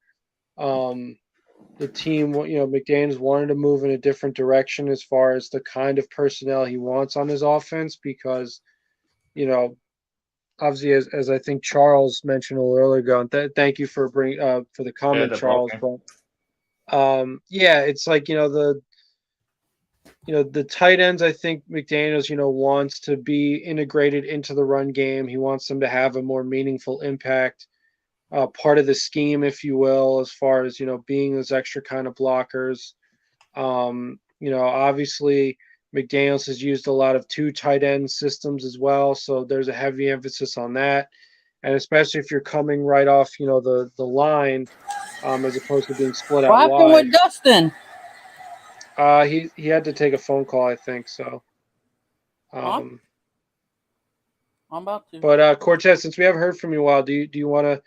the team, McDaniels wanted to move in a different direction as far as the kind of personnel he wants on his offense, because obviously, as I think Charles mentioned a little earlier ago, and thank you for the comment, Charles. But yeah, it's like the tight ends. I think McDaniels wants to be integrated into the run game. He wants them to have a more meaningful impact, part of the scheme, if you will, as far as being those extra kind of blockers. Obviously, McDaniels has used a lot of 2 tight end systems as well, so there's a heavy emphasis on that, and especially if you're coming right off, the line, as opposed to being split out wide. What happened with Dustin? He had to take a phone call, I think so. I'm about to. But Cortez, since we haven't heard from you in a while, do you want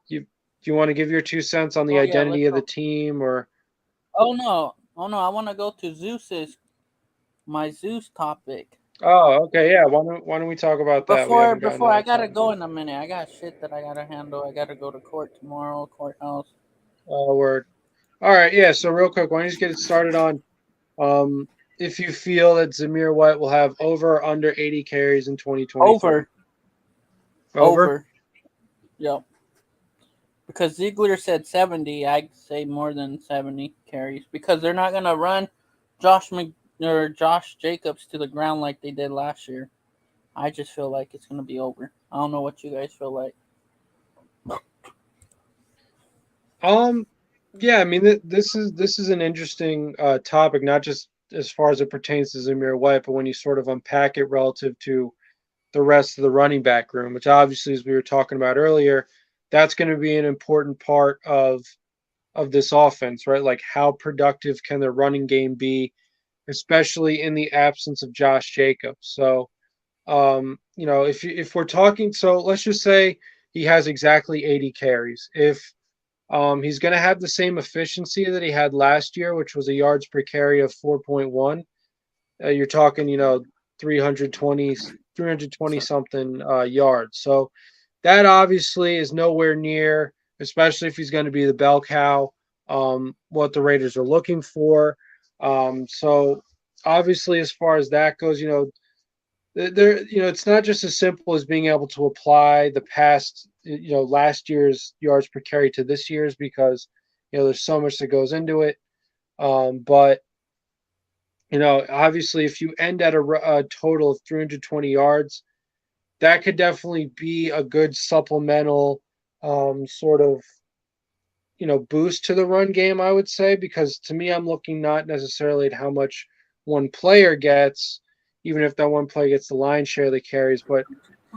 to give your 2 cents on the identity of the team, or? Oh no! I want to go to my Zeus topic. Oh, okay, yeah. Why don't we talk about that? Before I gotta go in a minute. I got shit that I gotta handle. I gotta go to court tomorrow, courthouse. Oh, word. All right, yeah. So real quick, why don't you just get it started on if you feel that Zamir White will have over or under 80 carries in 2020? Over. Yep. Because Ziegler said 70, I'd say more than 70 carries, because they're not gonna run Josh Jacobs to the ground like they did last year. I just feel like it's gonna be over. I don't know what you guys feel like. Yeah, I mean, this is an interesting topic, not just as far as it pertains to Zamir White, but when you sort of unpack it relative to the rest of the running back room, which obviously, as we were talking about earlier, that's going to be an important part of of this offense, right? Like how productive can the running game be, especially in the absence of Josh Jacobs. So, if we're talking, so let's just say he has exactly 80 carries. If he's going to have the same efficiency that he had last year, which was a yards per carry of 4.1, you're talking, 320 something yards. So that obviously is nowhere near, especially if he's going to be the bell cow, what the Raiders are looking for. So obviously, as far as that goes, it's not just as simple as being able to apply the past, last year's yards per carry to this year's, because there's so much that goes into it. But obviously, if you end at a total of 320 yards, that could definitely be a good supplemental sort of boost to the run game, I would say, because to me, I'm looking not necessarily at how much one player gets, even if that one player gets the lion's share of the carries, but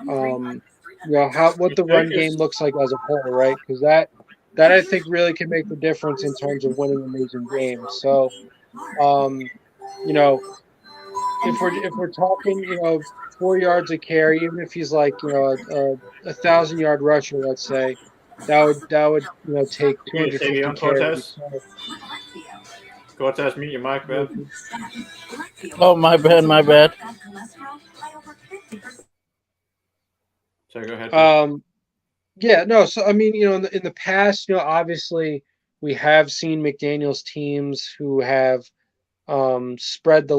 what the run game looks like as a whole, right? Because that I think really can make the difference in terms of winning and losing games. So, if we're talking, 4 yards a carry, even if he's like a 1,000-yard rusher, let's say, that would take 250 carries. Cortez, mute your mic, man. Oh, my bad. So go ahead. Yeah, no. So I mean, in the past, obviously we have seen McDaniel's teams who have spread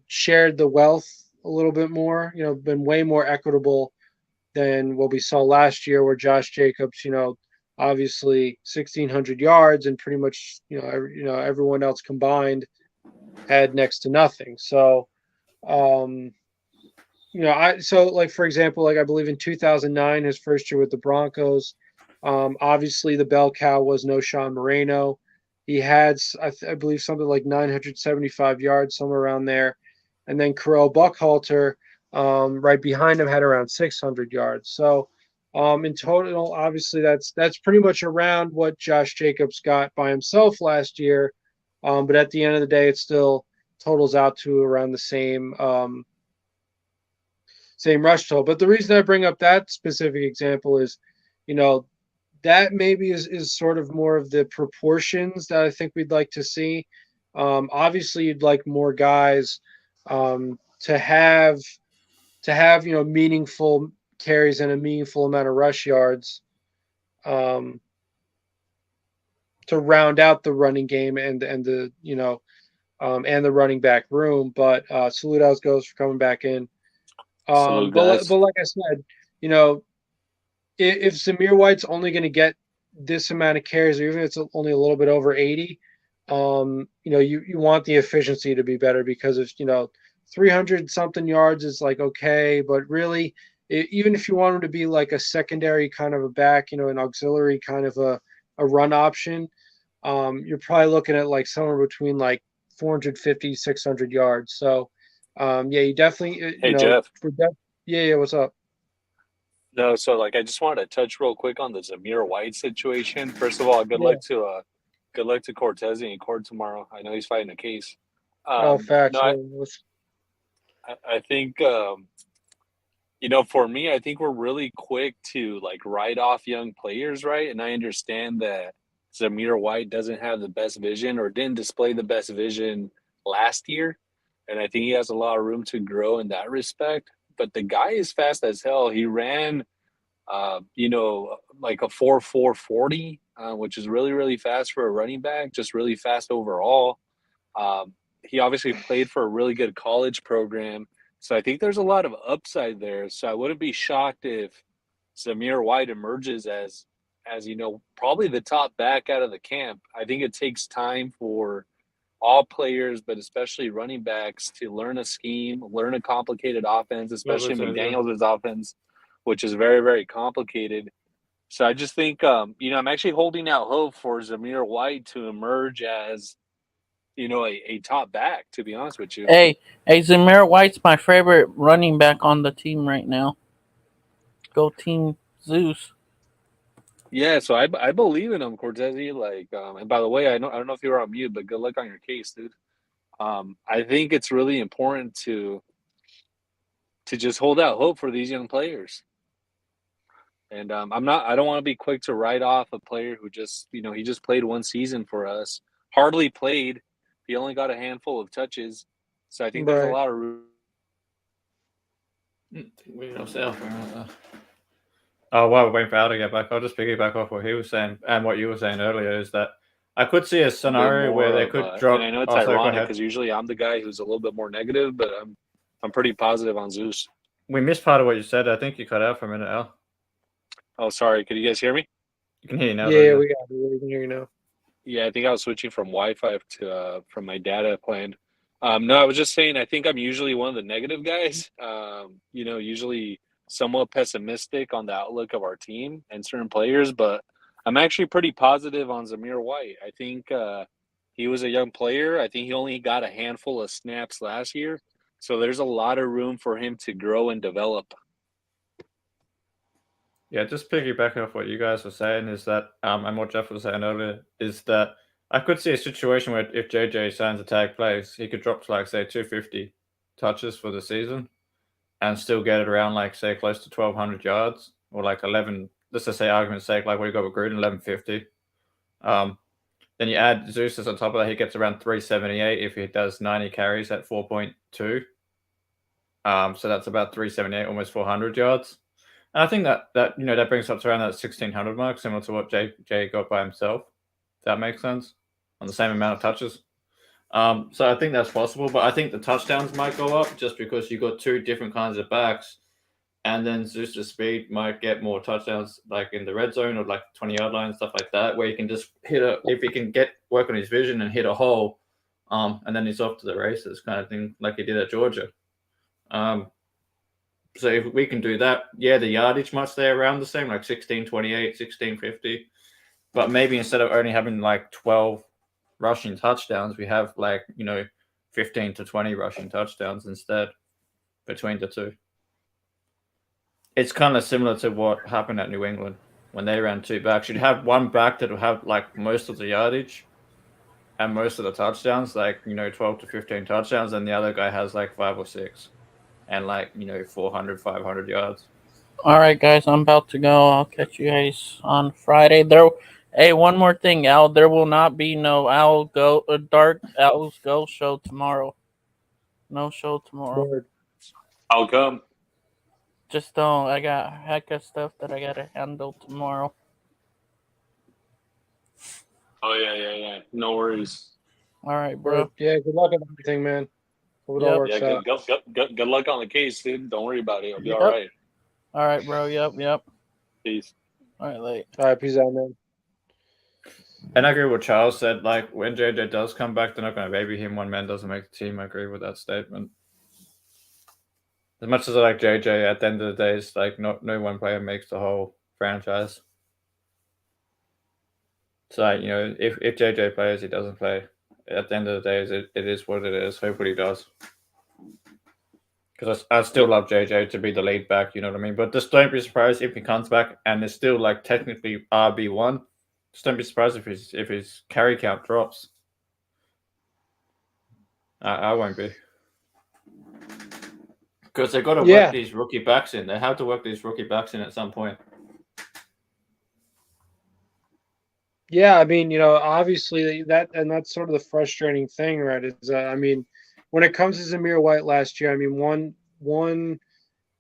shared the wealth a little bit more. Been way more equitable than what we saw last year, where Josh Jacobs, obviously 1,600 yards, and pretty much everyone else combined had next to nothing. So, so like, for example, like I believe in 2009, his first year with the Broncos, obviously the bell cow was Knowshon Moreno. He had, I believe, something like 975 yards, somewhere around there, and then Carell Buckhalter, right behind him, had around 600 yards. So, in total, obviously, that's pretty much around what Josh Jacobs got by himself last year. But at the end of the day, it still totals out to around the same rush total. But the reason I bring up that specific example is, that maybe is sort of more of the proportions that I think we'd like to see. Obviously, you'd like more guys to have meaningful carries and a meaningful amount of rush yards to round out the running game and the and the running back room. But salute out goes for coming back in. Salute, but guys. like I said, if Zamir White's only going to get this amount of carries, or even if it's only a little bit over 80, you want the efficiency to be better, because if 300 something yards is like okay, but really, even if you want him to be like a secondary kind of a back, an auxiliary kind of a run option, you're probably looking at like somewhere between like 450, 600 yards. So, you definitely, Hey, Jeff. Yeah, what's up? No, so like I just wanted to touch real quick on the Zamir White situation. First of all, good luck to Cortez in court tomorrow. I know he's fighting a case. Facts. No, I think for me, I think we're really quick to like write off young players, right? And I understand that Zamir White doesn't have the best vision, or didn't display the best vision last year, and I think he has a lot of room to grow in that respect. But the guy is fast as hell. He ran, like a 4.40, which is really, really fast for a running back, just really fast overall. He obviously played for a really good college program. So I think there's a lot of upside there. So I wouldn't be shocked if Zamir White emerges as probably the top back out of the camp. I think it takes time for all players, but especially running backs, to learn a scheme, learn a complicated offense, especially McDaniels' offense, which is very, very complicated. So I just think, I'm actually holding out hope for Zamir White to emerge as, a top back, to be honest with you. Hey, Zamir White's my favorite running back on the team right now. Go Team Zeus. Yeah, so I believe in him, Cortese. Like, and by the way, I don't know if you were on mute, but good luck on your case, dude. I think it's really important to just hold out hope for these young players. And I don't want to be quick to write off a player who just, he just played one season for us. Hardly played. He only got a handful of touches. So I think there's a Right. lot of room. We ourselves. Oh, while we're waiting for Al to get back, I'll just piggyback off what he was saying and what you were saying earlier is that I could see a scenario where they could drop. And I know it's oh, sorry, go ironic ahead. because usually I'm the guy who's a little bit more negative, but I'm pretty positive on Zeus. We missed part of what you said. I think you cut out for a minute, Al. Oh, sorry. Could you guys hear me? You can hear you now. Yeah, though, we got it. We can hear you now. Yeah, I think I was switching from Wi-Fi to from my data plan. No, I was just saying I think I'm usually one of the negative guys. Usually somewhat pessimistic on the outlook of our team and certain players, but I'm actually pretty positive on Zamir White. I think he was a young player. I think he only got a handful of snaps last year, so there's a lot of room for him to grow and develop. Yeah, just piggybacking off what you guys were saying is that, and what Jeff was saying earlier, is that I could see a situation where if JJ signs a tag plays, he could drop to like, say, 250 touches for the season and still get it around like, say, close to 1,200 yards or like 11, let's just say argument's sake, like what you got with Gruden, 1150. Then you add Zeus on top of that, he gets around 378 if he does 90 carries at 4.2. So that's about 378, almost 400 yards. And I think that brings up to around that 1,600 mark, similar to what Jay got by himself. If that makes sense, on the same amount of touches. So I think that's possible, but I think the touchdowns might go up just because you've got two different kinds of backs, and then Zeus' speed might get more touchdowns, like in the red zone or like 20-yard line, stuff like that, where you can just if he can work on his vision and hit a hole, and then he's off to the races, kind of thing, like he did at Georgia. So if we can do that, yeah, the yardage might stay around the same, like 1628, 1650. But maybe instead of only having like 12 rushing touchdowns, we have like, 15 to 20 rushing touchdowns instead between the two. It's kind of similar to what happened at New England when they ran two backs. You'd have one back that will have like most of the yardage and most of the touchdowns, like, 12 to 15 touchdowns, and the other guy has like 5 or 6. And like, 400, 500 yards. All right, guys, I'm about to go. I'll catch you guys on Friday. Hey, one more thing, Al. There will not be no Dark Owl's Go show tomorrow. No show tomorrow. Word. I'll come. Just don't. I got heck of stuff that I gotta handle tomorrow. Oh yeah. No worries. All right, bro. Yeah, good luck on everything, man. Hope it all works out. Good luck on the case, dude. Don't worry about it. It'll be Yep. all right. All right, bro. Yep. Peace. All right, late. All right, peace out, man. And I agree with what Charles said. Like, when JJ does come back, they're not going to baby him. One man doesn't make the team. I agree with that statement. As much as I like JJ, at the end of the day, it's like no one player makes the whole franchise. So, if JJ plays, he doesn't play. At the end of the day, it is what it is. Hopefully he does. Because I still love JJ to be the lead back, you know what I mean? But just don't be surprised if he comes back and it's still like technically RB1. Just don't be surprised if his carry count drops. I won't be. Because they've got to work these rookie backs in. They have to work these rookie backs in at some point. Yeah, I mean, obviously that's sort of the frustrating thing, right? Is when it comes to Zamir White last year, I mean, one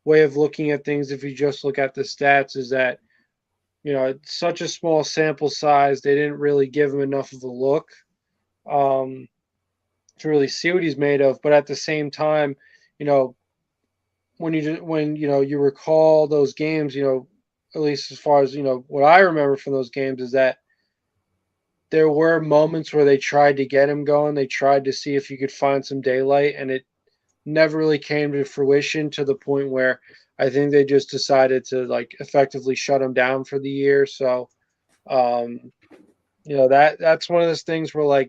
way of looking at things, if you just look at the stats, is that it's such a small sample size, they didn't really give him enough of a look to really see what he's made of. But at the same time, when you recall those games, at least as far as what I remember from those games is that there were moments where they tried to get him going. They tried to see if you could find some daylight, and it never really came to fruition to the point where I think they just decided to like effectively shut him down for the year. So, that's one of those things where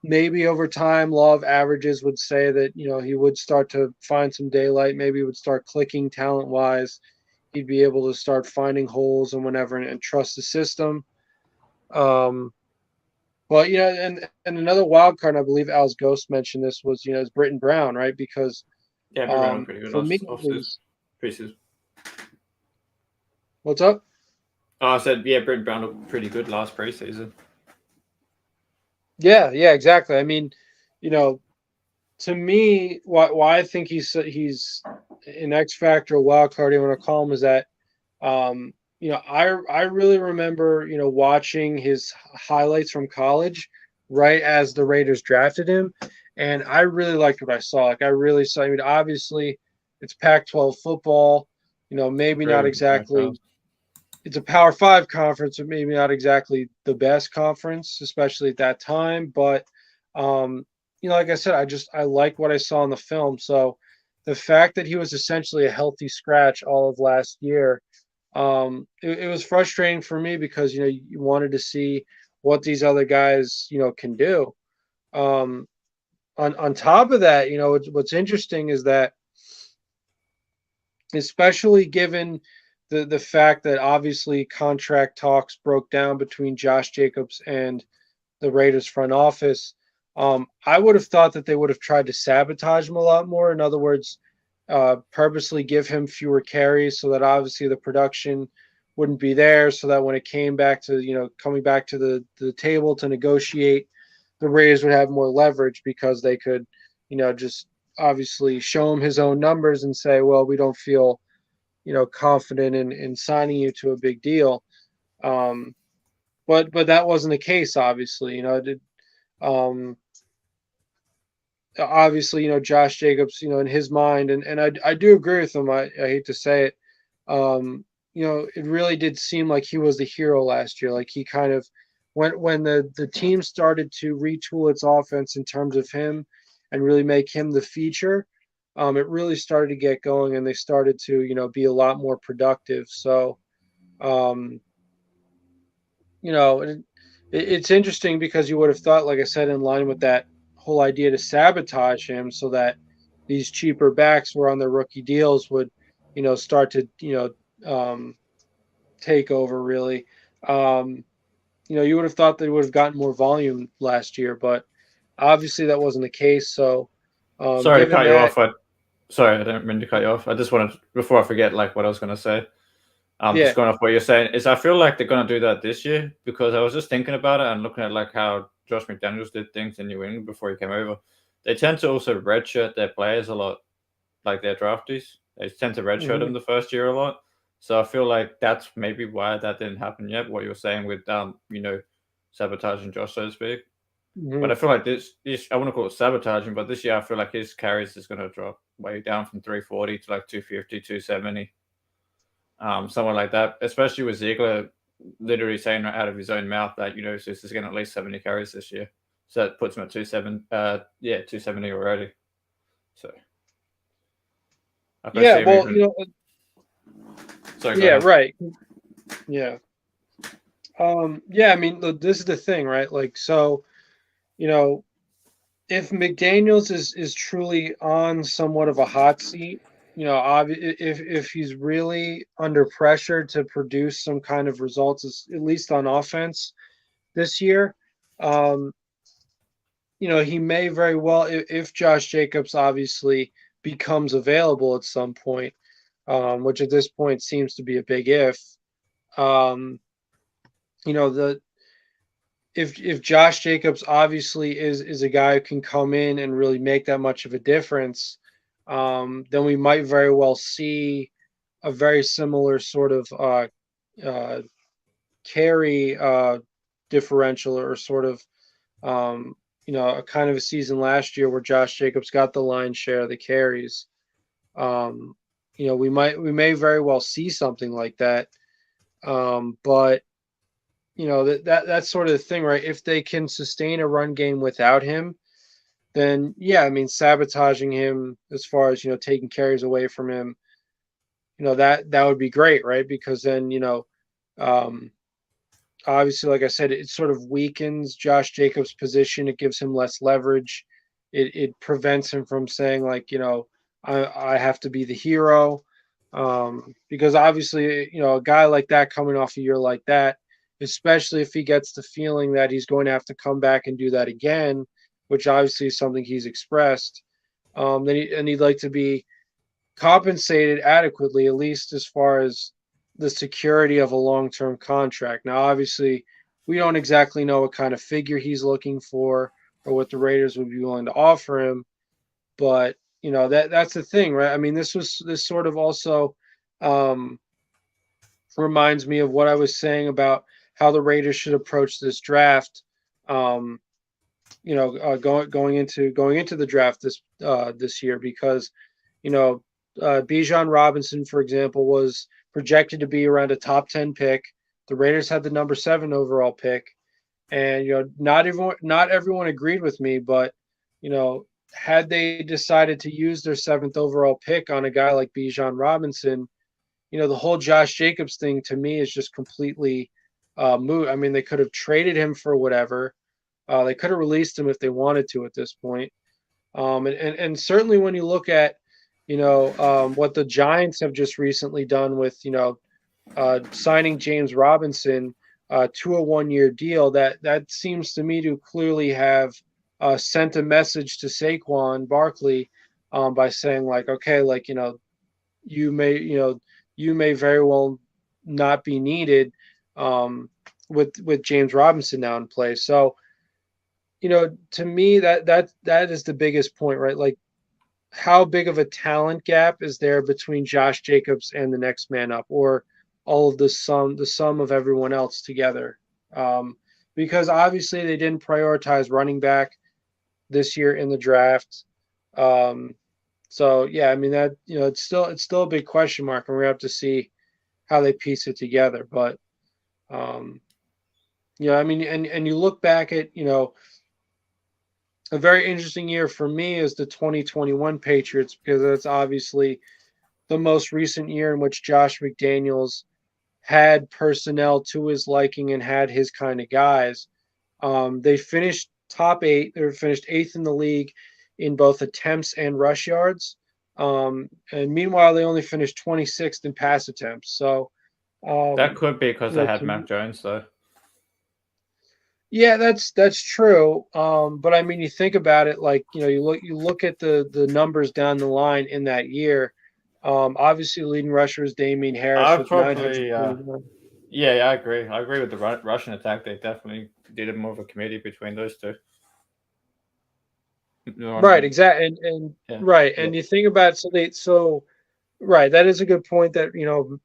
maybe over time, law of averages would say that, he would start to find some daylight. Maybe he would start clicking talent wise. he'd be able to start finding holes and whatever and trust the system. But and another wild card, I believe Al's Ghost mentioned this, was is Britton Brown, right? Because Yeah, Britton Brown pretty good for me, preseason. What's up? Oh, I said Britton Brown looked pretty good last preseason. Yeah, exactly. I mean, to me, why I think he's an X factor, a wild card, you want to call him, is that I really remember watching his highlights from college right as the Raiders drafted him, and I really liked what I saw. Like I really saw. I mean, obviously, it's Pac-12 football. Maybe not exactly. It's a Power 5 conference, but maybe not exactly the best conference, especially at that time. But like I said, I like what I saw in the film. So the fact that he was essentially a healthy scratch all of last year, it was frustrating for me because you wanted to see what these other guys can do. On top of that, what's interesting is that, especially given the fact that obviously contract talks broke down between Josh Jacobs and the Raiders front office, I would have thought that they would have tried to sabotage him a lot more. In other words, purposely give him fewer carries so that obviously the production wouldn't be there, so that when it came back to coming back to the table to negotiate, the Raiders would have more leverage because they could just obviously show him his own numbers and say, well, we don't feel confident in signing you to a big deal. But that wasn't the case, obviously. Obviously, Josh Jacobs, in his mind, and I do agree with him. I hate to say it. It really did seem like he was the hero last year. Like he kind of, when the team started to retool its offense in terms of him and really make him the feature, it really started to get going, and they started to, be a lot more productive. So, it's interesting because you would have thought, like I said, in line with that whole idea to sabotage him so that these cheaper backs were on their rookie deals would, start to, take over really. You would have thought they would have gotten more volume last year, but obviously that wasn't the case. So, sorry to cut you off. Sorry, I didn't mean to cut you off. I just wanted, before I forget, what I was going to say. Just going off what you're saying, is I feel like they're going to do that this year, because I was just thinking about it and looking at how Josh McDaniels did things in New England before he came over. They tend to also redshirt their players a lot, like their draftees. They tend to redshirt them the first year a lot. So I feel like that's maybe why that didn't happen yet. What you were saying with sabotaging Josh, so to speak. But I feel like this I wouldn't call it sabotaging, but this year I feel like his carries is going to drop way down from 340 to 250, 270. Somewhere like that, especially with Ziegler literally saying out of his own mouth that Zeus is getting at least 70 carries this year, so that puts him at 270 already. So sorry, right, yeah. I mean, this is the thing, right? So, if McDaniels is truly on somewhat of a hot seat, if he's really under pressure to produce some kind of results, at least on offense this year, he may very well, if Josh Jacobs obviously becomes available at some point, which at this point seems to be a big if, if Josh Jacobs obviously is a guy who can come in and really make that much of a difference, then we might very well see a very similar sort of carry differential, or sort of a kind of a season last year where Josh Jacobs got the lion's share of the carries. We may very well see something like that, but that's sort of the thing, right? If they can sustain a run game without him, then I mean, sabotaging him as far as taking carries away from him, that would be great, right? Because then obviously, like I said, it sort of weakens Josh Jacobs' position. It gives him less leverage. It prevents him from saying I have to be the hero. Because obviously, a guy like that coming off a year like that, especially if he gets the feeling that he's going to have to come back and do that again, which obviously is something he's expressed, then he'd like to be compensated adequately, at least as far as the security of a long-term contract. Now, obviously, we don't exactly know what kind of figure he's looking for or what the Raiders would be willing to offer him, but that's the thing, right? I mean, this sort of also reminds me of what I was saying about how the Raiders should approach this draft. Going into the draft this year, because Bijan Robinson, for example, was projected to be around a top 10 pick. The Raiders had the number 7 overall pick, and not everyone agreed with me, but had they decided to use their 7th overall pick on a guy like Bijan Robinson, the whole Josh Jacobs thing to me is just completely moot. I mean, they could have traded him for whatever. They could have released him if they wanted to at this point. And certainly when you look at what the Giants have just recently done with signing James Robinson to a 1-year deal, that seems to me to clearly have sent a message to Saquon Barkley by saying, like, okay, like, you may very well not be needed with James Robinson now in play. So, to me, that is the biggest point, right? Like, how big of a talent gap is there between Josh Jacobs and the next man up, or all of the sum of everyone else together? Because obviously they didn't prioritize running back this year in the draft. So yeah, I mean, that it's still a big question mark, and we have to see how they piece it together. But I mean, and you look back at a very interesting year for me is the 2021 Patriots, because that's obviously the most recent year in which Josh McDaniels had personnel to his liking and had his kind of guys. They finished top 8. They finished 8th in the league in both attempts and rush yards. And meanwhile, they only finished 26th in pass attempts. So that could be because they had Mac Jones, though. Yeah, that's true. But I mean, you think about it, like, you look at the numbers down the line in that year. Obviously, leading rusher is Damien Harris with 900. Yeah, I agree. I agree with the Russian attack. They definitely did a more of a committee between those two. Right, exactly, and yeah. Right, and you think about right. That is a good point. That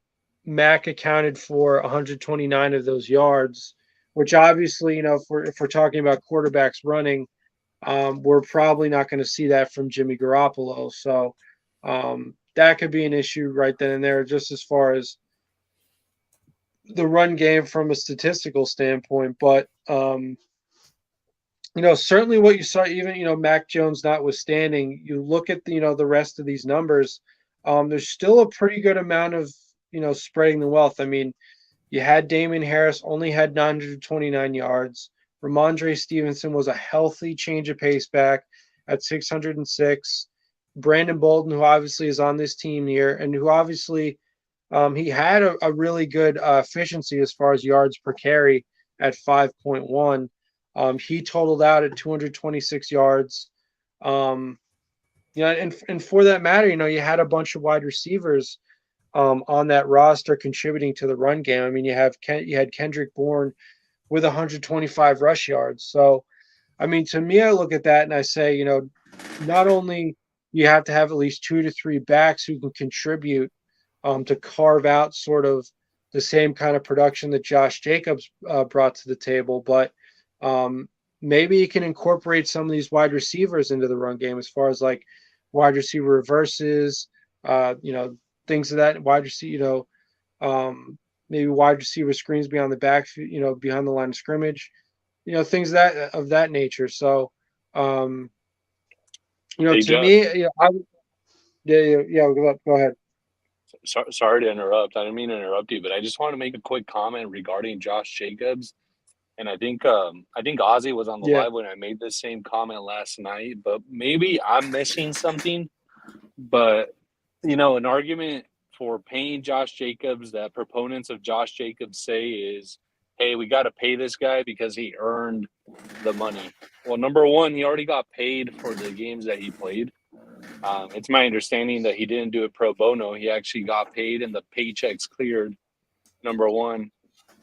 Mac accounted for 129 of those yards, which obviously, if we're talking about quarterbacks running, we're probably not going to see that from Jimmy Garoppolo. So that could be an issue right then and there, just as far as the run game from a statistical standpoint. But certainly what you saw, even Mac Jones notwithstanding, you look at the rest of these numbers. There's still a pretty good amount of spreading the wealth. I mean, you had Damien Harris only had 929 yards. Ramondre Stevenson was a healthy change of pace back at 606. Brandon Bolden, who obviously is on this team here, and who obviously he had a really good efficiency as far as yards per carry at 5.1. He totaled out at 226 yards. And for that matter, you had a bunch of wide receivers on that roster contributing to the run game. I mean, you had Kendrick Bourne with 125 rush yards. So, I mean, to me, I look at that and I say, not only you have to have at least 2 to 3 backs who can contribute to carve out sort of the same kind of production that Josh Jacobs brought to the table, but maybe you can incorporate some of these wide receivers into the run game, as far as like wide receiver reverses, things of that wide receiver, maybe wide receiver screens beyond the back, behind the line of scrimmage, things of that nature. So, to me, go ahead. Sorry to interrupt. I didn't mean to interrupt you, but I just want to make a quick comment regarding Josh Jacobs. And I think Ozzy was on the live when I made this same comment last night, but maybe I'm missing something. But, an argument for paying Josh Jacobs that proponents of Josh Jacobs say is, hey, we got to pay this guy because he earned the money. Well, number one, he already got paid for the games that he played. It's my understanding that he didn't do it pro bono. He actually got paid and the paychecks cleared, number one.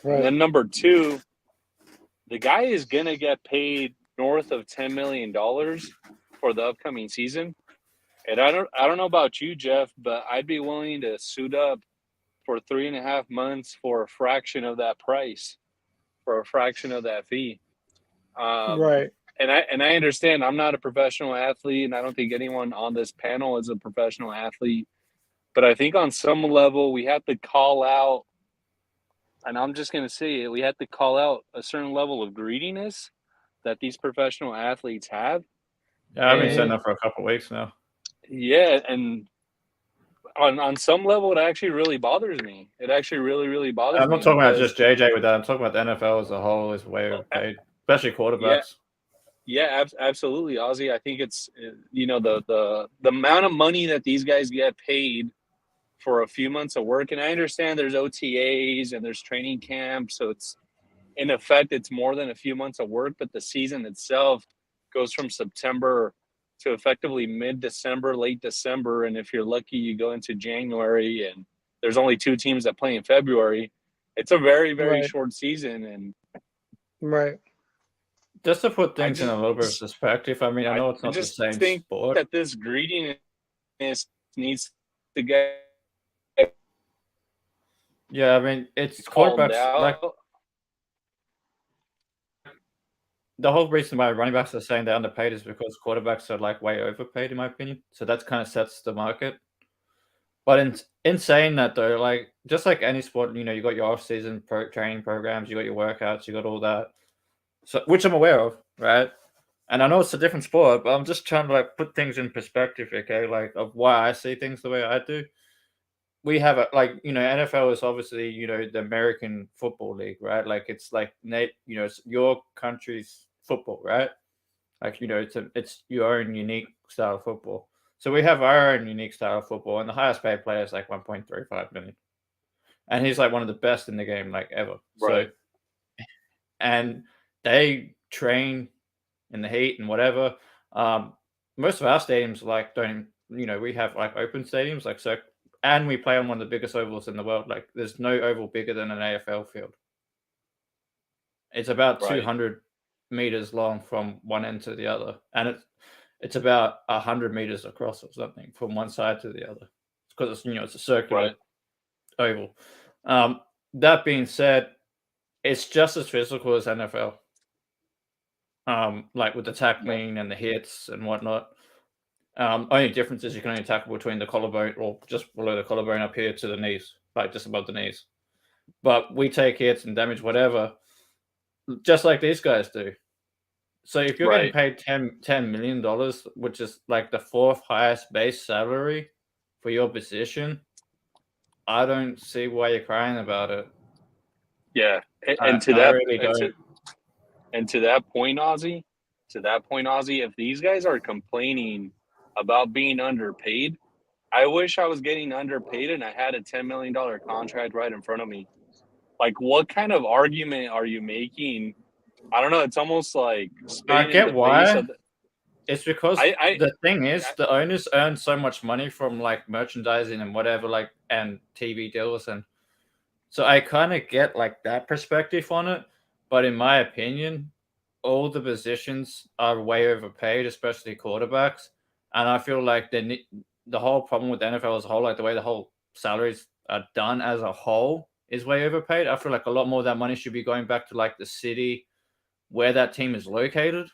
Right. And then number two, the guy is going to get paid north of $10 million for the upcoming season. And I don't know about you, Jeff, but I'd be willing to suit up for 3.5 months for a fraction of that price, for a fraction of that fee. Right. And I understand I'm not a professional athlete, and I don't think anyone on this panel is a professional athlete. But I think on some level we have to call out, and I'm just going to say it, we have to call out a certain level of greediness that these professional athletes have. Yeah, I've been saying that for a couple of weeks now. Yeah, and on some level, it actually really bothers me. It actually really, really bothers me. I'm not talking about just JJ with that. I'm talking about the NFL as a whole is way overpaid, especially quarterbacks. Yeah, absolutely, Ozzy. I think it's, you know, the amount of money that these guys get paid for a few months of work. And I understand there's OTAs and there's training camps. So it's, in effect, it's more than a few months of work, but the season itself goes from September to effectively mid-December, late December. And if you're lucky, you go into January and there's only 2 teams that play in February. It's a very, very short season. And right. Just to put things in a little bit of perspective, I mean, I know it's not the same sport. That this greediness needs to get. Yeah, I mean, it's quarterbacks. Like, the whole reason why running backs are saying they're underpaid is because quarterbacks are like way overpaid, in my opinion. So that kind of sets the market. But in saying that, though, like just like any sport, you know, you got your off-season training programs, you got your workouts, you got all that. So, which I'm aware of, right? And I know it's a different sport, but I'm just trying to like put things in perspective, okay? Like of why I see things the way I do. We have a NFL is obviously, you know, the American Football League, right? Like it's like you know, it's your country's football, right? Like, you know, it's your own unique style of football. So we have our own unique style of football, and the highest paid player is like 1.35 million, and he's like one of the best in the game, like ever. Right. So, and they train in the heat and whatever. Most of our stadiums like don't, you know, we have like open stadiums, like so. And we play on one of the biggest ovals in the world. Like, there's no oval bigger than an AFL field. It's about 200 meters long from one end to the other, and it's about 100 meters across or something from one side to the other. Because it's, you know, it's a circular oval. That being said, it's just as physical as NFL. Like with the tackling and the hits and whatnot. Only difference is you can only tackle between the collarbone or just below the collarbone up here to the knees, like just above the knees. But we take hits and damage whatever, just like these guys do. So if you're getting paid $10 million, which is like the 4th highest base salary for your position, I don't see why you're crying about it. Yeah, and to that point, Ozzy, if these guys are complaining about being underpaid, I wish I was getting underpaid and I had a $10 million contract right in front of me. Like, what kind of argument are you making? I don't know. It's almost like I get why. It's because the thing is, the owners earn so much money from like merchandising and whatever, like, and TV deals, and so I kind of get like that perspective on it. But in my opinion, all the positions are way overpaid, especially quarterbacks. And I feel like the whole problem with the NFL as a whole, like the way the whole salaries are done as a whole, is way overpaid. I feel like a lot more of that money should be going back to like the city where that team is located.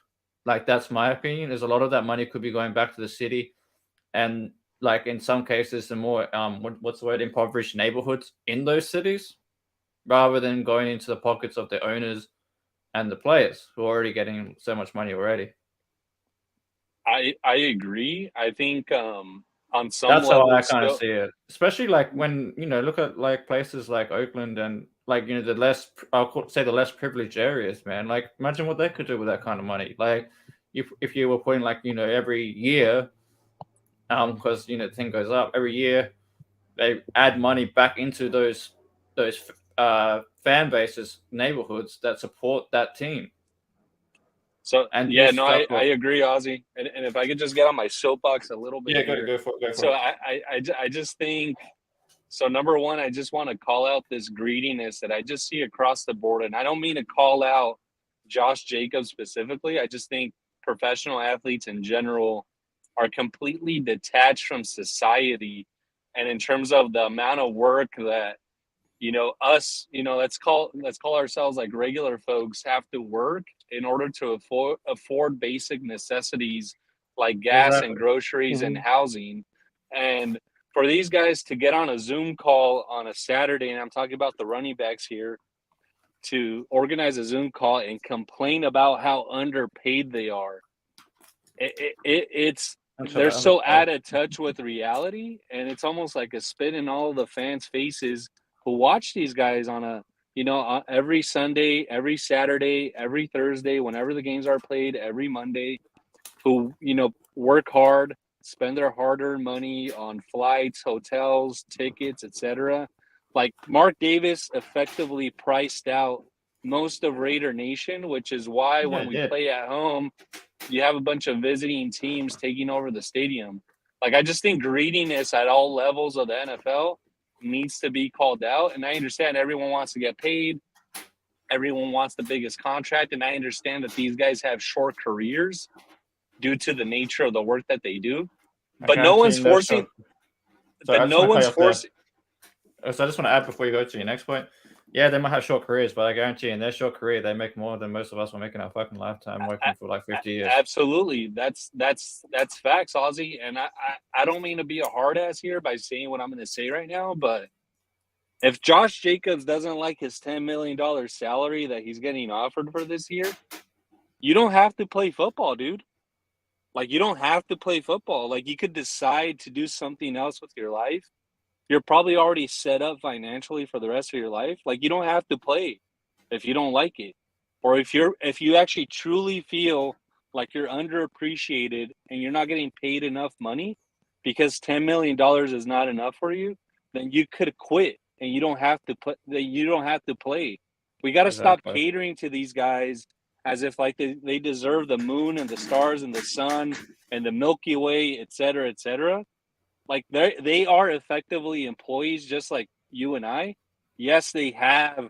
Like, that's my opinion. There's a lot of that money could be going back to the city, and like in some cases, the more what's the word, impoverished neighborhoods in those cities, rather than going into the pockets of the owners and the players who are already getting so much money already. I agree. I think on some that's level, how I kind of see it. Especially like when, you know, look at like places like Oakland and like, you know, the less privileged areas, man. Like, imagine what they could do with that kind of money. Like, if you were putting like, you know, every year, because, you know, the thing goes up every year, they add money back into those fan bases, neighborhoods that support that team. So And yeah, this no, stuff I agree, Ozzy. And if I could just get on my soapbox a little bit here. go for it. So I just think, so number one, I just want to call out this greediness that I just see across the board. And I don't mean to call out Josh Jacobs specifically. I just think professional athletes in general are completely detached from society. And in terms of the amount of work that, us, let's call ourselves like regular folks, have to work in order to afford basic necessities like gas and groceries and housing. And for these guys to get on a Zoom call on a Saturday, and I'm talking about the running backs here, to organize a Zoom call and complain about how underpaid they are, they're so out of touch with reality, and it's almost like a spit in all of the fans' faces who watch these guys on every Sunday, every Saturday, every Thursday, whenever the games are played, every Monday, who, work hard, spend their hard-earned money on flights, hotels, tickets, etc. Like Mark Davis effectively priced out most of Raider Nation, which is why when we play at home, you have a bunch of visiting teams taking over the stadium. Like, I just think greediness at all levels of the NFL needs to be called out. And I understand everyone wants to get paid. Everyone wants the biggest contract. And I understand that these guys have short careers due to the nature of the work that they do. But no one's forcing. But no one's forcing. So I just want to add before you go to your next point. Yeah, they might have short careers, but I guarantee in their short career, they make more than most of us were making our fucking lifetime working for like 50 years. Absolutely. That's facts, Ozzy. And I don't mean to be a hard ass here by saying what I'm going to say right now, but if Josh Jacobs doesn't like his $10 million salary that he's getting offered for this year, you don't have to play football, dude. Like, you don't have to play football. Like, you could decide to do something else with your life. You're probably already set up financially for the rest of your life. Like, you don't have to play if you don't like it. Or if you actually truly feel like you're underappreciated and you're not getting paid enough money because $10 million is not enough for you, then you could quit and you don't have to play. We got to stop catering to these guys as if like they deserve the moon and the stars and the sun and the Milky Way, et cetera, et cetera. Like, they are effectively employees just like you and I. Yes, they have,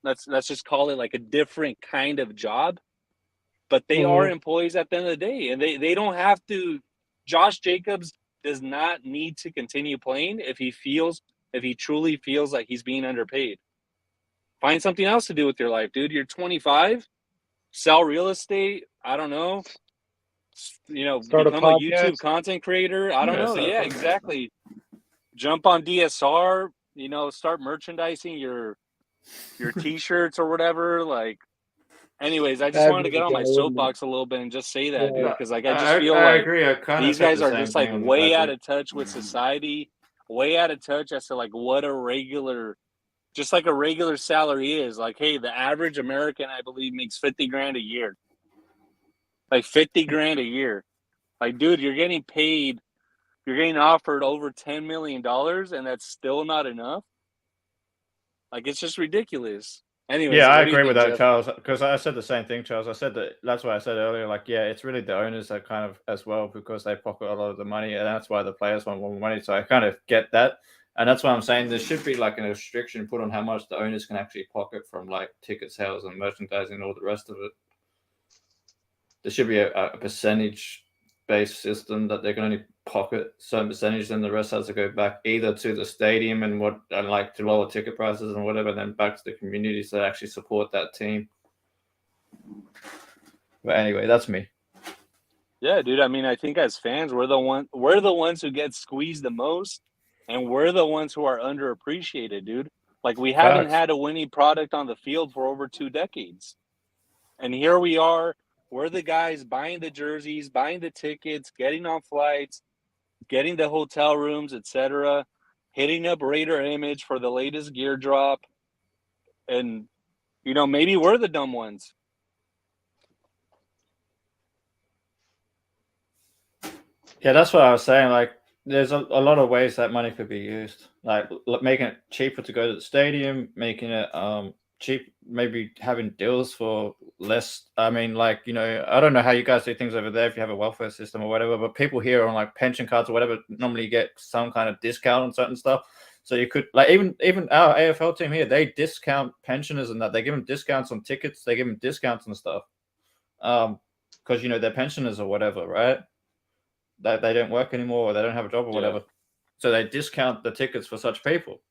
let's just call it like a different kind of job, but they are employees at the end of the day, and they don't have to. Josh Jacobs does not need to continue playing if he truly feels like he's being underpaid. Find something else to do with your life, dude. You're 25. Sell real estate. I don't know. Become a YouTube content creator. I don't know. Yeah, exactly. Jump on DSR, start merchandising your t-shirts or whatever. Like, anyways, I just wanted to get on my soapbox a little bit and just say that, dude, because like I just feel like these guys are just like way out of touch with society, way out of touch as to like what a regular salary is. Like, hey, the average American, I believe, makes $50,000 a year. Like $50,000 a year. Like, dude, you're getting offered over $10 million, and that's still not enough. Like, it's just ridiculous. Anyways, yeah, I agree with that, Jeff? Charles, because I said the same thing, Charles. I said that's what I said earlier. Like, yeah, it's really the owners that kind of as well, because they pocket a lot of the money, and that's why the players want more money. So I kind of get that. And that's why I'm saying there should be like a restriction put on how much the owners can actually pocket from like ticket sales and merchandising and all the rest of it. There should be a percentage-based system that they can only pocket certain percentage, and the rest has to go back either to the stadium and like to lower ticket prices and whatever, then back to the communities that actually support that team. But anyway, that's me. Yeah, dude. I mean, I think as fans, we're the ones who get squeezed the most, and we're the ones who are underappreciated, dude. Like, we haven't had a winning product on the field for over 2 decades, and here we are. We're the guys buying the jerseys, buying the tickets, getting on flights, getting the hotel rooms, etc., hitting up Raider Image for the latest gear drop. And, maybe we're the dumb ones. Yeah, that's what I was saying. Like, there's a lot of ways that money could be used, like making it cheaper to go to the stadium, making it cheap, maybe having deals for less. I mean, like, I don't know how you guys do things over there if you have a welfare system or whatever, but people here on like pension cards or whatever normally get some kind of discount on certain stuff. So you could, like, even our AFL team here, they discount pensioners and that. They give them discounts on tickets, they give them discounts and stuff, because they're pensioners or whatever, right? That they don't work anymore or they don't have a job or whatever. So they discount the tickets for such people,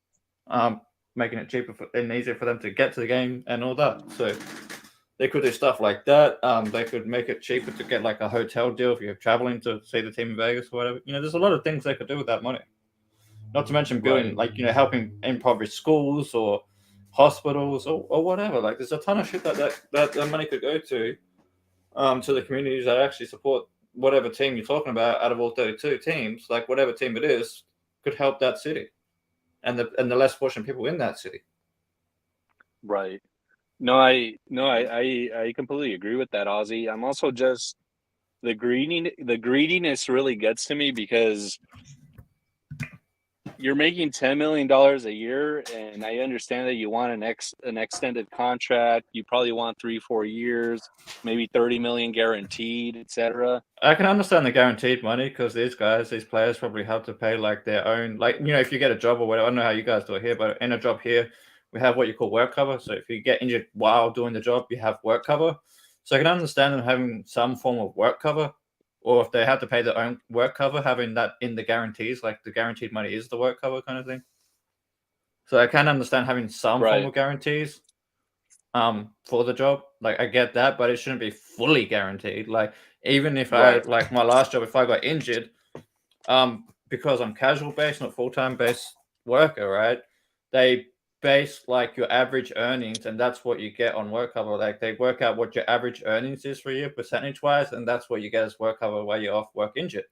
making it cheaper and easier for them to get to the game and all that. So they could do stuff like that. They could make it cheaper to get like a hotel deal if you're traveling to see the team in Vegas or whatever. There's a lot of things they could do with that money. Not to mention building, like, helping impoverished schools or hospitals or whatever. Like, there's a ton of shit that money could go to the communities that actually support whatever team you're talking about out of all 32 teams. Like, whatever team it is could help that city and the less fortunate people in that city. Right. No, I completely agree with that, Ozzy. I'm also just the greediness really gets to me because you're making $10 million a year, and I understand that you want an extended contract. You probably want 3-4 years, maybe 30 million guaranteed, etc. I can understand the guaranteed money because these players probably have to pay like their own, like, if you get a job or whatever. I don't know how you guys do it here, but in a job here, we have what you call work cover. So if you get injured while doing the job, you have work cover. So I can understand them having some form of work cover. Or if they have to pay their own work cover, having that in the guarantees, like the guaranteed money is the work cover kind of thing. So I can understand having some form of guarantees for the job. Like, I get that, but it shouldn't be fully guaranteed. Like, even if I, like my last job, if I got injured, because I'm casual based, not full-time based worker, right? They base like your average earnings, and that's what you get on work cover. Like, they work out what your average earnings is for you percentage wise, and that's what you get as work cover while you're off work injured.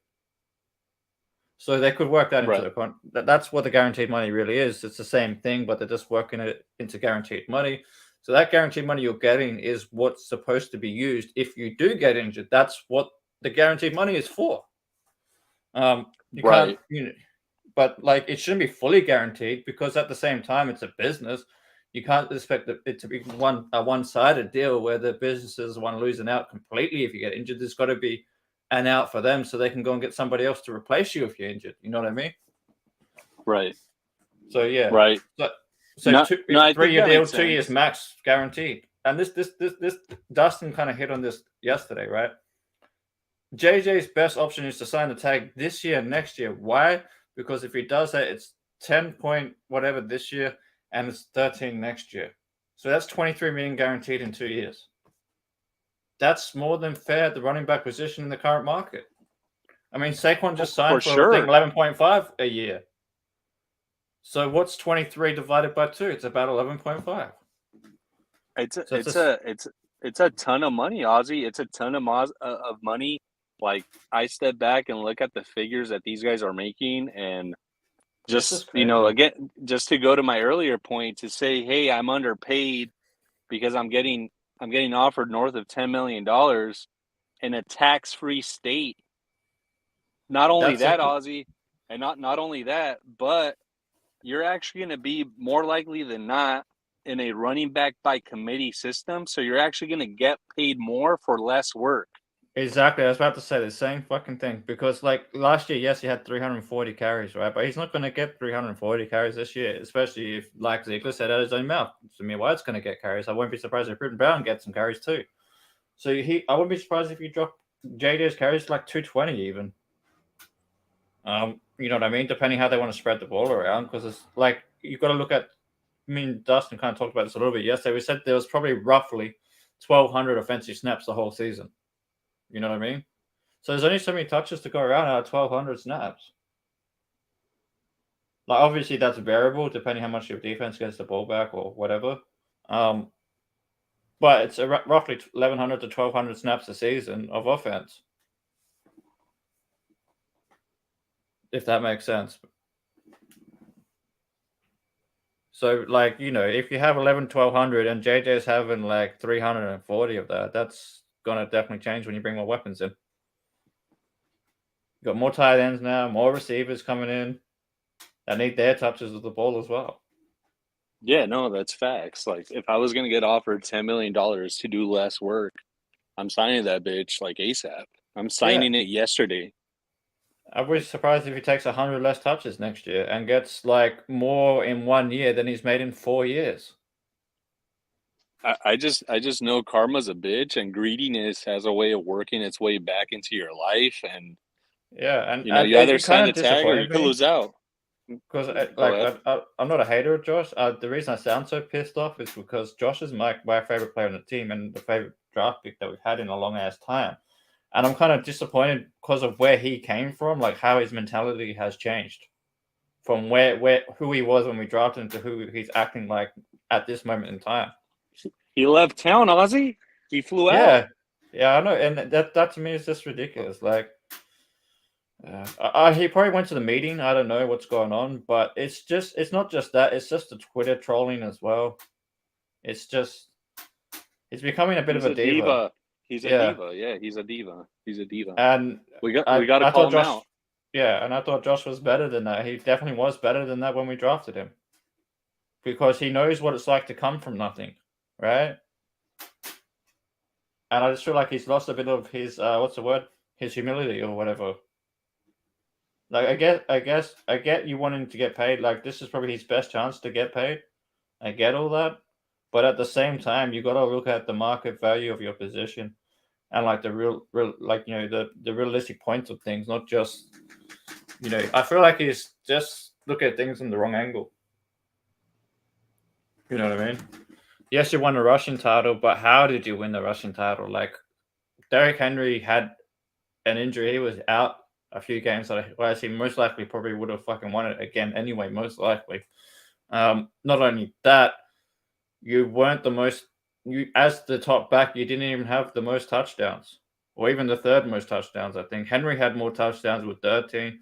So they could work that into that's what the guaranteed money really is. It's the same thing, but they're just working it into guaranteed money. So that guaranteed money you're getting is what's supposed to be used if you do get injured. That's what the guaranteed money is for. You can't, but like, it shouldn't be fully guaranteed because at the same time, it's a business. You can't expect it to be a one-sided deal where the businesses want to losing out completely if you get injured. There's got to be an out for them so they can go and get somebody else to replace you if you're injured. You know what I mean? Right. So yeah. Right. So 3-year deal, 2 years max guaranteed. And this Dustin kind of hit on this yesterday, right? JJ's best option is to sign the tag this year, next year. Why? Because if he does that, it's 10 point whatever this year, and it's 13 next year. So that's 23 million guaranteed in 2 years. That's more than fair at the running back position in the current market. I mean, Saquon just signed for 11.5 a year. So what's 23 divided by 2? It's about 11.5. It's a ton of money, Ozzy. It's a ton of money. Like, I step back and look at the figures that these guys are making, and just, again, just to go to my earlier point, to say, hey, I'm underpaid because I'm getting offered north of $10 million in a tax-free state. Not only that, Ozzy, and not only that, but you're actually going to be more likely than not in a running back by committee system. So you're actually going to get paid more for less work. Exactly. I was about to say the same fucking thing because, like, last year, yes, he had 340 carries, right? But he's not going to get 340 carries this year, especially if, like Ziegler said out of his own mouth, Zamir White's going to get carries. I won't be surprised if Britton Brown gets some carries too. So I wouldn't be surprised if you drop JJ's carries to like 220 even. You know what I mean? Depending how they want to spread the ball around, because it's like, you've got to look at, I mean, Dustin kind of talked about this a little bit yesterday. We said there was probably roughly 1,200 offensive snaps the whole season. You know what I mean? So there's only so many touches to go around out of 1,200 snaps. Like, obviously that's variable depending how much your defense gets the ball back or whatever. But it's roughly 1,100 to 1,200 snaps a season of offense. If that makes sense. So, like, if you have 1,200 and JJ's having like 340 of that, that's going to definitely change when you bring more weapons in. You got more tight ends now, more receivers coming in that need their touches of the ball as well. Yeah, no, that's facts. Like, if I was gonna get offered $10 million to do less work, I'm signing that bitch like ASAP. I'm signing it yesterday. I'd be surprised if he takes 100 less touches next year and gets like more in 1 year than he's made in 4 years. I just know karma's a bitch, and greediness has a way of working its way back into your life. And and you either sign the tag or you could lose out. Because I'm not a hater of Josh. The reason I sound so pissed off is because Josh is my favorite player on the team and the favorite draft pick that we've had in a long ass time. And I'm kind of disappointed because of where he came from, like how his mentality has changed from who he was when we drafted him to who he's acting like at this moment in time. He left town, Ozzy. He flew out. Yeah, I know, and that to me is just ridiculous. Like, he probably went to the meeting. I don't know what's going on, but it's not just that. It's just the Twitter trolling as well. It's becoming a bit of a diva. He's a diva. Yeah, he's a diva. He's a diva. And we got to call him out. Yeah, and I thought Josh was better than that. He definitely was better than that when we drafted him, because he knows what it's like to come from nothing, right? And I just feel like he's lost a bit of his his humility or whatever. Like, I get you wanting to get paid. Like, this is probably his best chance to get paid. I get all that, but at the same time, you got to look at the market value of your position, and like the real like the realistic points of things, not just I feel like he's just look at things from the wrong angle. You know what I mean? Yes, you won a rushing title, but how did you win the rushing title? Like, Derrick Henry had an injury; he was out a few games, whereas he most likely probably would have fucking won it again anyway, most likely. Not only that, you weren't as the top back, you didn't even have the most touchdowns, or even the third most touchdowns, I think. Henry had more touchdowns with 13.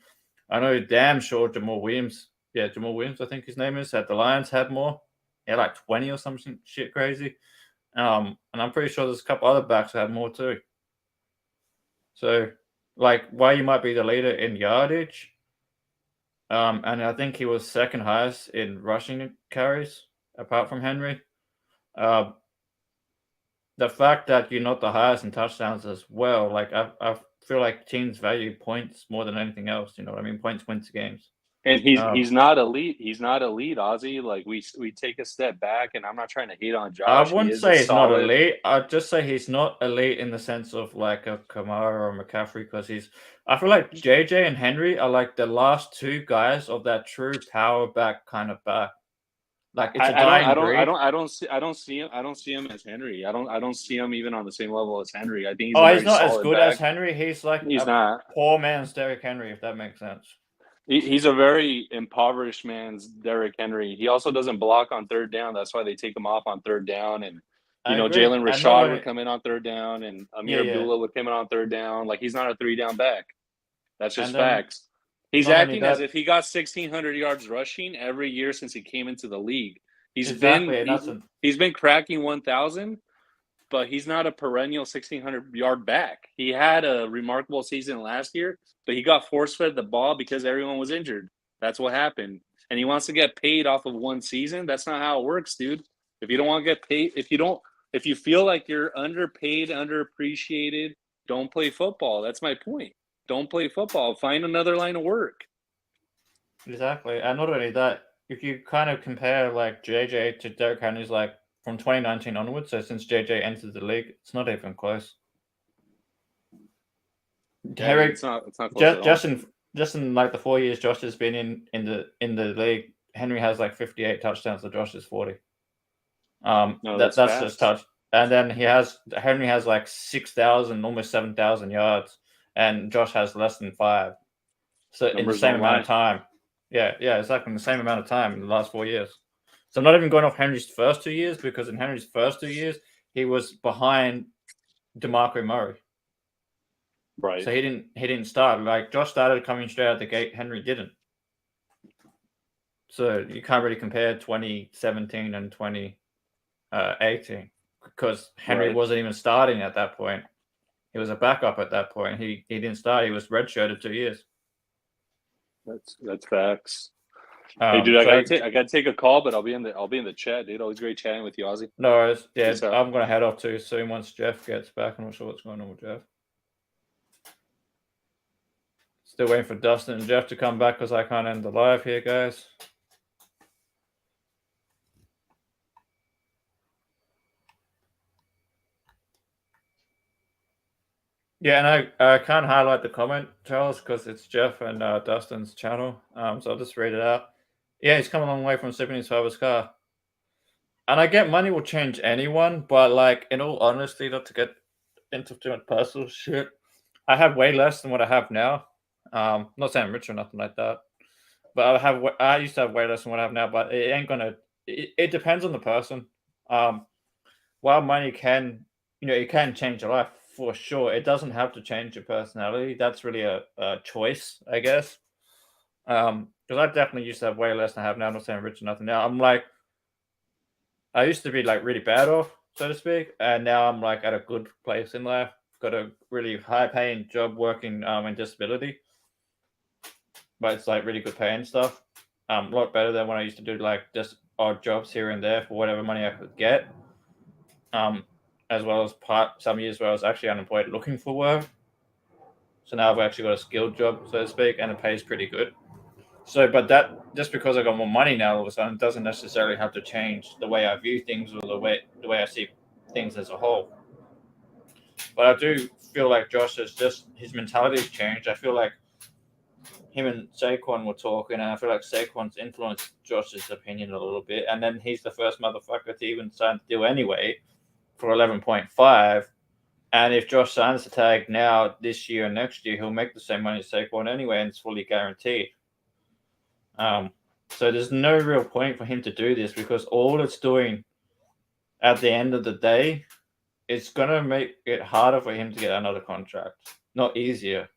I know damn sure Jamal Williams, I think his name is, the Lions had more. Yeah, like 20 or something shit crazy. And I'm pretty sure there's a couple other backs that had more too. So, like, while you might be the leader in yardage, and I think he was second highest in rushing carries, apart from Henry. The fact that you're not the highest in touchdowns as well, like, I feel like teams value points more than anything else. You know what I mean? Points wins games. And he's not elite. He's not elite, Ozzy. Like, we take a step back, and I'm not trying to hate on Josh. I wouldn't say he's not elite. I'd just say he's not elite in the sense of like a Kamara or McCaffrey, because I feel like JJ and Henry are like the last two guys of that true power back kind of back. Like, it's a dying breed. I don't see him as Henry. I don't see him even on the same level as Henry. I think he's not as good as Henry. He's like not poor man's Derrick Henry, if that makes sense. He's a very impoverished man's Derrick Henry. He also doesn't block on third down. That's why they take him off on third down. And, Jalen Rashad would come in on third down, and Amir Abdullah would come in on third down. Like, he's not a 3-down back. That's just facts. He's acting as if he got 1,600 yards rushing every year since he came into the league. He's been cracking 1,000, but he's not a perennial 1,600-yard back. He had a remarkable season last year, but he got force-fed the ball because everyone was injured. That's what happened. And he wants to get paid off of one season. That's not how it works, dude. If you don't want to get paid, if you feel like you're underpaid, underappreciated, don't play football. That's my point. Don't play football. Find another line of work. Exactly. And not only that, if you kind of compare like JJ to Derrick Henry's, like, from 2019 onwards, so since JJ entered the league, it's not even close. Derrick, it's not close just in like the 4 years Josh has been in the league, Henry has like 58 touchdowns to Josh's 40. That's just touch. And then Henry has like 6,000, almost 7,000 yards, and Josh has less than 5. So in the same amount of time. Yeah, exactly, in the same amount of time in the last 4 years. So I'm not even going off Henry's first 2 years, because in Henry's first 2 years, he was behind DeMarco Murray. Right. So he didn't start. Like, Josh started coming straight out the gate, Henry didn't. So you can't really compare 2017 and 2018, because Henry wasn't even starting at that point. He was a backup at that point. He didn't start. He was redshirted 2 years. That's facts. Hey, dude, I gotta take a call, but I'll be in the chat, dude. Always great chatting with you, Ozzy. No, yeah, I'm gonna head off too soon once Jeff gets back. I'm not sure what's going on with Jeff. Still waiting for Dustin and Jeff to come back because I can't end the live here, guys. Yeah, and I can't highlight the comment, Charles, because it's Jeff and Dustin's channel. So I'll just read it out. Yeah, he's come a long way from sleeping in his father's car. And I get money will change anyone, but like in all honesty, not to get into too much personal shit, I have way less than what I have now. Not saying I'm rich or nothing like that, but I used to have way less than what I have now. But it ain't gonna. It depends on the person. While money can, it can change your life for sure. It doesn't have to change your personality. That's really a choice, I guess. Because I definitely used to have way less than I have now. I'm not saying I'm rich or nothing now. I'm like, I used to be like really bad off, so to speak, and now I'm like at a good place in life. Got a really high-paying job working in disability, but it's like really good pay and stuff. A lot better than when I used to do like just odd jobs here and there for whatever money I could get. As well as some years where I was actually unemployed looking for work. So now I've actually got a skilled job, so to speak, and it pays pretty good. So, but that just because I got more money now all of a sudden doesn't necessarily have to change the way I view things or the way I see things as a whole. But I do feel like Josh has his mentality has changed. I feel like him and Saquon were talking, and I feel like Saquon's influenced Josh's opinion a little bit. And then he's the first motherfucker to even sign the deal anyway for 11.5. And if Josh signs the tag now, this year and next year, he'll make the same money as Saquon anyway, and it's fully guaranteed. So there's no real point for him to do this because all it's doing at the end of the day, it's going to make it harder for him to get another contract, not easier.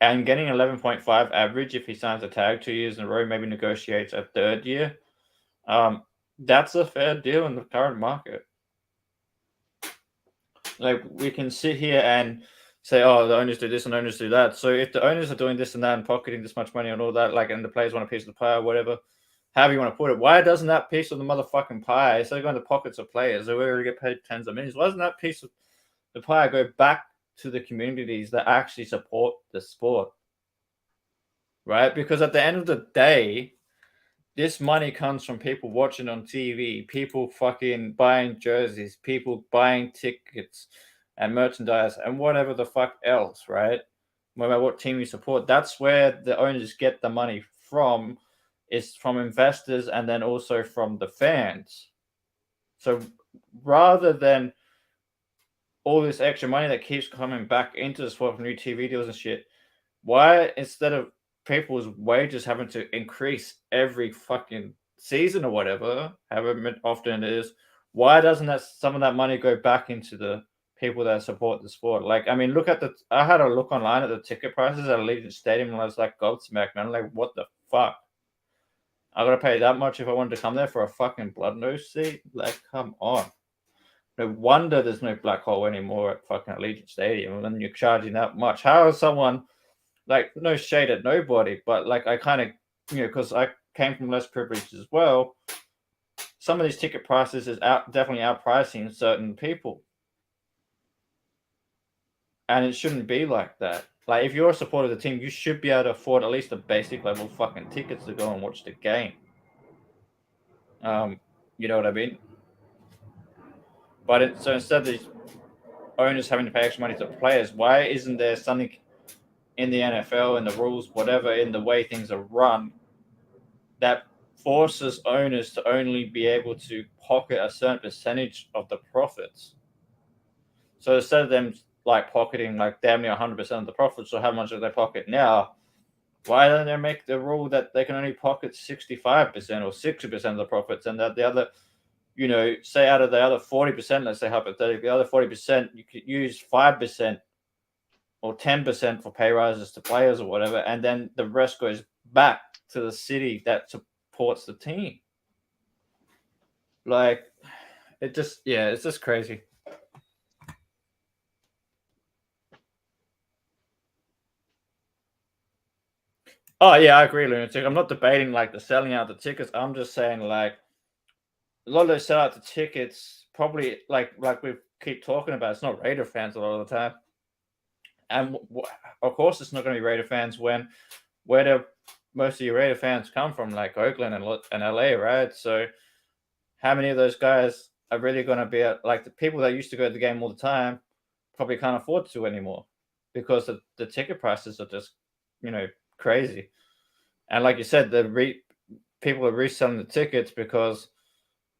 And getting 11.5 average, if he signs a tag 2 years in a row, maybe negotiates a third year, that's a fair deal in the current market. Like, we can sit here and say, oh, the owners do this and the owners do that. So if the owners are doing this and that and pocketing this much money and all that, like, and the players want a piece of the pie or whatever, however you want to put it, why doesn't that piece of the motherfucking pie, instead of going to pockets of players who already get paid tens of millions, why doesn't that piece of the pie go back to the communities that actually support the sport? Right? Because at the end of the day, this money comes from people watching on TV, people fucking buying jerseys, people buying tickets and merchandise and whatever the fuck else, right? No matter what team you support, that's where the owners get the money from, is from investors and then also from the fans. So rather than all this extra money that keeps coming back into the sport from new TV deals and shit, why, instead of people's wages having to increase every fucking season or whatever, however often it is, why doesn't some of that money go back into the people that support the sport? Like, I mean, I had a look online at the ticket prices at Allegiant Stadium and I was like, gobsmacked, man. Like, what the fuck? I gotta pay that much if I wanted to come there for a fucking blood nose seat? Like, come on. No wonder there's no black hole anymore at fucking Allegiant Stadium when you're charging that much. How is someone, like, no shade at nobody, but like, I kind of, because I came from less privilege as well, some of these ticket prices is definitely outpricing certain people. And it shouldn't be like that. Like, if you're a supporter of the team, you should be able to afford at least a basic level fucking tickets to go and watch the game. You know what I mean? But so instead of these owners having to pay extra money to players, why isn't there something in the NFL and the rules, whatever, in the way things are run, that forces owners to only be able to pocket a certain percentage of the profits? So instead of them like pocketing like damn near 100% of the profits, or how much do they pocket now, why don't they make the rule that they can only pocket 65% or 60% of the profits, and that the other, say out of the other 40%, let's say hypothetically, the other 40%, you could use 5% or 10% for pay rises to players or whatever, and then the rest goes back to the city that supports the team. Like, it's just crazy. Oh yeah, I agree, Lunatic. I'm not debating like the selling out the tickets. I'm just saying like a lot of those sell out the tickets probably like we keep talking about. It's not Raider fans a lot of the time, and of course it's not going to be Raider fans when where do most of your Raider fans come from, like Oakland and LA, right? So how many of those guys are really going to be like the people that used to go to the game all the time probably can't afford to anymore because the ticket prices are just crazy. And like you said, people are reselling the tickets because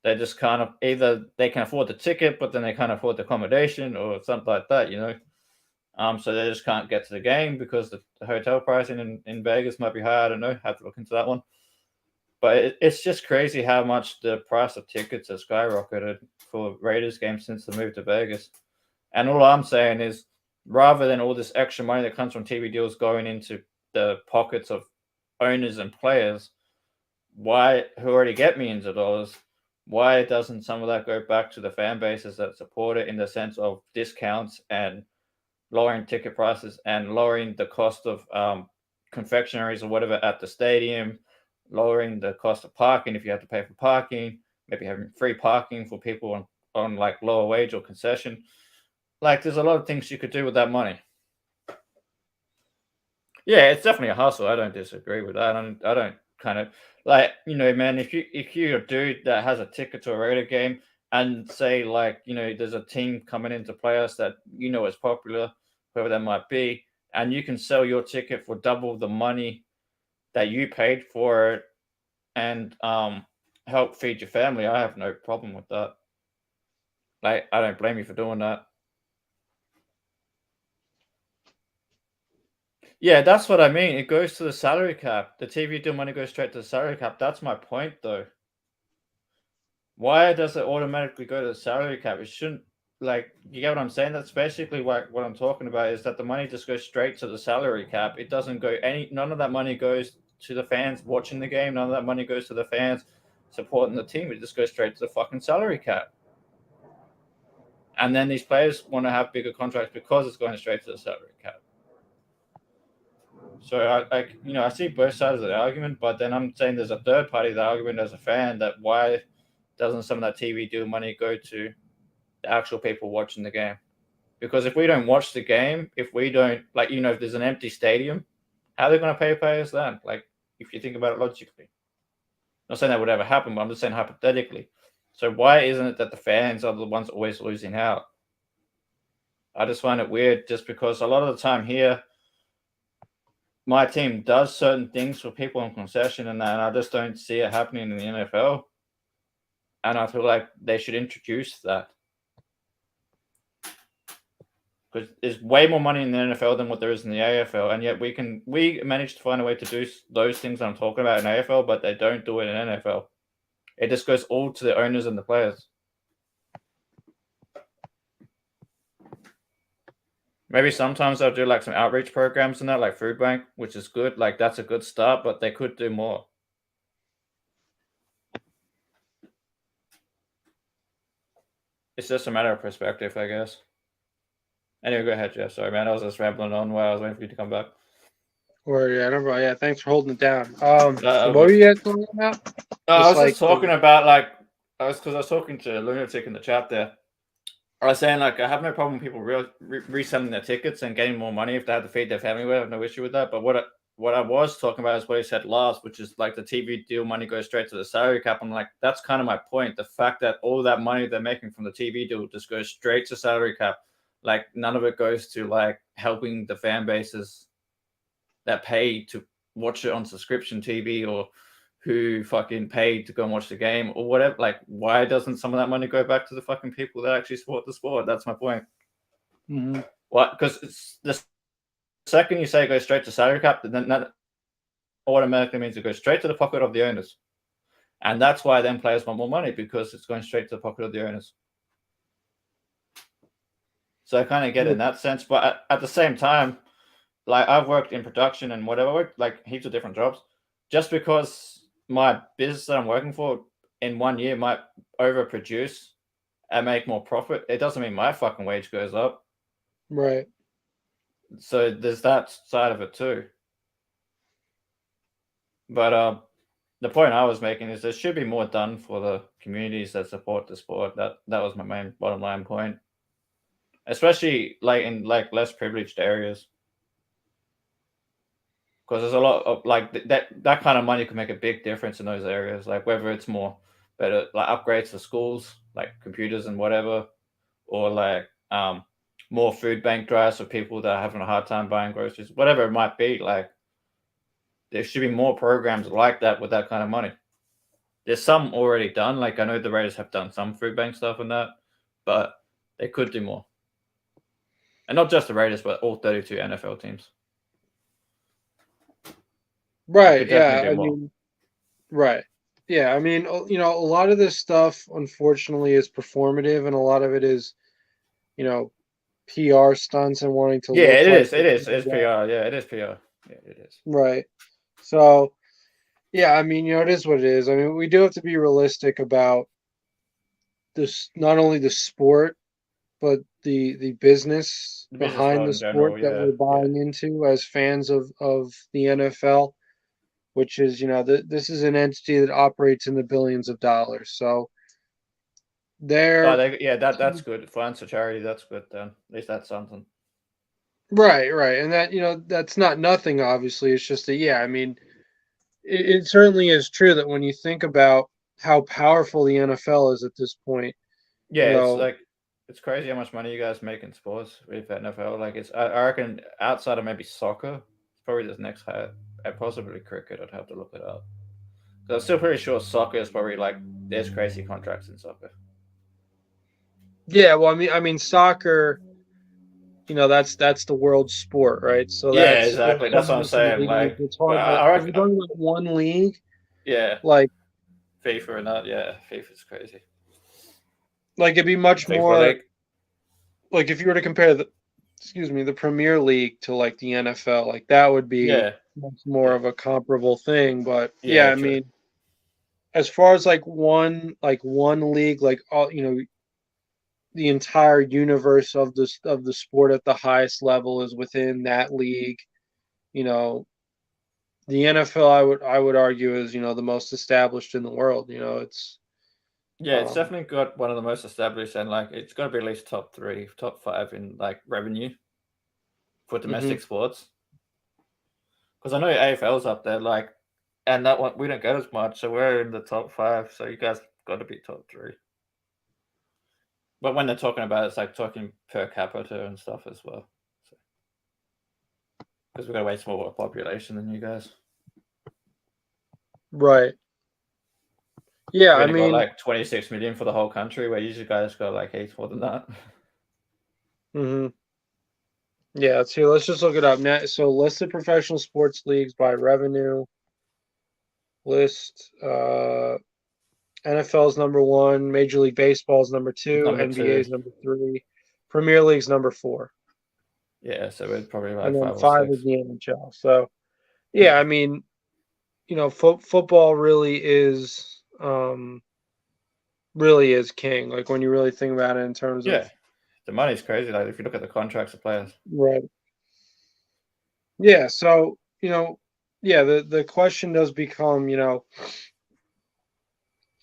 they just kind of either they can afford the ticket, but then they can't afford the accommodation or something like that, So they just can't get to the game because the hotel pricing in Vegas might be high. I don't know. Have to look into that one. But it's just crazy how much the price of tickets has skyrocketed for Raiders games since the move to Vegas. And all I'm saying is, rather than all this extra money that comes from TV deals going into the pockets of owners and players, who already get millions of dollars, why doesn't some of that go back to the fan bases that support it in the sense of discounts and lowering ticket prices and lowering the cost of confectionaries or whatever at the stadium, lowering the cost of parking if you have to pay for parking, maybe having free parking for people on like lower wage or concession. Like there's a lot of things you could do with that money. Yeah, it's definitely a hustle. I don't disagree with that. I don't kind of like, man, if you're a dude that has a ticket to a Raider game and say like, there's a team coming in to play us that is popular, whoever that might be, and you can sell your ticket for double the money that you paid for it and help feed your family, I have no problem with that. Like, I don't blame you for doing that. Yeah, that's what I mean. It goes to the salary cap. The TV deal money goes straight to the salary cap. That's my point, though. Why does it automatically go to the salary cap? It shouldn't. Like, you get what I'm saying? That's basically what I'm talking about, is that the money just goes straight to the salary cap. It doesn't go none of that money goes to the fans watching the game. None of that money goes to the fans supporting the team. It just goes straight to the fucking salary cap. And then these players want to have bigger contracts because it's going straight to the salary cap. So I see both sides of the argument, but then I'm saying there's a third party of the argument as a fan, that why doesn't some of that TV deal money go to the actual people watching the game? Because if we don't watch the game, if we don't, like, if there's an empty stadium, how are they going to pay players then? Like, if you think about it logically. I'm not saying that would ever happen, but I'm just saying hypothetically. So why isn't it that the fans are the ones always losing out? I just find it weird, just because a lot of the time here, my team does certain things for people on concession and that, and I just don't see it happening in the NFL. And I feel like they should introduce that. Because there's way more money in the NFL than what there is in the AFL, and yet we managed to find a way to do those things that I'm talking about in AFL, but they don't do it in NFL. It just goes all to the owners and the players. Maybe sometimes they'll do like some outreach programs and that, like Food Bank, which is good. Like, that's a good start, but they could do more. It's just a matter of perspective, I guess. Anyway, go ahead, Jeff. Sorry, man. I was just rambling on while I was waiting for you to come back. Or yeah, thanks for holding it down. What were you guys talking about? I was just talking about, like, because I was talking to Lunatic in the chat there. I was saying, like, I have no problem with people reselling their tickets and getting more money if they have to feed their family. I have no issue with that. But what I was talking about is what he said last, which is like the TV deal money goes straight to the salary cap. I'm like, that's kind of my point. The fact that all that money they're making from the TV deal just goes straight to salary cap. Like, none of it goes to like helping the fan bases that pay to watch it on subscription TV, or who fucking paid to go and watch the game or whatever. Like, why doesn't some of that money go back to the fucking people that actually support the sport? That's my point. Mm-hmm. What? Because the second you say it goes straight to salary cap, then that automatically means it goes straight to the pocket of the owners. And that's why then players want more money, because it's going straight to the pocket of the owners. So I kind of get it in that sense. But at the same time, like, I've worked in production and whatever, like heaps of different jobs. Just because my business that I'm working for in 1 year might overproduce and make more profit, it doesn't mean my fucking wage goes up. Right. So there's that side of it too. But the point I was making is there should be more done for the communities that support the sport. That was my main bottom line point, especially like in like less privileged areas, because there's a lot of like that kind of money can make a big difference in those areas. Like whether it's more better like upgrades to schools, like computers and whatever, or like more food bank drives for people that are having a hard time buying groceries, whatever it might be. Like there should be more programs like that with that kind of money. There's some already done. Like I know the Raiders have done some food bank stuff and that, but they could do more. And not just the Raiders, but all 32 NFL teams. Right. Yeah. I mean, right. Yeah. I mean, you know, a lot of this stuff, unfortunately, is performative, and a lot of it is, you know, PR stunts and wanting to. Yeah, it is. It is. It's PR. Yeah, it is PR. Yeah, it is. Right. So, yeah, I mean, you know, it is what it is. I mean, we do have to be realistic about this, not only the sport, but the business behind the sport that we're buying into as fans of the NFL, which is, you know, this is an entity that operates in the billions of dollars. So that's good. Funds for charity, that's good then. At least that's something. Right. And that, you know, that's not nothing, obviously. It's just that, yeah, I mean, it certainly is true that when you think about how powerful the NFL is at this point. Yeah, you know, it's crazy how much money you guys make in sports with NFL. Like I reckon outside of maybe soccer, it's probably the next high, possibly cricket. I'd have to look it up. So I'm still pretty sure soccer is probably like there's crazy contracts in soccer. Yeah, well, I mean, soccer. You know, that's the world sport, right? So yeah, exactly. That's what I'm saying. Like, it's hard. If you're talking about one league, yeah, like FIFA and that. Yeah, FIFA's crazy. Like it'd be much more like if you were to compare the Premier League to like the NFL, like that would be much more of a comparable thing. But yeah, I mean, as far as like one league, like all, you know, the entire universe of the sport at the highest level is within that league. You know, the NFL I would argue is, you know, the most established in the world. You know, it's it's definitely got one of the most established, and like it's got to be at least top 3, top 5 in like revenue for domestic sports. Because I know AFL's up there, like, and that one we don't get as much, so we're in the top 5. So you guys got to be top 3. But when they're talking about it, it's like talking per capita and stuff as well. Because we've got a way smaller population than you guys. Right. Yeah, I mean, got like 26 million for the whole country, where you guys got like 8 more than that. Yeah, let's just look it up now. So listed professional sports leagues by revenue. List NFL's number 1, Major League Baseball's number 2, NBA's number 3, Premier League's number 4. Yeah, so it's probably like and then 5 5 is the NHL. So yeah, I mean, you know, football really is king. Like when you really think about it in terms of the money's crazy. Like if you look at the contracts of players, right? Yeah. So you know, yeah, the question does become, you know,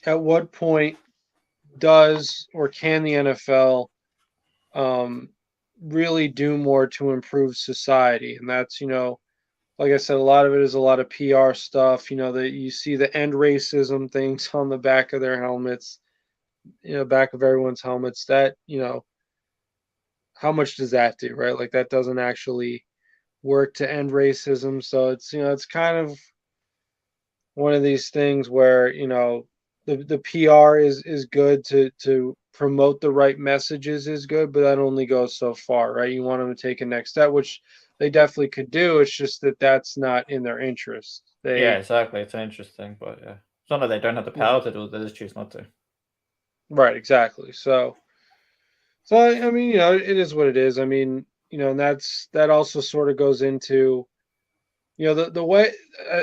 at what point does or can the NFL really do more to improve society? And that's, you know, like I said, a lot of it is a lot of PR stuff. You know, that you see the end racism things on the back of their helmets, you know, back of everyone's helmets. That, you know, how much does that do, right? Like that doesn't actually work to end racism. So it's, you know, it's kind of one of these things where, you know, the PR is good to promote the right messages is good, but that only goes so far, right? You want them to take a next step, which they definitely could do. It's just that that's not in their interest. Yeah, exactly. It's interesting, but yeah, it's not that they don't have the power to do it; they just choose not to. Right, exactly. So I mean, you know, it is what it is. I mean, you know, and that also sort of goes into, you know, the way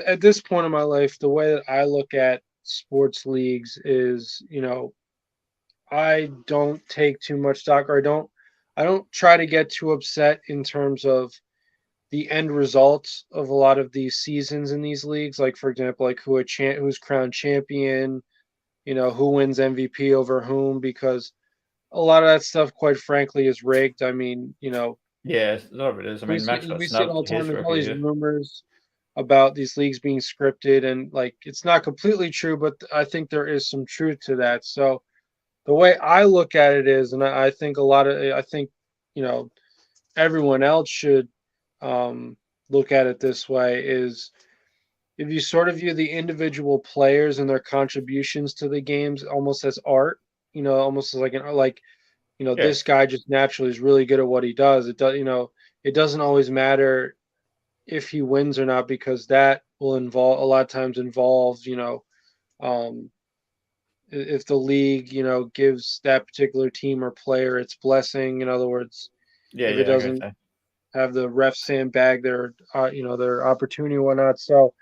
at this point in my life, the way that I look at sports leagues is, you know, I don't take too much stock, or I don't try to get too upset in terms of the end results of a lot of these seasons in these leagues. Like for example, like who's crowned champion, who wins MVP over whom, because a lot of that stuff, quite frankly, is rigged. I mean, Yeah, a lot of it is. I mean, Max got we see it all snubbed the time. his There's all rookie these year. rumors about these leagues being scripted, and like it's not completely true, but I think there is some truth to that. So the way I look at it is, and I think everyone else should look at it this way, is if you sort of view the individual players and their contributions to the games almost as art, almost as Yeah. this guy just naturally is really good at what he does. It does, it doesn't always matter if he wins or not, because that will involve a lot of times involves, if the league, gives that particular team or player its blessing. In other words, Yeah, if yeah, it doesn't have the ref sandbag their, their opportunity or whatnot. So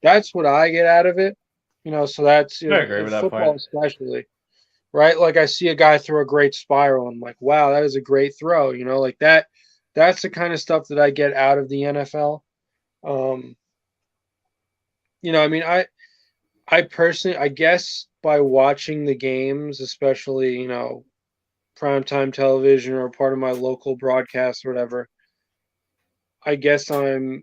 that's what I get out of it. So that's I agree with that football point. especially, right? Like I see a guy throw a great spiral, and I'm like, wow, that is a great throw. Like that. That's the kind of stuff that I get out of the NFL. I mean, I personally, I guess by watching the games, especially, primetime television or part of my local broadcast or whatever, I guess I'm,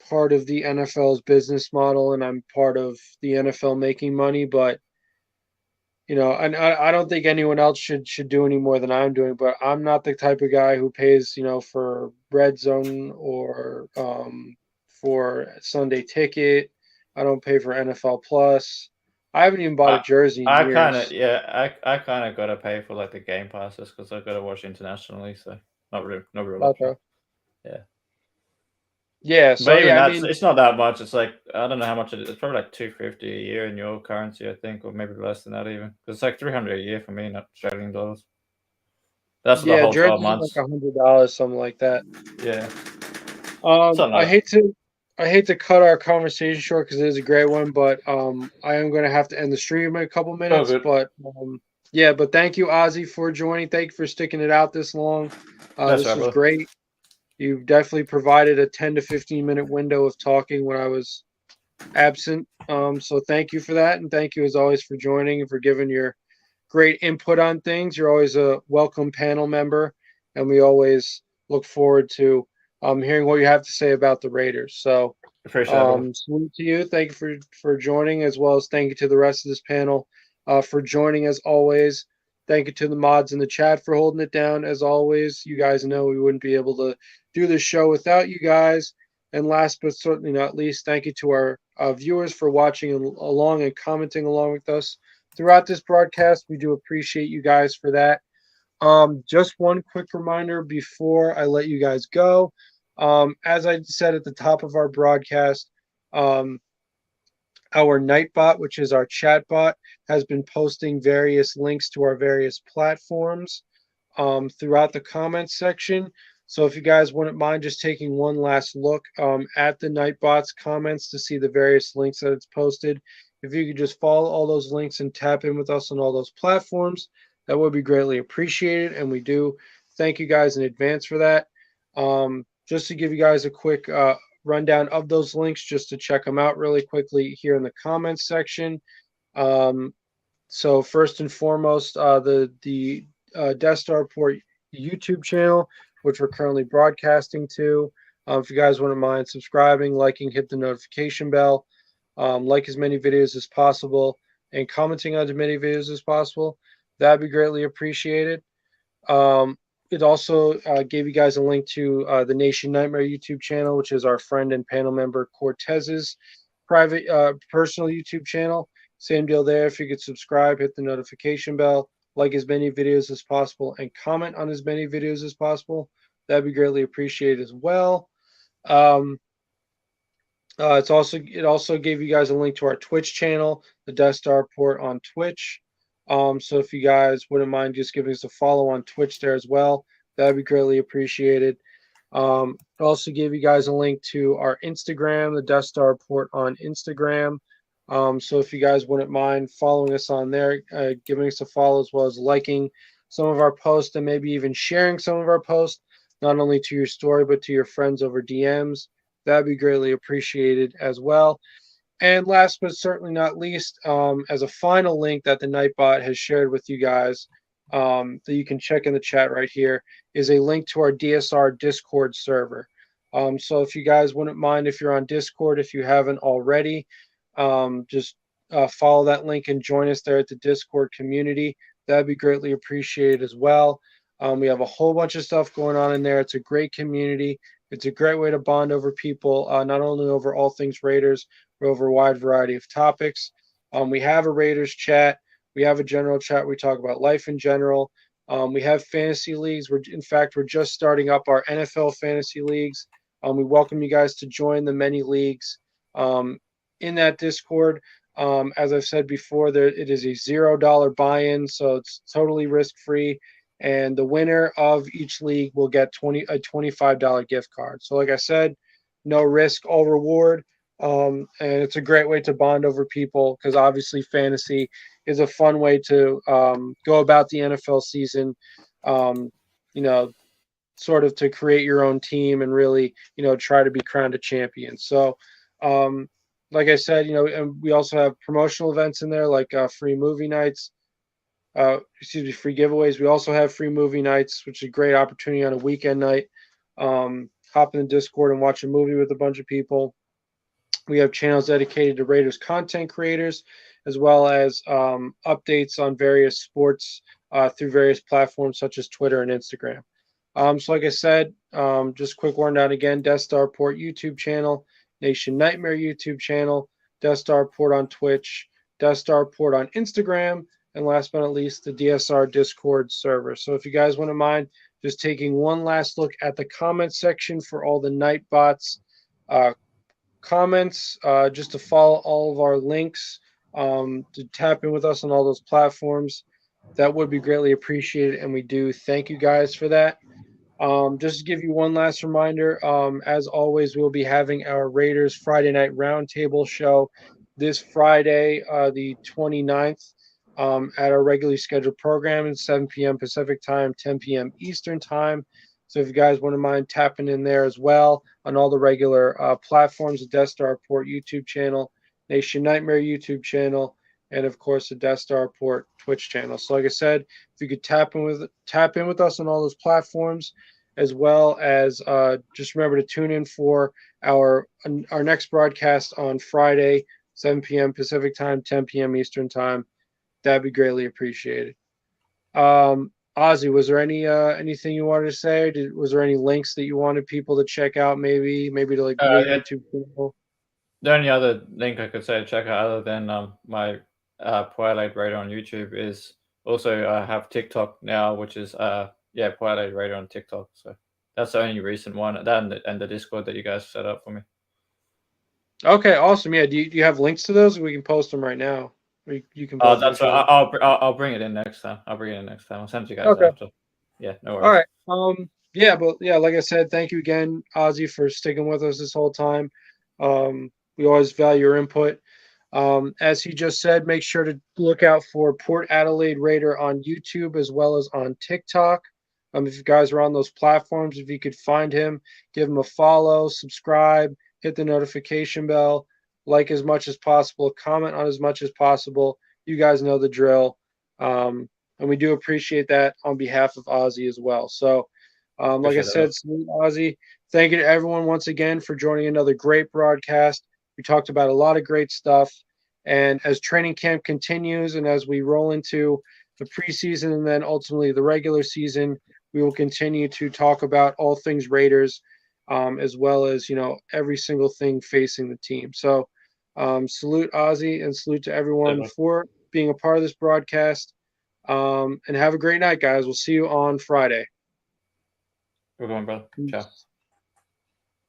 part of the NFL's business model, and I'm part of the NFL making money. But and I don't think anyone else should do any more than I'm doing. But I'm not the type of guy who pays, for Red Zone or for Sunday Ticket. I don't pay for NFL Plus. I haven't even bought a jersey in I years. I kind of gotta pay for like the game passes because I gotta watch internationally, so not real Okay. option. Yeah. Yeah, so But even I that's mean, it's not that much. It's like I don't know how much it is. It's probably like $250 a year in your currency, I think, or maybe less than that even. 'Cause it's like $300 a year for me, not Australian dollars. That's the yeah, whole 12 jerseys are months. like $100, something like that. Yeah. Um, Something I like hate to I hate to cut our conversation short because it is a great one, but I am going to have to end the stream in a couple minutes. good. But yeah, but thank you, Ozzy, for joining. Thank you for sticking it out this long. That's This right, was brother. great. You've definitely provided a 10 to 15-minute window of talking when I was absent. So thank you for that, and thank you as always for joining and for giving your great input on things. You're always a welcome panel member, and we always look forward to hearing what you have to say about the Raiders. So Appreciate it, brother. salute to you. Thank you for joining, as well as thank you to the rest of this panel for joining as always. Thank you to the mods in the chat for holding it down as always. You guys know we wouldn't be able to do this show without you guys. And last but certainly not least, thank you to our viewers for watching along and commenting along with us throughout this broadcast. We do appreciate you guys for that. Just one quick reminder before I let you guys go. As I said at the top of our broadcast, our Nightbot, which is our chat bot, has been posting various links to our various platforms throughout the comments section. So if you guys wouldn't mind just taking one last look at the Nightbot's comments to see the various links that it's posted, if you could just follow all those links and tap in with us on all those platforms, that would be greatly appreciated. And we do thank you guys in advance for that. Just to give you guys a quick rundown of those links, just to check them out really quickly here in the comments section. So first and foremost, the Death Star Report YouTube channel, which we're currently broadcasting to. If you guys wouldn't mind subscribing, liking, hit the notification bell, like as many videos as possible, and commenting on as many videos as possible, that'd be greatly appreciated. It also gave you guys a link to the Nation Nightmare YouTube channel, which is our friend and panel member Cortez's private personal YouTube channel. Same deal there. If you could subscribe, hit the notification bell, like as many videos as possible, and comment on as many videos as possible, that'd be greatly appreciated as well. It also gave you guys a link to our Twitch channel, the Death Star Report on Twitch. So if you guys wouldn't mind just giving us a follow on Twitch there as well, that'd be greatly appreciated. It also gave you guys a link to our Instagram, the Death Star Report on Instagram. So if you guys wouldn't mind following us on there, giving us a follow as well as liking some of our posts and maybe even sharing some of our posts, not only to your story, but to your friends over DMs. That'd be greatly appreciated as well. And last but certainly not least, as a final link that the Nightbot has shared with you guys, that you can check in the chat right here, is a link to our DSR Discord server. So if you guys wouldn't mind, if you're on Discord, if you haven't already, just follow that link and join us there at the Discord community. That'd be greatly appreciated as well. We have a whole bunch of stuff going on in there. It's a great community. It's a great way to bond over people, not only over all things Raiders, but over a wide variety of topics. We have a Raiders chat. We have a general chat. We talk about life in general. We have fantasy leagues. We're just starting up our NFL fantasy leagues. We welcome you guys to join the many leagues in that Discord. As I've said before, it is a $0 buy-in, so it's totally risk-free. And the winner of each league will get a $25 gift card. So like I said, no risk, all reward. And it's a great way to bond over people because obviously fantasy is a fun way to go about the NFL season, sort of to create your own team and really, try to be crowned a champion. So like I said, and we also have promotional events in there like free movie nights. Free giveaways. We also have free movie nights, which is a great opportunity on a weekend night. Hop in the Discord and watch a movie with a bunch of people. We have channels dedicated to Raiders content creators, as well as updates on various sports through various platforms such as Twitter and Instagram. So like I said, just quick rundown again, Death Star Port YouTube channel, Nation Nightmare YouTube channel, Death Star Port on Twitch, Death Star Port on Instagram, and last but not least, the DSR Discord server. So if you guys wouldn't mind just taking one last look at the comment section for all the Nightbots comments, just to follow all of our links, to tap in with us on all those platforms, that would be greatly appreciated, and we do thank you guys for that. Just to give you one last reminder, as always, we'll be having our Raiders Friday Night Roundtable show this Friday, the 29th. At our regularly scheduled program at 7 p.m. Pacific time, 10 p.m. Eastern time. So if you guys wouldn't mind tapping in there as well on all the regular platforms, the Death Star Port YouTube channel, Nation Nightmare YouTube channel, and of course the Death Star Port Twitch channel. So like I said, if you could tap in with us on all those platforms, as well as just remember to tune in for our next broadcast on Friday, 7 p.m. Pacific time, 10 p.m. Eastern time. That'd be greatly appreciated. Ozzy, was there anything you wanted to say? Was there any links that you wanted people to check out? Maybe to like YouTube channel? The only other link I could say to check out other than my Twilight Raider on YouTube is also I have TikTok now, which is Twilight Raider on TikTok. So that's the only recent one. That and the Discord that you guys set up for me. Okay, awesome. Yeah, do you have links to those? We can post them right now. You can. That's right. I'll bring it in next time. I'll send it to you guys after. Yeah, no worries. All right. Like I said, thank you again, Ozzy, for sticking with us this whole time. We always value your input. As he just said, make sure to look out for Port Adelaide Raider on YouTube as well as on TikTok. If you guys are on those platforms, if you could find him, give him a follow, subscribe, hit the notification bell. Like as much as possible, comment on as much as possible. You guys know the drill. And we do appreciate that on behalf of Ozzy as well. So, like I said, salute Ozzy. Thank you to everyone once again for joining another great broadcast. We talked about a lot of great stuff. And as training camp continues and as we roll into the preseason and then ultimately the regular season, we will continue to talk about all things Raiders, as well as, every single thing facing the team. So, salute Ozzy and salute to everyone for being a part of this broadcast. And have a great night, guys. We'll see you on Friday. We're going, bro. Ciao.